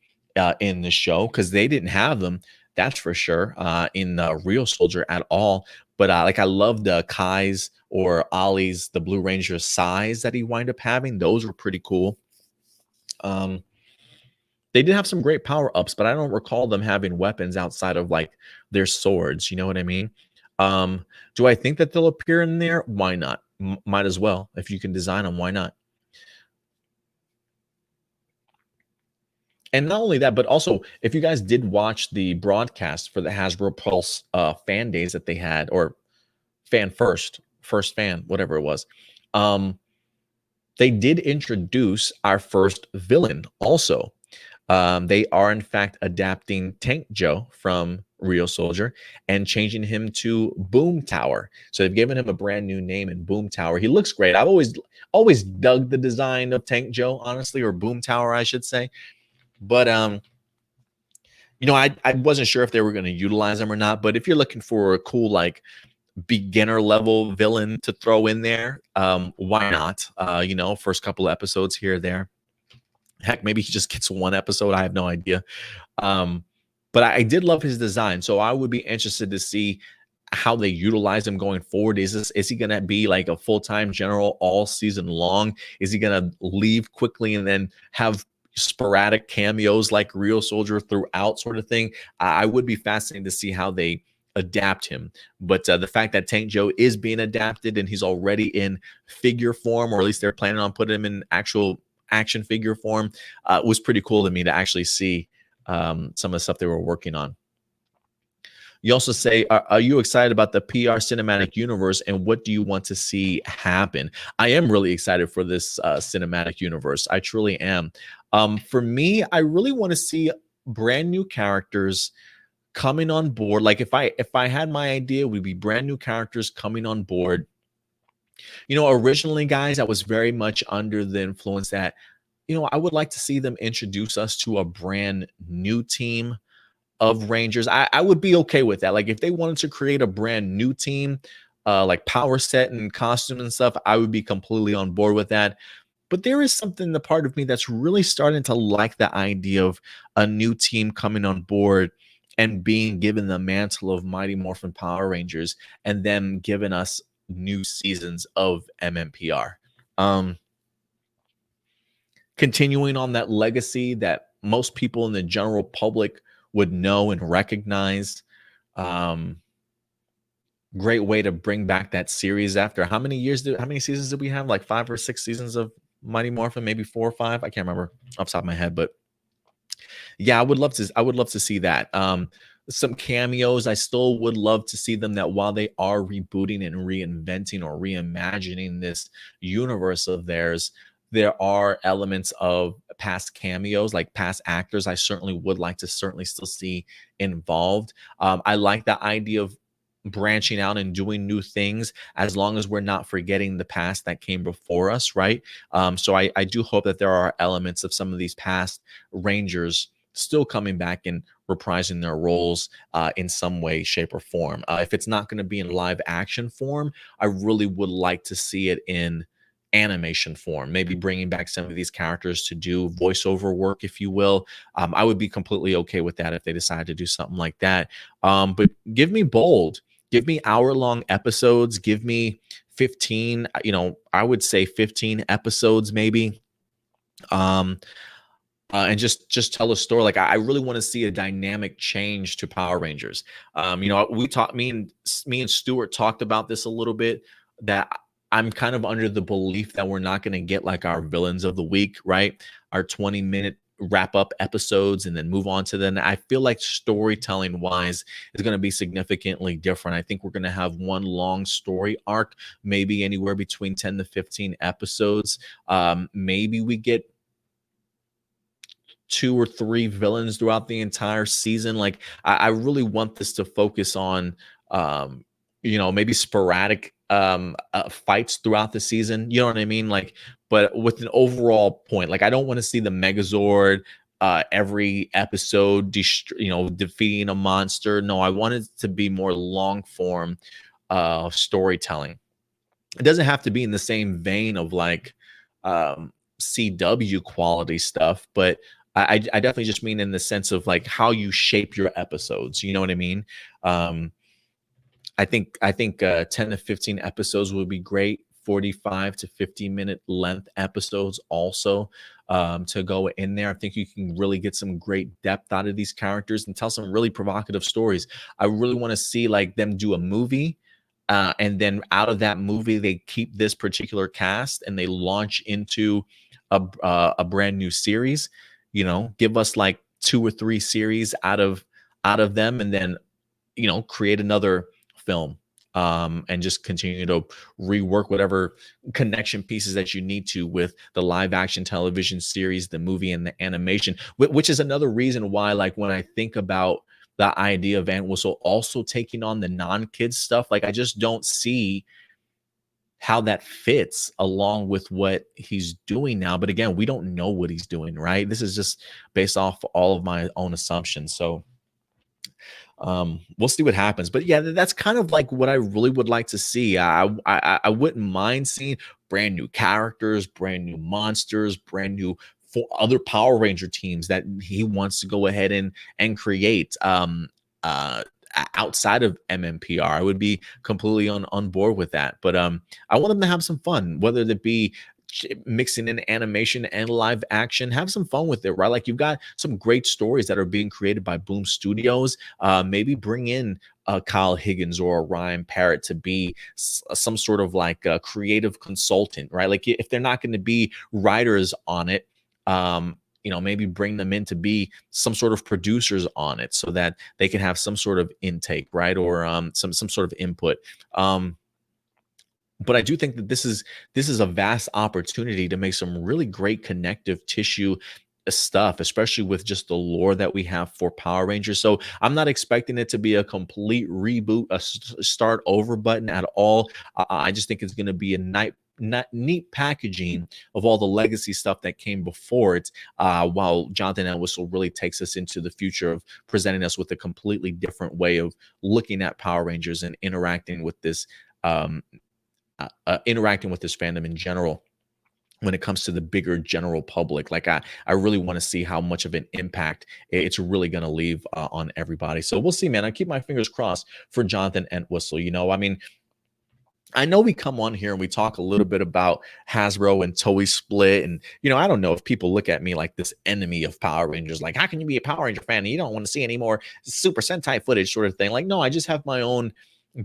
show, because they didn't have them, that's for sure, in the Real Soldier at all. But like, I loved Kai's or Ollie's, the Blue Ranger size that he wind up having. Those were pretty cool. They did have some great power ups, but I don't recall them having weapons outside of like their swords. You know what I mean? Do I think that they'll appear in there? Why not? Might as well. If you can design them, why not? And not only that, but also, if you guys did watch the broadcast for the Hasbro Pulse fan days that they had, or fan first fan, whatever it was, they did introduce our first villain also. They are, in fact, adapting Tank Joe from Real Soldier and changing him to Boom Tower. So they've given him a brand new name in Boom Tower. He looks great. I've always dug the design of Tank Joe, honestly, or Boom Tower, I should say. But I wasn't sure if they were going to utilize him or not. But if you're looking for a cool, like, beginner level villain to throw in there, why not? First couple of episodes here or there. Heck, maybe he just gets one episode. I have no idea. But I did love his design, so I would be interested to see how they utilize him going forward. Is he going to be like a full-time general all season long? Is he going to leave quickly and then have sporadic cameos like Real Soldier throughout, sort of thing? I would be fascinated to see how they adapt him. But the fact that Tank Joe is being adapted and he's already in figure form, or at least they're planning on putting him in actual action figure form, was pretty cool to me to actually see some of the stuff they were working on. You also say, are you excited about the PR cinematic universe, and what do you want to see happen? I am really excited for this cinematic universe. I truly am. For me, I really want to see brand new characters coming on board. Like, if I had my idea, we'd be brand new characters coming on board. Originally, guys, I was very much under the influence that, I would like to see them introduce us to a brand new team of Rangers. I would be okay with that. Like, if they wanted to create a brand new team, like power set and costume and stuff, I would be completely on board with that. But there is something, the part of me that's really starting to like the idea of a new team coming on board and being given the mantle of Mighty Morphin Power Rangers, and them giving us new seasons of MMPR. Continuing on that legacy that most people in the general public would know and recognize. Great way to bring back that series after how many seasons did we have? Like 5 or 6 seasons of Mighty Morphin, maybe 4 or 5. I can't remember off the top of my head, but yeah, I would love to see that. Some cameos, I still would love to see them, that while they are rebooting and reinventing or reimagining this universe of theirs, there are elements of past cameos, like past actors I certainly would like to still see involved. I like the idea of branching out and doing new things, as long as we're not forgetting the past that came before us, right? So I do hope that there are elements of some of these past Rangers still coming back and reprising their roles in some way, shape, or form. If it's not going to be in live action form, I really would like to see it in animation form, maybe bringing back some of these characters to do voiceover work, if you will. I would be completely okay with that if they decide to do something like that. But give me bold, give me hour-long episodes, give me 15, I would say 15 episodes maybe. And just tell a story. Like, I really want to see a dynamic change to Power Rangers. We talked, me and Stuart talked about this a little bit, that I'm kind of under the belief that we're not going to get like our villains of the week, right? Our 20-minute wrap up episodes and then move on to then. I feel like storytelling wise is going to be significantly different. I think we're going to have one long story arc, maybe anywhere between 10 to 15 episodes. Maybe we get 2 or 3 villains throughout the entire season. Like I really want this to focus on maybe sporadic fights throughout the season. You know what I mean? Like, but with an overall point. Like I don't want to see the Megazord every episode defeating a monster. No, I want it to be more long form storytelling. It doesn't have to be in the same vein of like CW quality stuff, but I definitely just mean in the sense of like how you shape your episodes. You know what I mean? I think 10 to 15 episodes would be great. 45 to 50-minute length episodes also to go in there. I think you can really get some great depth out of these characters and tell some really provocative stories. I really want to see like them do a movie. And then out of that movie, they keep this particular cast and they launch into a brand new series. Give us like 2 or 3 series out of them, and then create another film and just continue to rework whatever connection pieces that you need to with the live action television series, the movie, and the animation, which is another reason why, like, when I think about the idea of Entwistle also taking on the non-kids stuff, like I just don't see how that fits along with what he's doing now. But again, we don't know what he's doing, right? This is just based off all of my own assumptions. So we'll see what happens. But yeah, that's kind of like what I really would like to see. I wouldn't mind seeing brand new characters, brand new monsters, brand new for other Power Ranger teams that he wants to go ahead and create outside of MMPR. I would be completely on board with that. But I want them to have some fun, whether it be mixing in animation and live action. Have some fun with it, right? Like you've got some great stories that are being created by Boom Studios. Maybe bring in Kyle Higgins or Ryan Parrott to be some sort of like a creative consultant, right? Like if they're not going to be writers on it, maybe bring them in to be some sort of producers on it so that they can have some sort of intake, right? Or some sort of input. But I do think that this is a vast opportunity to make some really great connective tissue stuff, especially with just the lore that we have for Power Rangers. So I'm not expecting it to be a complete reboot, a start over button at all. I just think it's going to be a neat packaging of all the legacy stuff that came before it, while Jonathan Entwistle really takes us into the future of presenting us with a completely different way of looking at Power Rangers and interacting with this fandom in general when it comes to the bigger general public. Like I really want to see how much of an impact it's really going to leave on everybody. So we'll see, man. I keep my fingers crossed for Jonathan Entwistle. I mean, I know we come on here and we talk a little bit about Hasbro and Toei split. And, I don't know if people look at me like this enemy of Power Rangers. Like, how can you be a Power Ranger fan and you don't want to see any more Super Sentai footage sort of thing? Like, no, I just have my own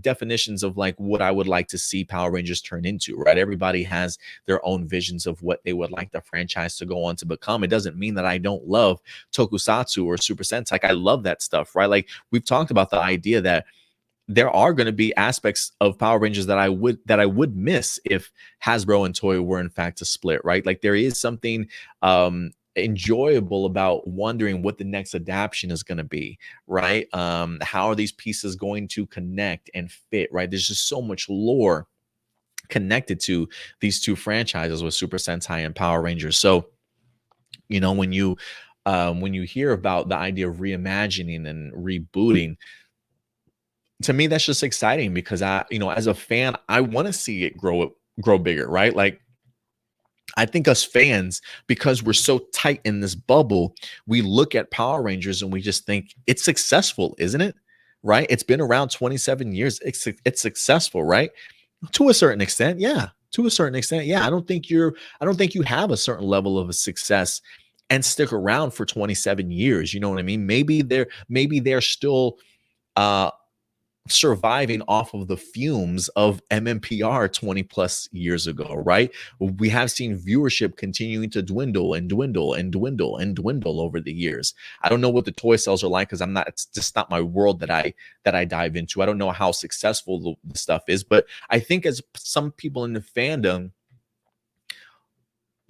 definitions of like what I would like to see Power Rangers turn into, right? Everybody has their own visions of what they would like the franchise to go on to become. It doesn't mean that I don't love Tokusatsu or Super Sentai. Like, I love that stuff, right? Like we've talked about the idea that there are going to be aspects of Power Rangers that I would miss if Hasbro and Toei were in fact to split, right? Like there is something enjoyable about wondering what the next adaptation is going to be, right? How are these pieces going to connect and fit, right? There's just so much lore connected to these two franchises with Super Sentai and Power Rangers. So, when you hear about the idea of reimagining and rebooting, to me, that's just exciting because as a fan, I want to see it grow bigger, right? Like, I think us fans, because we're so tight in this bubble, we look at Power Rangers and we just think it's successful, isn't it? Right? It's been around 27 years. It's successful, right? To a certain extent, yeah. To a certain extent, yeah. I don't think you have a certain level of a success and stick around for 27 years. You know what I mean? Maybe they're still surviving off of the fumes of MMPR 20 plus years ago, right? We have seen viewership continuing to dwindle and dwindle and dwindle and dwindle over the years. I don't know what the toy sales are like because I'm not, it's just not my world that I dive into. I don't know how successful the stuff is, but I think as some people in the fandom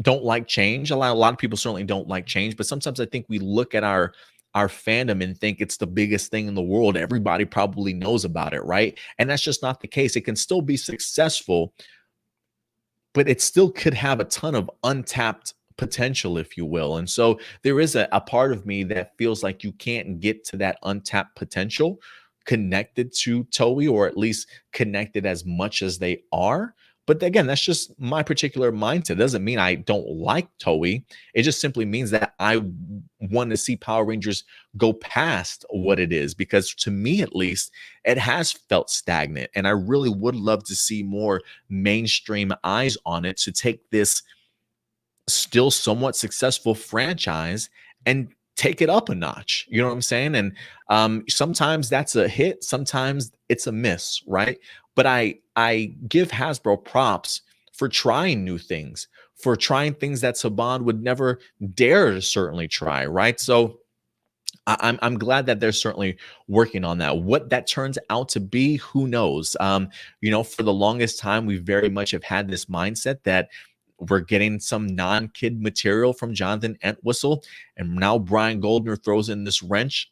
don't like change. A lot of people certainly don't like change, but sometimes I think we look at our fandom and think it's the biggest thing in the world. Everybody probably knows about it, right? And that's just not the case. It can still be successful, but it still could have a ton of untapped potential, if you will. And so there is a part of me that feels like you can't get to that untapped potential connected to Toei, or at least connected as much as they are. But again, that's just my particular mindset. It doesn't mean I don't like Toei. It just simply means that I want to see Power Rangers go past what it is, because to me, at least, it has felt stagnant. And I really would love to see more mainstream eyes on it to take this still somewhat successful franchise and take it up a notch. You know what I'm saying? And sometimes that's a hit, sometimes it's a miss, right? But I give Hasbro props for trying new things, for trying things that Saban would never dare to certainly try, right? So I'm glad that they're certainly working on that. What that turns out to be, who knows? For the longest time, we very much have had this mindset that we're getting some non-kid material from Jonathan Entwistle, and now Bryan Goldner throws in this wrench.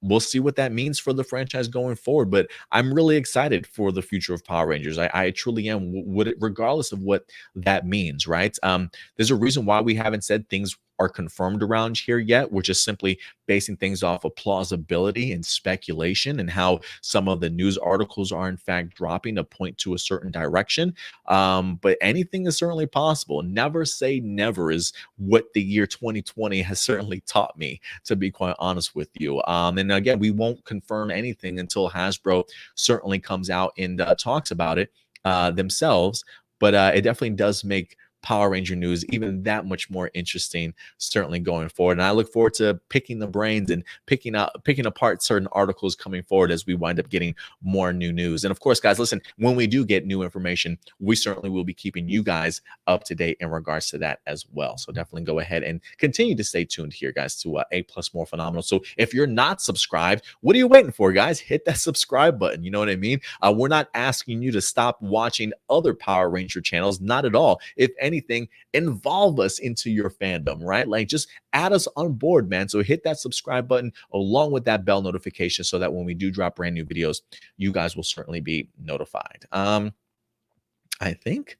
We'll see what that means for the franchise going forward. But I'm really excited for the future of Power Rangers. I truly am, regardless of what that means, right? There's a reason why we haven't said things are confirmed around here yet. We're just simply basing things off of plausibility and speculation, and how some of the news articles are in fact dropping to point to a certain direction. But anything is certainly possible. Never say never is what the year 2020 has certainly taught me, to be quite honest with you. And again, we won't confirm anything until Hasbro certainly comes out and talks about it themselves. But it definitely does make Power Ranger news even that much more interesting, certainly going forward. And I look forward to picking the brains and picking apart certain articles coming forward as we wind up getting more new news. And of course, guys, listen, when we do get new information, we certainly will be keeping you guys up to date in regards to that as well. So definitely go ahead and continue to stay tuned here, guys, to A Plus More Phenomenal. So if you're not subscribed, what are you waiting for, guys? Hit that subscribe button. You know what I mean? We're not asking you to stop watching other Power Ranger channels, not at all. If anything, involve us into your fandom, right? Like, just add us on board, man. So hit that subscribe button along with that bell notification, so that when we do drop brand new videos, you guys will certainly be notified. I think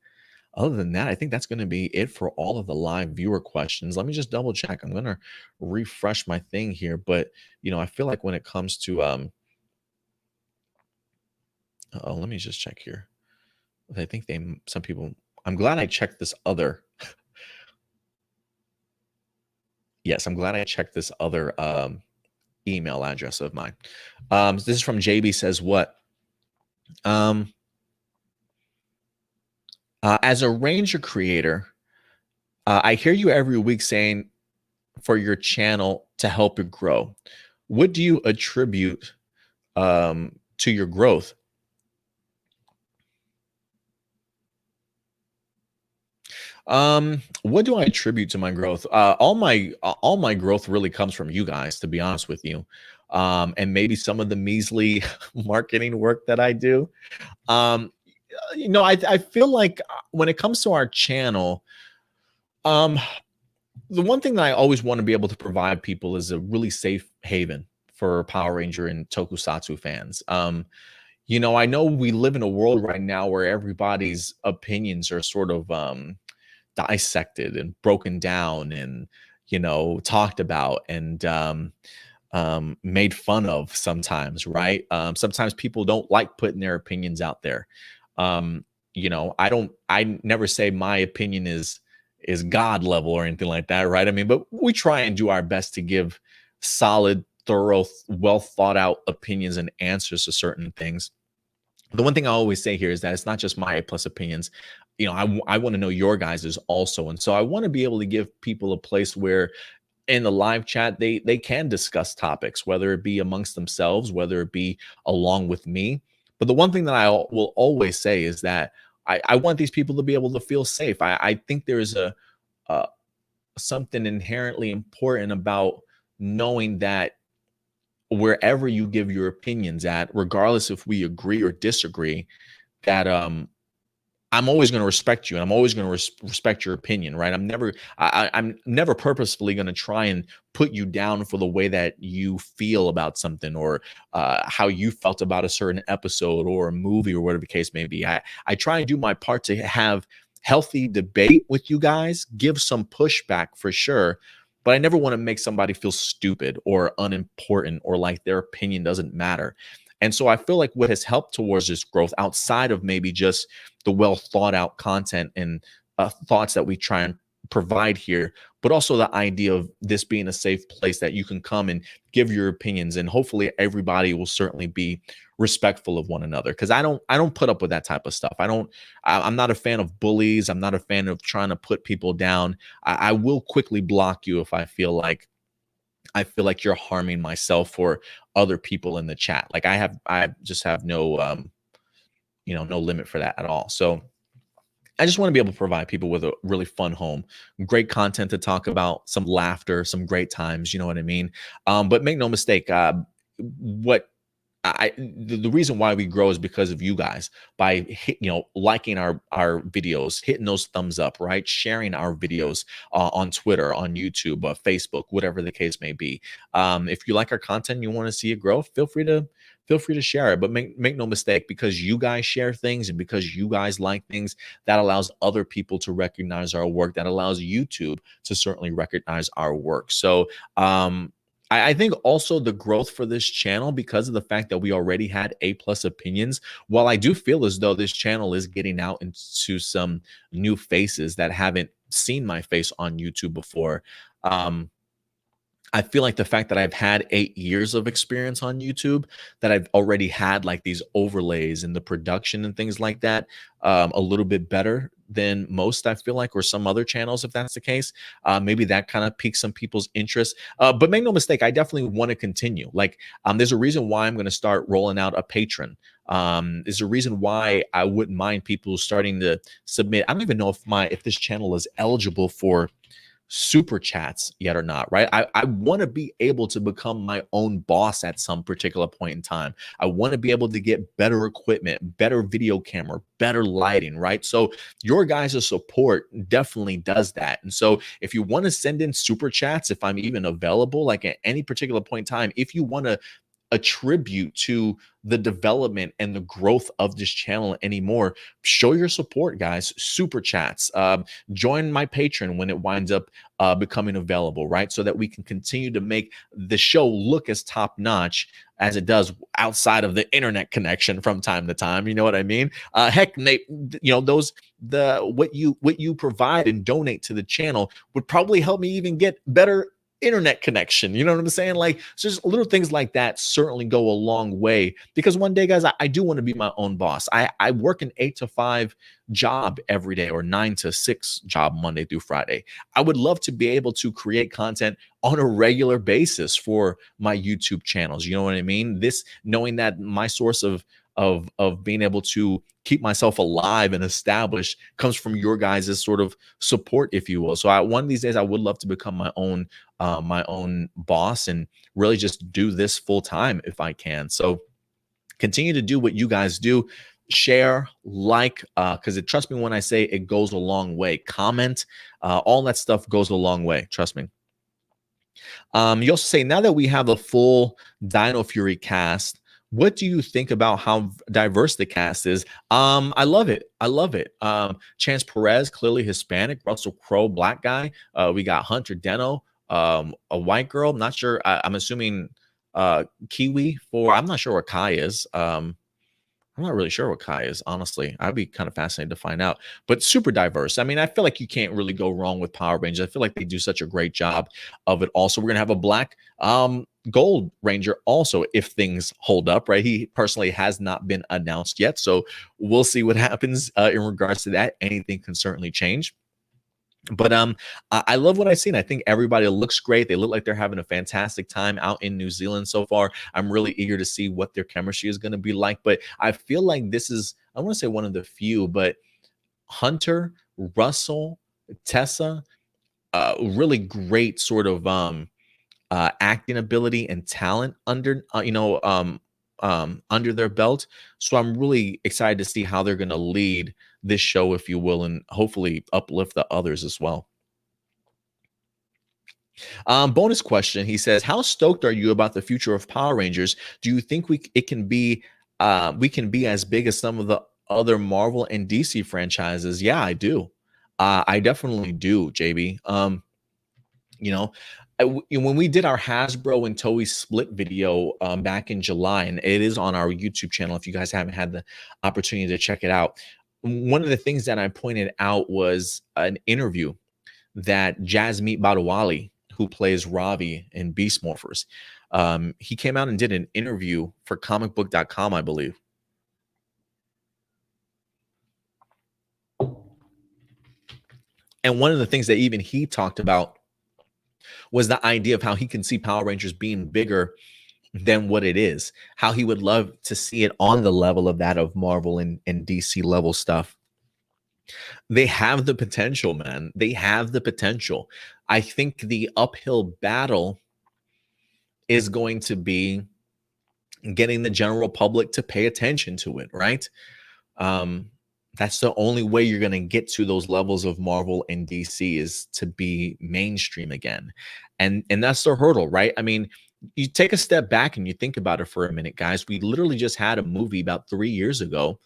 other than that, I think that's going to be it for all of the live viewer questions. Let me just double check. I'm going to refresh my thing here, but I feel like when it comes to let me just check here. I think some people, I'm glad I checked this other. Yes, I'm glad I checked this other email address of mine. This is from JB says what? As a Ranger creator, I hear you every week saying for your channel to help it grow. What do you attribute to your growth? What do I attribute to my growth? All my growth really comes from you guys, to be honest with you. And maybe some of the measly marketing work that I do. I feel like when it comes to our channel, the one thing that I always want to be able to provide people is a really safe haven for Power Ranger and Tokusatsu fans. I know we live in a world right now where everybody's opinions are sort of dissected and broken down and talked about and made fun of sometimes, right? Sometimes people don't like putting their opinions out there. I never say my opinion is God level or anything like that, right? I mean, but we try and do our best to give solid, thorough, well thought out opinions and answers to certain things. The one thing I always say here is that it's not just my A plus opinions. I want to know your guys's also. And so I want to be able to give people a place where in the live chat, they can discuss topics, whether it be amongst themselves, whether it be along with me. But the one thing that I will always say is that I want these people to be able to feel safe. I think there is a something inherently important about knowing that wherever you give your opinions at, regardless if we agree or disagree, that I'm always going to respect you, and I'm always going to respect your opinion, right? I'm never purposefully going to try and put you down for the way that you feel about something, or how you felt about a certain episode or a movie or whatever the case may be. I try and do my part to have healthy debate with you guys, give some pushback for sure, but I never want to make somebody feel stupid or unimportant or like their opinion doesn't matter. And so I feel like what has helped towards this growth, outside of maybe just the well thought out content and thoughts that we try and provide here, but also the idea of this being a safe place that you can come and give your opinions, and hopefully everybody will certainly be respectful of one another, because I don't put up with that type of stuff. I'm not a fan of bullies. I'm not a fan of trying to put people down. I will quickly block you if I feel like you're harming myself or other people in the chat. Like I just have no no limit for that at all. So I just want to be able to provide people with a really fun home, great content to talk about, some laughter, some great times, you know what I mean? But make no mistake, what the reason why we grow is because of you guys, by liking our videos, hitting those thumbs up, right, sharing our videos on Twitter, on YouTube, Facebook, whatever the case may be. If you like our content, you want to see it grow, feel free to share it. But make no mistake, because you guys share things and because you guys like things, that allows other people to recognize our work, that allows YouTube to certainly recognize our work. So I think also the growth for this channel, because of the fact that we already had A+ opinions, while I do feel as though this channel is getting out into some new faces that haven't seen my face on YouTube before, I feel like the fact that I've had 8 years of experience on YouTube, that I've already had like these overlays and the production and things like that, a little bit better than most, I feel like, or some other channels, if that's the case. Maybe that kind of piques some people's interest. But make no mistake, I definitely want to continue. Like, there's a reason why I'm going to start rolling out a Patreon. There's a reason why I wouldn't mind people starting to submit. I don't even know if this channel is eligible for super chats yet or not, right? I want to be able to become my own boss at some particular point in time. I want to be able to get better equipment, better video camera, better lighting, right? So your guys' support definitely does that. And so if you want to send in super chats, if I'm even available, like at any particular point in time, if you want to attribute to the development and the growth of this channel anymore, show your support, guys. Super chats, join my Patreon when it winds up becoming available, right? So that we can continue to make the show look as top notch as it does outside of the internet connection from time to time. You know what I mean? Heck, Nate, what you provide and donate to the channel would probably help me even get better internet connection. You know what I'm saying? Like, so just little things like that certainly go a long way, because one day, guys, I do want to be my own boss. I work an 8 to 5 job every day, or 9 to 6 job Monday through Friday. I would love to be able to create content on a regular basis for my YouTube channels. You know what I mean? This, knowing that my source of being able to keep myself alive and established comes from your guys' sort of support, if you will. So one of these days, I would love to become my own boss and really just do this full time if I can. So continue to do what you guys do. Share, like, because trust me when I say it goes a long way. Comment, all that stuff goes a long way. Trust me. You also say, now that we have a full Dino Fury cast, what do you think about how diverse the cast is? I love it. I love it. Chance Perez, clearly Hispanic. Russell Crowe, black guy. We got Hunter Deno, a white girl. I'm not sure. I'm assuming Kiwi for. I'm not sure what Kai is. I'm not really sure what Kai is, honestly. I'd be kind of fascinated to find out. But super diverse. I mean, I feel like you can't really go wrong with Power Rangers. I feel like they do such a great job of it. Also, we're going to have a black Gold Ranger also, if things hold up, right? He personally has not been announced yet. So we'll see what happens in regards to that. Anything can certainly change. But I love what I've seen. I think everybody looks great. They look like they're having a fantastic time out in New Zealand so far. I'm really eager to see what their chemistry is going to be like. But I feel like this is, I want to say one of the few, but Hunter, Russell, Tessa, really great sort of acting ability and talent under under their belt. So I'm really excited to see how they're going to lead this show, if you will, and hopefully uplift the others as well. Bonus question. He says, "How stoked are you about the future of Power Rangers? Do you think we can be as big as some of the other Marvel and DC franchises?" Yeah, I do. I definitely do, JB. You know, when we did our Hasbro and Toei split video back in July, and it is on our YouTube channel if you guys haven't had the opportunity to check it out. One of the things that I pointed out was an interview that Jasmeet Badawali, who plays Ravi in Beast Morphers, he came out and did an interview for comicbook.com, I believe. And one of the things that even he talked about was the idea of how he can see Power Rangers being bigger than what it is, how he would love to see it on the level of that of Marvel and DC level stuff. They have the potential, man. They have the potential. I think the uphill battle is going to be getting the general public to pay attention to it, right? Um, that's the only way you're going to get to those levels of Marvel and DC is to be mainstream again. And that's the hurdle, right? I mean, you take a step back and you think about it for a minute, guys. We literally just had a movie about 3 years ago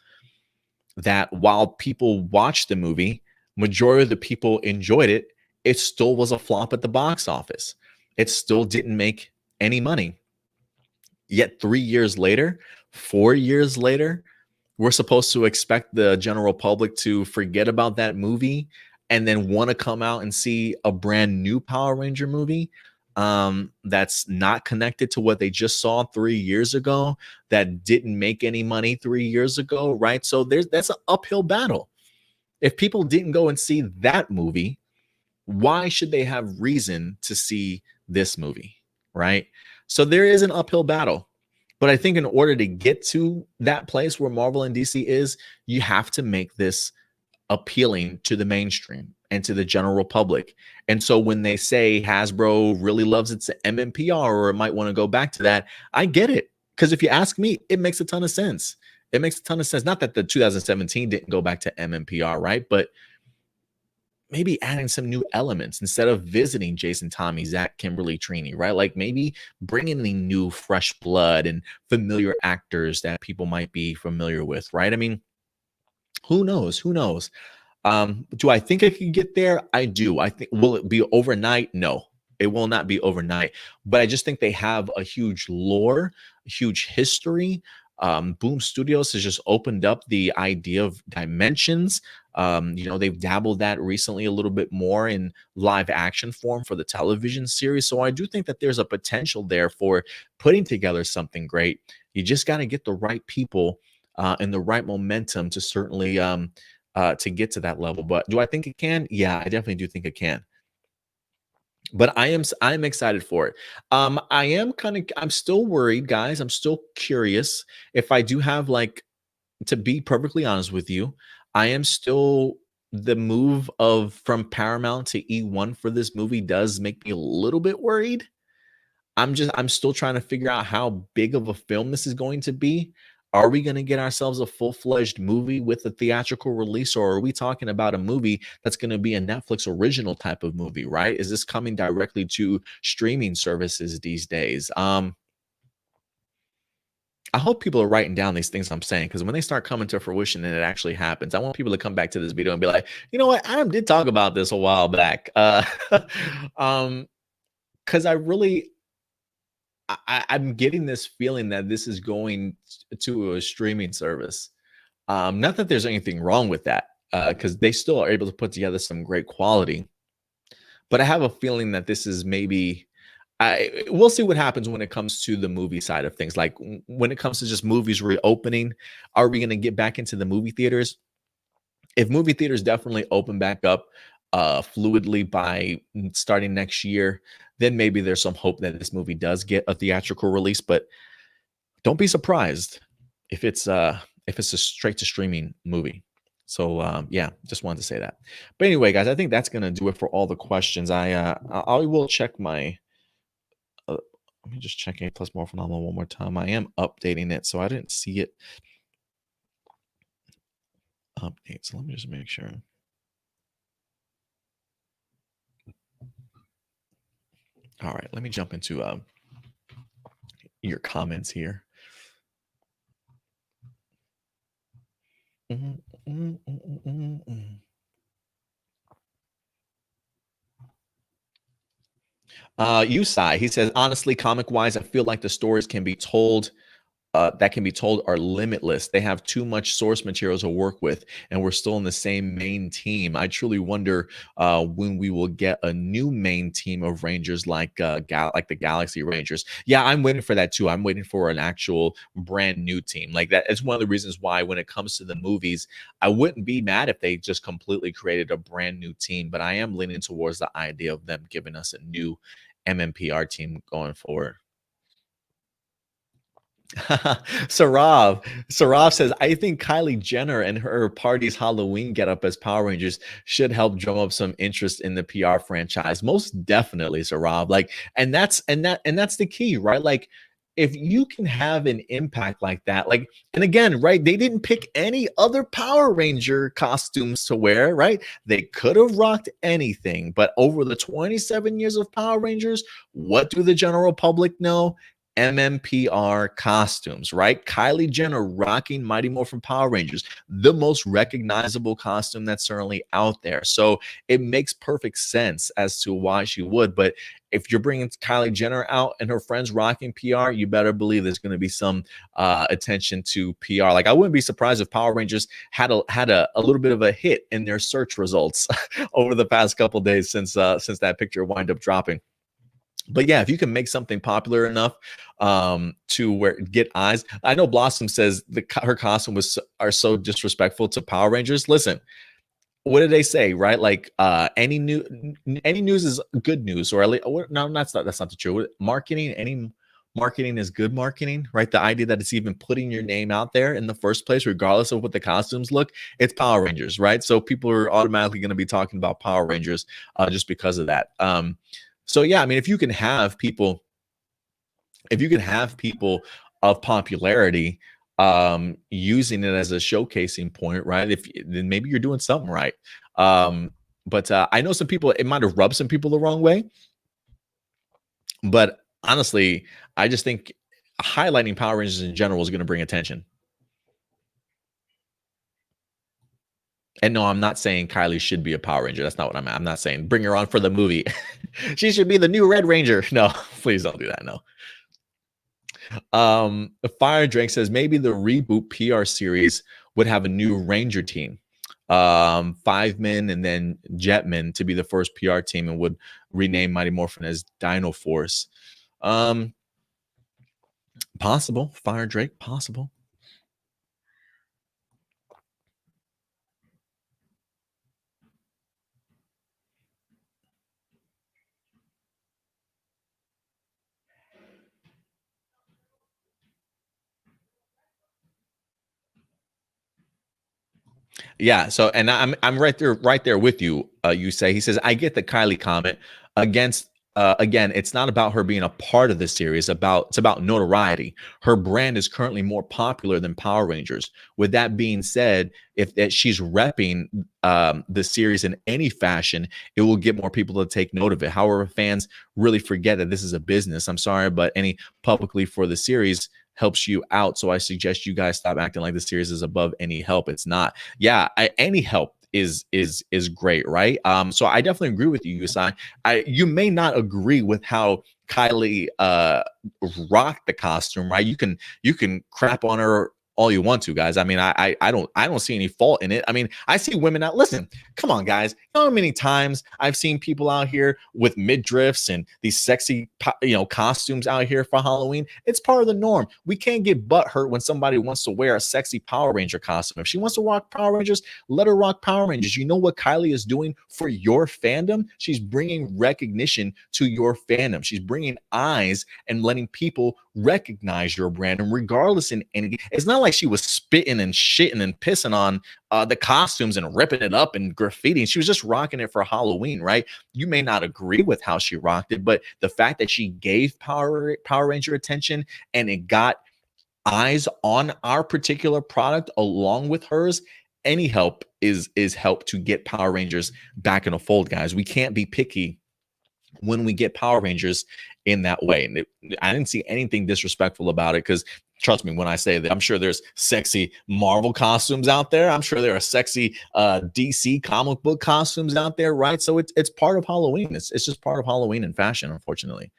that while people watched the movie, majority of the people enjoyed it, it still was a flop at the box office. It still didn't make any money. Yet 3 years later, 4 years later, we're supposed to expect the general public to forget about that movie and then want to come out and see a brand new Power Ranger movie that's not connected to what they just saw 3 years ago, that didn't make any money 3 years ago, right? So that's an uphill battle. If people didn't go and see that movie, why should they have reason to see this movie, right? So there is an uphill battle. But I think in order to get to that place where Marvel and DC is, you have to make this appealing to the mainstream and to the general public. And so when they say Hasbro really loves its MMPR or it might want to go back to that, I get it. Because if you ask me, it makes a ton of sense. It makes a ton of sense. Not that the 2017 didn't go back to MMPR, right? But maybe adding some new elements instead of visiting Jason, Tommy, Zach, Kimberly, Trini, right? Like maybe bringing in new fresh blood and familiar actors that people might be familiar with, right? I mean, who knows? Who knows? Do I think it can get there? I do. I think, will it be overnight? No, it will not be overnight. But I just think they have a huge lore, a huge history. Boom Studios has just opened up the idea of dimensions. They've dabbled that recently a little bit more in live action form for the television series. So I do think that there's a potential there for putting together something great. You just got to get the right people and the right momentum to certainly to get to that level. But do I think it can? Yeah, I definitely do think it can. But I'm excited for it. I'm still worried, guys. I'm still curious if I do have, like, to be perfectly honest with you, I am still, the move of from Paramount to E1 for this movie does make me a little bit worried. I'm still trying to figure out how big of a film this is going to be. Are we going to get ourselves a full-fledged movie with a theatrical release, or are we talking about a movie that's going to be a Netflix original type of movie, right? Is this coming directly to streaming services these days? I hope people are writing down these things I'm saying, because when they start coming to fruition and it actually happens, I want people to come back to this video and be like, you know what, Adam did talk about this a while back. Because I'm getting this feeling that this is going to a streaming service. Not that there's anything wrong with that, because they still are able to put together some great quality. But I have a feeling that this is maybe, we'll see what happens when it comes to the movie side of things. Like when it comes to just movies reopening, are we going to get back into the movie theaters? If movie theaters definitely open back up, fluidly by starting next year, then maybe there's some hope that this movie does get a theatrical release. But don't be surprised if it's a straight to streaming movie. So yeah, just wanted to say that. But anyway, guys, I think that's gonna do it for all the questions. I will check my let me just check A Plus More Phenomenal one more time. I am updating it, so I didn't see it update. So let me just make sure. All right, let me jump into your comments here. Yusai, he says, honestly, comic wise, I feel like the stories can be told that can be told are limitless. They have too much source material to work with, and we're still in the same main team. I truly wonder when we will get a new main team of Rangers like the Galaxy Rangers. Yeah, I'm waiting for that too. I'm waiting for an actual brand new team like that. It's one of the reasons why when it comes to the movies, I wouldn't be mad if they just completely created a brand new team, but I am leaning towards the idea of them giving us a new MMPR team going forward. Sarav says, I think Kylie Jenner and her party's Halloween getup as Power Rangers should help drum up some interest in the PR franchise. Most definitely, Sarav. Like, and that's the key, right? Like, if you can have an impact like that, like, and again, right, they didn't pick any other Power Ranger costumes to wear, right? They could have rocked anything, but over the 27 years of Power Rangers, what do the general public know? MMPR costumes, right? Kylie Jenner rocking Mighty Morphin Power Rangers, the most recognizable costume that's certainly out there. So it makes perfect sense as to why she would. But if you're bringing Kylie Jenner out and her friends rocking PR, you better believe there's going to be some attention to PR. Like I wouldn't be surprised if Power Rangers had a little bit of a hit in their search results over the past couple days since that picture wind up dropping. But yeah, if you can make something popular enough to where get eyes. I know Blossom says her costume are so disrespectful to Power Rangers. Listen, what did they say, right? Like any news is good news, or at least, no, that's not the truth. Any marketing is good marketing, right? The idea that it's even putting your name out there in the first place, regardless of what the costumes look, it's Power Rangers, right? So people are automatically going to be talking about Power Rangers just because of that. So yeah, I mean, if you can have people of popularity using it as a showcasing point, right? Then maybe you're doing something right. But I know some people, it might have rubbed some people the wrong way. But honestly, I just think highlighting Power Rangers in general is going to bring attention. And no, I'm not saying Kylie should be a Power Ranger. That's not what I'm not saying bring her on for the movie. She should be the new Red Ranger. No, please don't do that. No. Fire Drake says maybe the reboot PR series would have a new Ranger team. 5 men and then Jetmen to be the first PR team and would rename Mighty Morphin as Dino Force. Possible. Fire Drake, possible. Yeah. So, and I'm right there with you. You say he says I get the Kylie comment against. Again, it's not about her being a part of the series. It's about notoriety. Her brand is currently more popular than Power Rangers. With that being said, if she's repping the series in any fashion, it will get more people to take note of it. However, fans really forget that this is a business. I'm sorry, but any publicly for the series helps you out. So I suggest you guys stop acting like the series is above any help. It's not. Yeah, any help is great, right? So I definitely agree with you, Yusai. You may not agree with how Kylie rocked the costume, right? You can crap on her all you want to, guys. I mean, I don't see any fault in it. I mean, I see women out. Listen, come on, guys. You know how many times I've seen people out here with midriffs and these sexy, costumes out here for Halloween? It's part of the norm. We can't get butt hurt when somebody wants to wear a sexy Power Ranger costume. If she wants to rock Power Rangers, let her rock Power Rangers. You know what Kylie is doing for your fandom? She's bringing recognition to your fandom. She's bringing eyes and letting people recognize your brand. And regardless in any, it's not like she was spitting and shitting and pissing on the costumes and ripping it up and graffiti. She was just rocking it for Halloween, right? You may not agree with how she rocked it, but the fact that she gave Power Ranger attention and it got eyes on our particular product along with hers, any help is help to get Power Rangers back in a fold, guys. We can't be picky when we get Power Rangers in that way. And I didn't see anything disrespectful about it, because trust me when I say that, I'm sure there's sexy Marvel costumes out there. I'm sure there are sexy DC comic book costumes out there, right? So it's part of Halloween. It's just part of Halloween and fashion, unfortunately.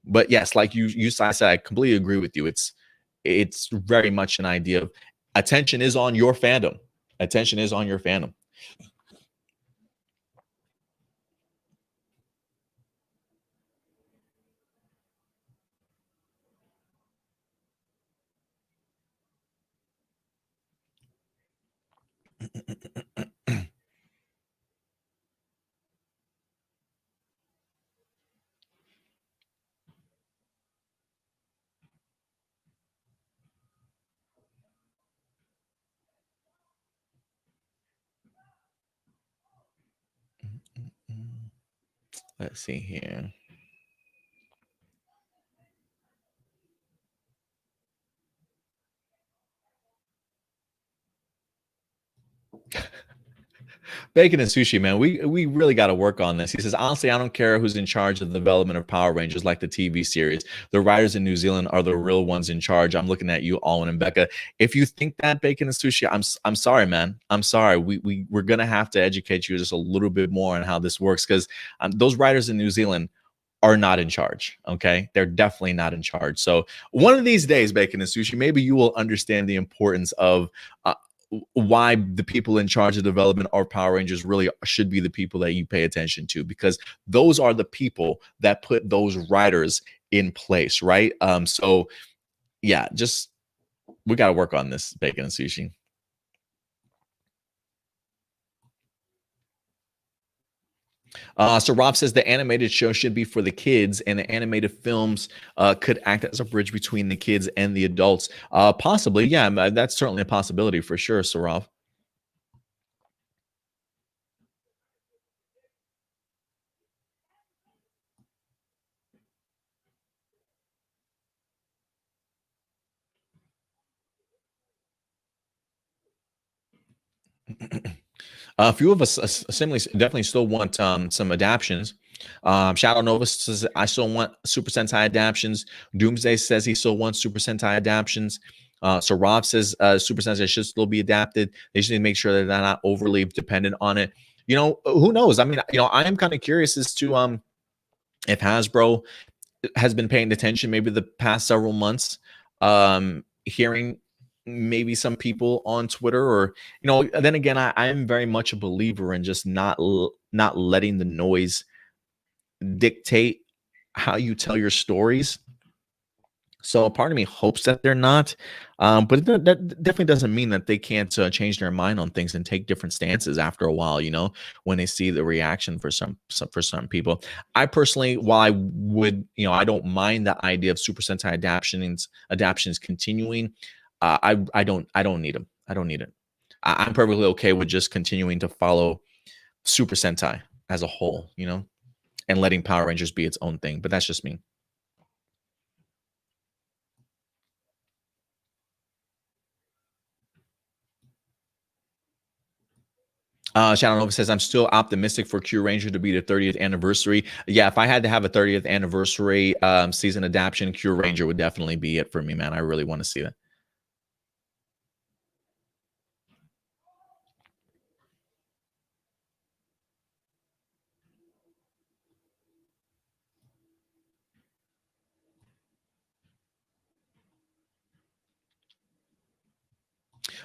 But yes, like I said, I completely agree with you. It's very much an idea of attention is on your fandom. Attention is on your fandom. Let's see here. Bacon and sushi, man. We really got to work on this. He says, honestly, I don't care who's in charge of the development of Power Rangers, like the TV series. The writers in New Zealand are the real ones in charge. I'm looking at you, Alwyn and Becca. If you think that, Bacon and sushi, I'm sorry, man. I'm sorry. We're gonna have to educate you just a little bit more on how this works, because those writers in New Zealand are not in charge. Okay, they're definitely not in charge. So one of these days, Bacon and sushi, maybe you will understand the importance of why the people in charge of development of Power Rangers really should be the people that you pay attention to, because those are the people that put those writers in place, right? So yeah, just we got to work on this, Bacon and sushi. So Rob says the animated show should be for the kids, and the animated films could act as a bridge between the kids and the adults. Possibly, yeah, that's certainly a possibility for sure, Sarav. A few of us definitely still want some adaptions. Shadow Nova says, I still want Super Sentai adaptions. Doomsday says he still wants Super Sentai adaptions. So Rob says Super Sentai should still be adapted. They should make sure that they're not overly dependent on it. Who knows? I mean, I am kind of curious as to if Hasbro has been paying attention maybe the past several months, hearing maybe some people on Twitter, or then again, I am very much a believer in just not letting the noise dictate how you tell your stories. So a part of me hopes that they're not, but that definitely doesn't mean that they can't change their mind on things and take different stances after a while. When they see the reaction for some people. I personally, while I would, I don't mind the idea of Super Sentai adaptions continuing. I don't need them. I don't need it. I'm perfectly okay with just continuing to follow Super Sentai as a whole, and letting Power Rangers be its own thing. But that's just me. Shadow Nova says, I'm still optimistic for Q Ranger to be the 30th anniversary. Yeah, if I had to have a 30th anniversary season adaptation, Q Ranger would definitely be it for me, man. I really want to see that.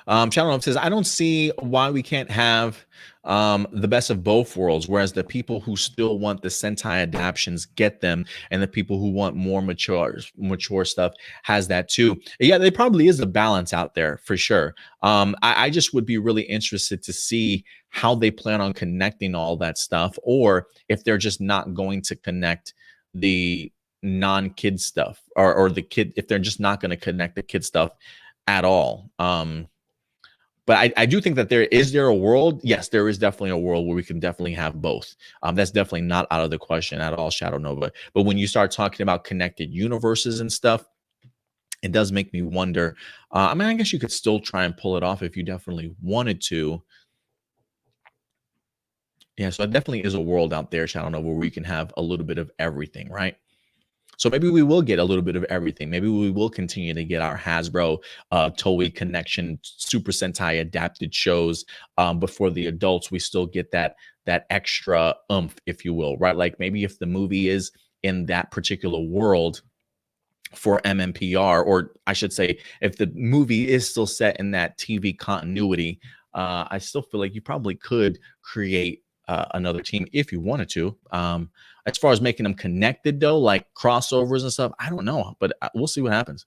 Shadow Gnome says, I don't see why we can't have the best of both worlds, whereas the people who still want the Sentai adaptations get them, and the people who want more mature stuff has that too. Yeah, there probably is a balance out there for sure. I just would be really interested to see how they plan on connecting all that stuff, or if they're just not going to connect the non-kid stuff, or the kid, if they're just not going to connect the kid stuff at all. But I do think that there a world? Yes, there is definitely a world where we can definitely have both. That's definitely not out of the question at all, Shadow Nova. But when you start talking about connected universes and stuff, it does make me wonder. I mean, I guess you could still try and pull it off if you definitely wanted to. Yeah, so it definitely is a world out there, Shadow Nova, where we can have a little bit of everything, right? So maybe we will get a little bit of everything. Maybe we will continue to get our Hasbro, Toei Connection, Super Sentai adapted shows. But for the adults, we still get that extra oomph, if you will, right? Like maybe if the movie is in that particular world for MMPR, or I should say, if the movie is still set in that TV continuity, I still feel like you probably could create another team if you wanted to. As far as making them connected, though, like crossovers and stuff, I don't know, but we'll see what happens.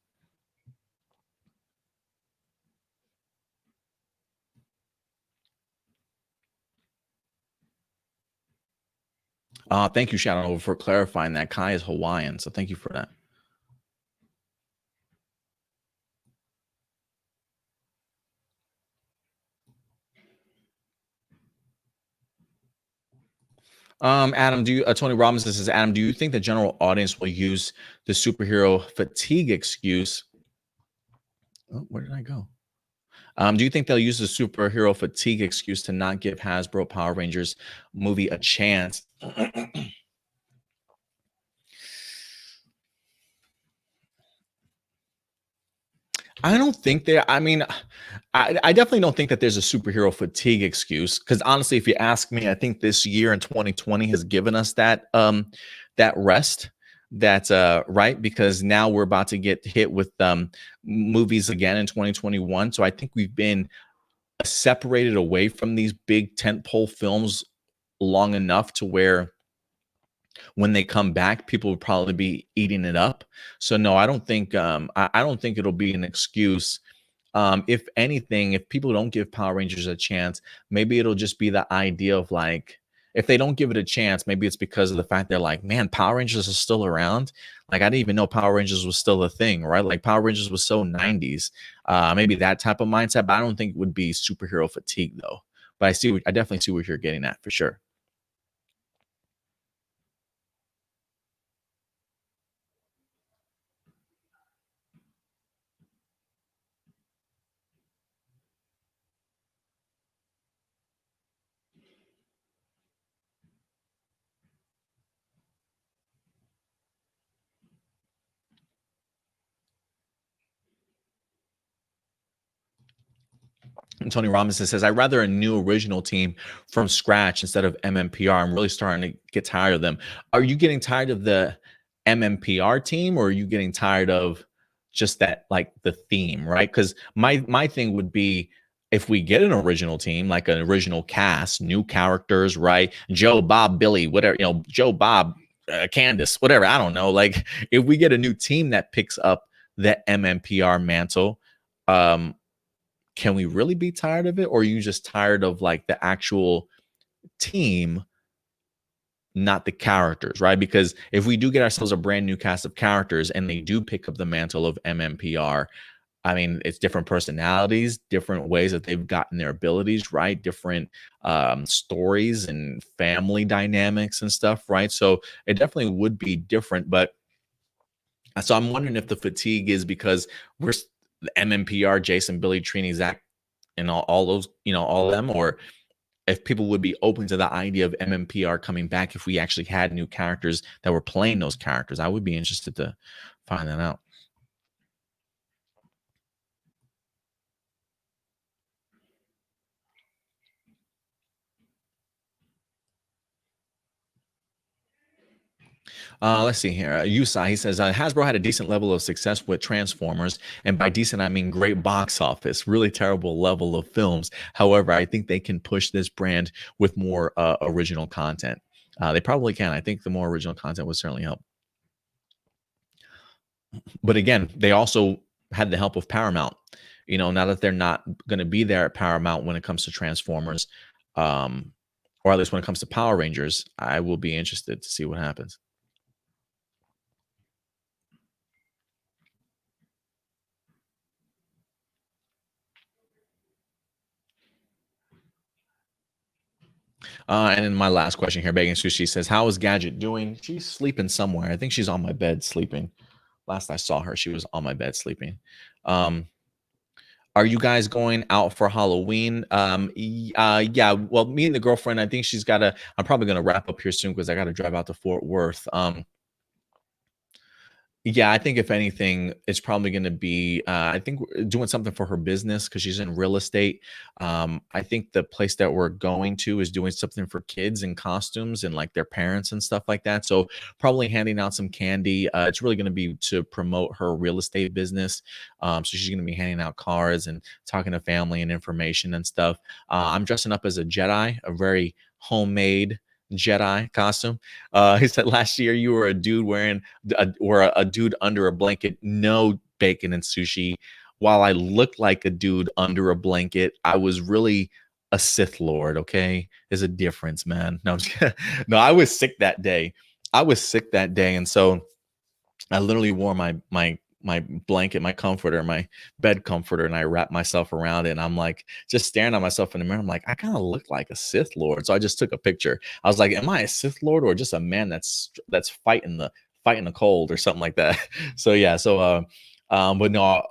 Thank you, Shadow, for clarifying that. Kai is Hawaiian, so thank you for that. Adam, Tony Robinson says, Adam, do you think the general audience will use the superhero fatigue excuse? Oh, where did I go? Do you think they'll use the superhero fatigue excuse to not give Hasbro Power Rangers movie a chance? I don't think there. I mean, I definitely don't think that there's a superhero fatigue excuse, because honestly, if you ask me, I think this year in 2020 has given us that rest. That's right, because now we're about to get hit with movies again in 2021. So I think we've been separated away from these big tentpole films long enough to where when they come back, people will probably be eating it up. So no, I don't think I don't think it'll be an excuse. If anything, if people don't give Power Rangers a chance, maybe it'll just be the idea of like, if they don't give it a chance, maybe it's because of the fact they're like, man, Power Rangers is still around. Like I didn't even know Power Rangers was still a thing, right? Like Power Rangers was so 90s. Maybe that type of mindset, but I don't think it would be superhero fatigue though. But I definitely see what you're getting at for sure. And Tony Robinson says, I'd rather a new original team from scratch instead of MMPR. I'm really starting to get tired of them. Are you getting tired of the MMPR team, or are you getting tired of just that, like the theme, right? Because my thing would be, if we get an original team, like an original cast, new characters, right? Joe, Bob, Billy, whatever, Joe, Bob, Candace, whatever. I don't know. Like if we get a new team that picks up the MMPR mantle, um, can we really be tired of it, or are you just tired of like the actual team, not the characters, right? Because if we do get ourselves a brand new cast of characters and they do pick up the mantle of MMPR, I mean, it's different personalities, different ways that they've gotten their abilities, right? Different stories and family dynamics and stuff, right? So it definitely would be different. But so I'm wondering if the fatigue is because we're the MMPR, Jason, Billy, Trini, Zach, and all those, all of them, or if people would be open to the idea of MMPR coming back if we actually had new characters that were playing those characters. I would be interested to find that out. Let's see here. Yusai, he says Hasbro had a decent level of success with Transformers, and by decent I mean great box office. Really terrible level of films. However, I think they can push this brand with more original content. They probably can. I think the more original content would certainly help. But again, they also had the help of Paramount. Now that they're not going to be there at Paramount when it comes to Transformers, um, or at least when it comes to Power Rangers, I will be interested to see what happens. And then my last question here, Begging Sushi says, "How is Gadget doing?" She's sleeping somewhere. I think she's on my bed sleeping. Last I saw her, she was on my bed sleeping. Um, are you guys going out for Halloween? Yeah. Well, me and the girlfriend. I think she's got to. I'm probably going to wrap up here soon because I got to drive out to Fort Worth. Yeah, I think if anything, it's probably going to be, I think doing something for her business because she's in real estate. I think the place that we're going to is doing something for kids and costumes and like their parents and stuff like that. So probably handing out some candy. It's really going to be to promote her real estate business. So she's going to be handing out cards and talking to family and information and stuff. I'm dressing up as a Jedi, a very homemade Jedi costume. He said last year you were a dude wearing a dude under a blanket. No bacon and sushi. While I looked like a dude under a blanket, I was really a Sith Lord. Okay, there's a difference, man. No, I'm just kidding. No, I was sick that day. I was sick that day, and so I literally wore my blanket, my comforter, my bed comforter, and I wrapped myself around it. And I'm like just staring at myself in the mirror. I'm like, I kind of look like a Sith Lord. So I just took a picture. I was like, am I a Sith Lord or just a man that's fighting the cold or something like that? So yeah, but no,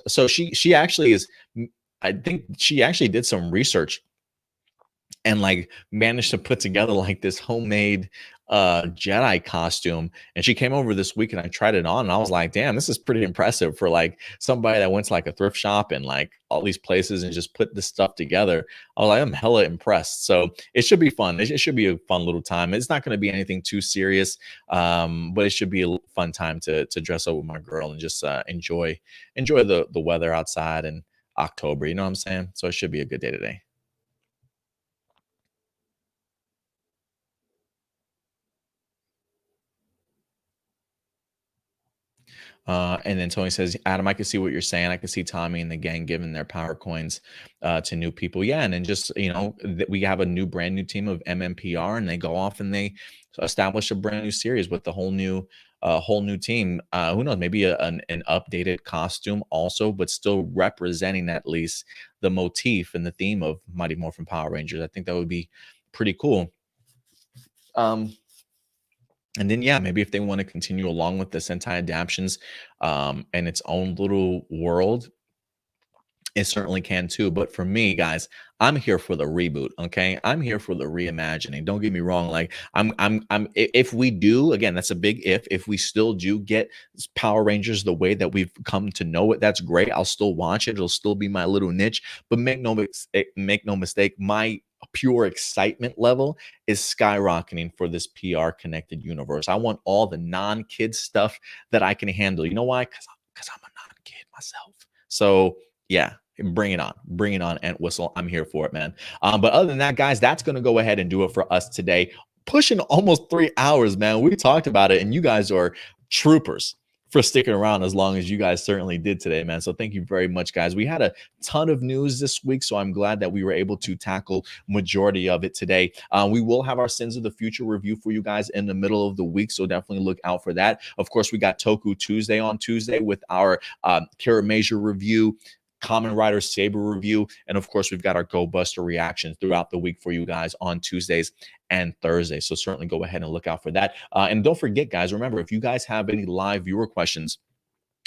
so she actually is. I think she actually did some research and like managed to put together like this homemade Jedi costume. And she came over this week and I tried it on and I was like, damn, this is pretty impressive for like somebody that went to like a thrift shop and like all these places and just put this stuff together. I was like, I'm hella impressed. So it should be fun. It should be a fun little time. It's not going to be anything too serious, but it should be a fun time to dress up with my girl and just enjoy the weather outside in October. You know what I'm saying? So it should be a good day today. And then Tony says, Adam, I can see what you're saying. I can see Tommy and the gang giving their power coins to new people. Yeah. And then just, we have a brand new team of MMPR and they go off and they establish a brand new series with the whole new team. Who knows, maybe an updated costume also, but still representing at least the motif and the theme of Mighty Morphin Power Rangers. I think that would be pretty cool. And then, yeah, maybe if they want to continue along with the Sentai adaptions and its own little world, it certainly can too. But for me, guys, I'm here for the reboot. Okay, I'm here for the reimagining. Don't get me wrong. Like, if we do, again, that's a big if. If we still do get Power Rangers the way that we've come to know it, that's great. I'll still watch it. It'll still be my little niche. But make no mistake, my pure excitement level is skyrocketing for this PR connected universe. I want all the non-kid stuff that I can handle. You know why? Because I'm a non-kid myself. So yeah, bring it on, Entwistle. I'm here for it, man. But other than that, guys, that's gonna go ahead and do it for us today. Pushing almost 3 hours, man. We talked about it, and you guys are troopers for sticking around as long as you guys certainly did today, man. So thank you very much, guys. We had a ton of news this week, so I'm glad that we were able to tackle majority of it today. We will have our Sins of the Future review for you guys in the middle of the week, so definitely look out for that. Of course, we got Toku Tuesday on Tuesday with our Kira Major review, Common Rider Saber review, and of course we've got our Go Buster reactions throughout the week for you guys on Tuesdays and Thursdays. So certainly go ahead and look out for that. And don't forget, guys, remember, if you guys have any live viewer questions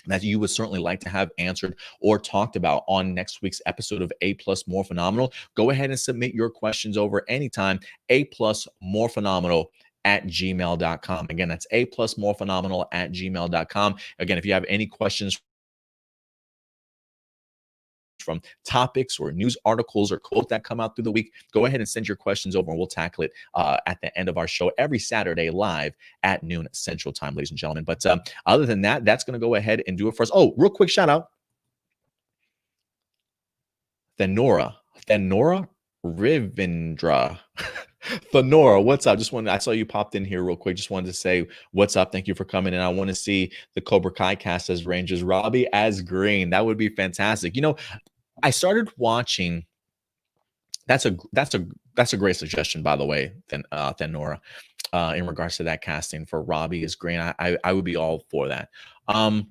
that you would certainly like to have answered or talked about on next week's episode of A Plus More Phenomenal, go ahead and submit your questions over anytime. A Plus More Phenomenal at gmail.com. Again, that's A Plus More Phenomenal at gmail.com. Again, if you have any questions from topics or news articles or quotes that come out through the week, go ahead and send your questions over and we'll tackle it at the end of our show every Saturday live at noon Central Time, ladies and gentlemen. But other than that, that's going to go ahead and do it for us. Oh, real quick shout out. Thenora Rivendra. Thenora, what's up? I saw you popped in here real quick. Just wanted to say what's up. Thank you for coming in. I want to see the Cobra Kai cast as Rangers, Robbie as Green. That would be fantastic. You know, I started watching. That's a great suggestion, by the way, Thenora, in regards to that casting for Robbie as Green. I would be all for that. I've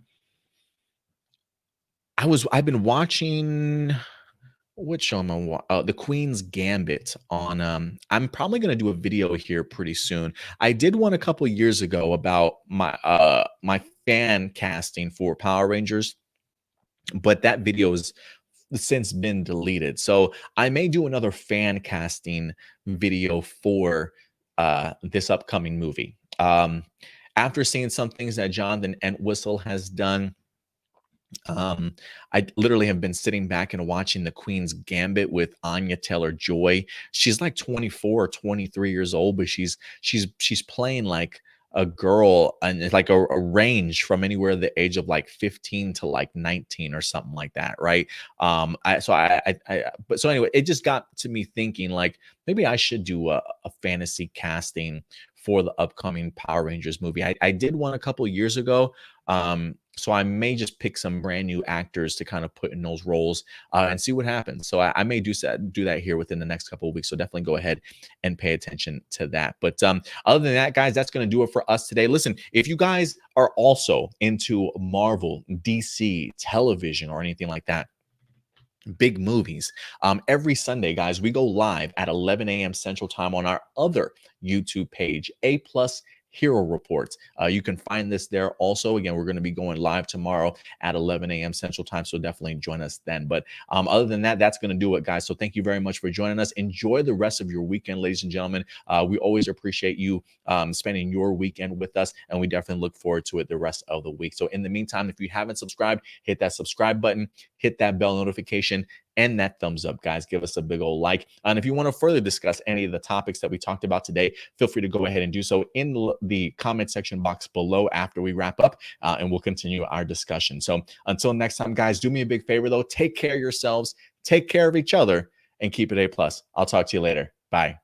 been watching. What show am I The Queen's Gambit on I'm probably going to do a video here pretty soon. I did one a couple years ago about my fan casting for Power Rangers, but that video has since been deleted. So I may do another fan casting video for this upcoming movie. After seeing some things that Jonathan Entwistle has done, I literally have been sitting back and watching The Queen's Gambit with Anya Taylor-Joy. She's like 24 or 23 years old, but she's playing like a girl, and it's like a range from anywhere the age of like 15 to like 19 or something like that, right? So anyway, it just got to me thinking like maybe I should do a fantasy casting for the upcoming Power Rangers movie. I did one a couple years ago. So I may just pick some brand new actors to kind of put in those roles and see what happens. So I may do that here within the next couple of weeks. So definitely go ahead and pay attention to that. But other than that, guys, that's going to do it for us today. Listen, if you guys are also into Marvel, DC, television, or anything like that, big movies, every Sunday, guys, we go live at 11 a.m. Central Time on our other YouTube page, A+ Hero Reports. You can find this there also. Again, we're going to be going live tomorrow at 11 a.m. Central Time, so definitely join us then. But other than that, that's going to do it, guys. So thank you very much for joining us. Enjoy the rest of your weekend, ladies and gentlemen. We always appreciate you spending your weekend with us, and we definitely look forward to it the rest of the week. So in the meantime, if you haven't subscribed, hit that subscribe button, hit that bell notification, and that thumbs up, guys. Give us a big old like. And if you want to further discuss any of the topics that we talked about today, feel free to go ahead and do so in the comment section box below after we wrap up, and we'll continue our discussion. So until next time, guys, do me a big favor, though. Take care of yourselves, take care of each other, and keep it A+. I'll talk to you later. Bye.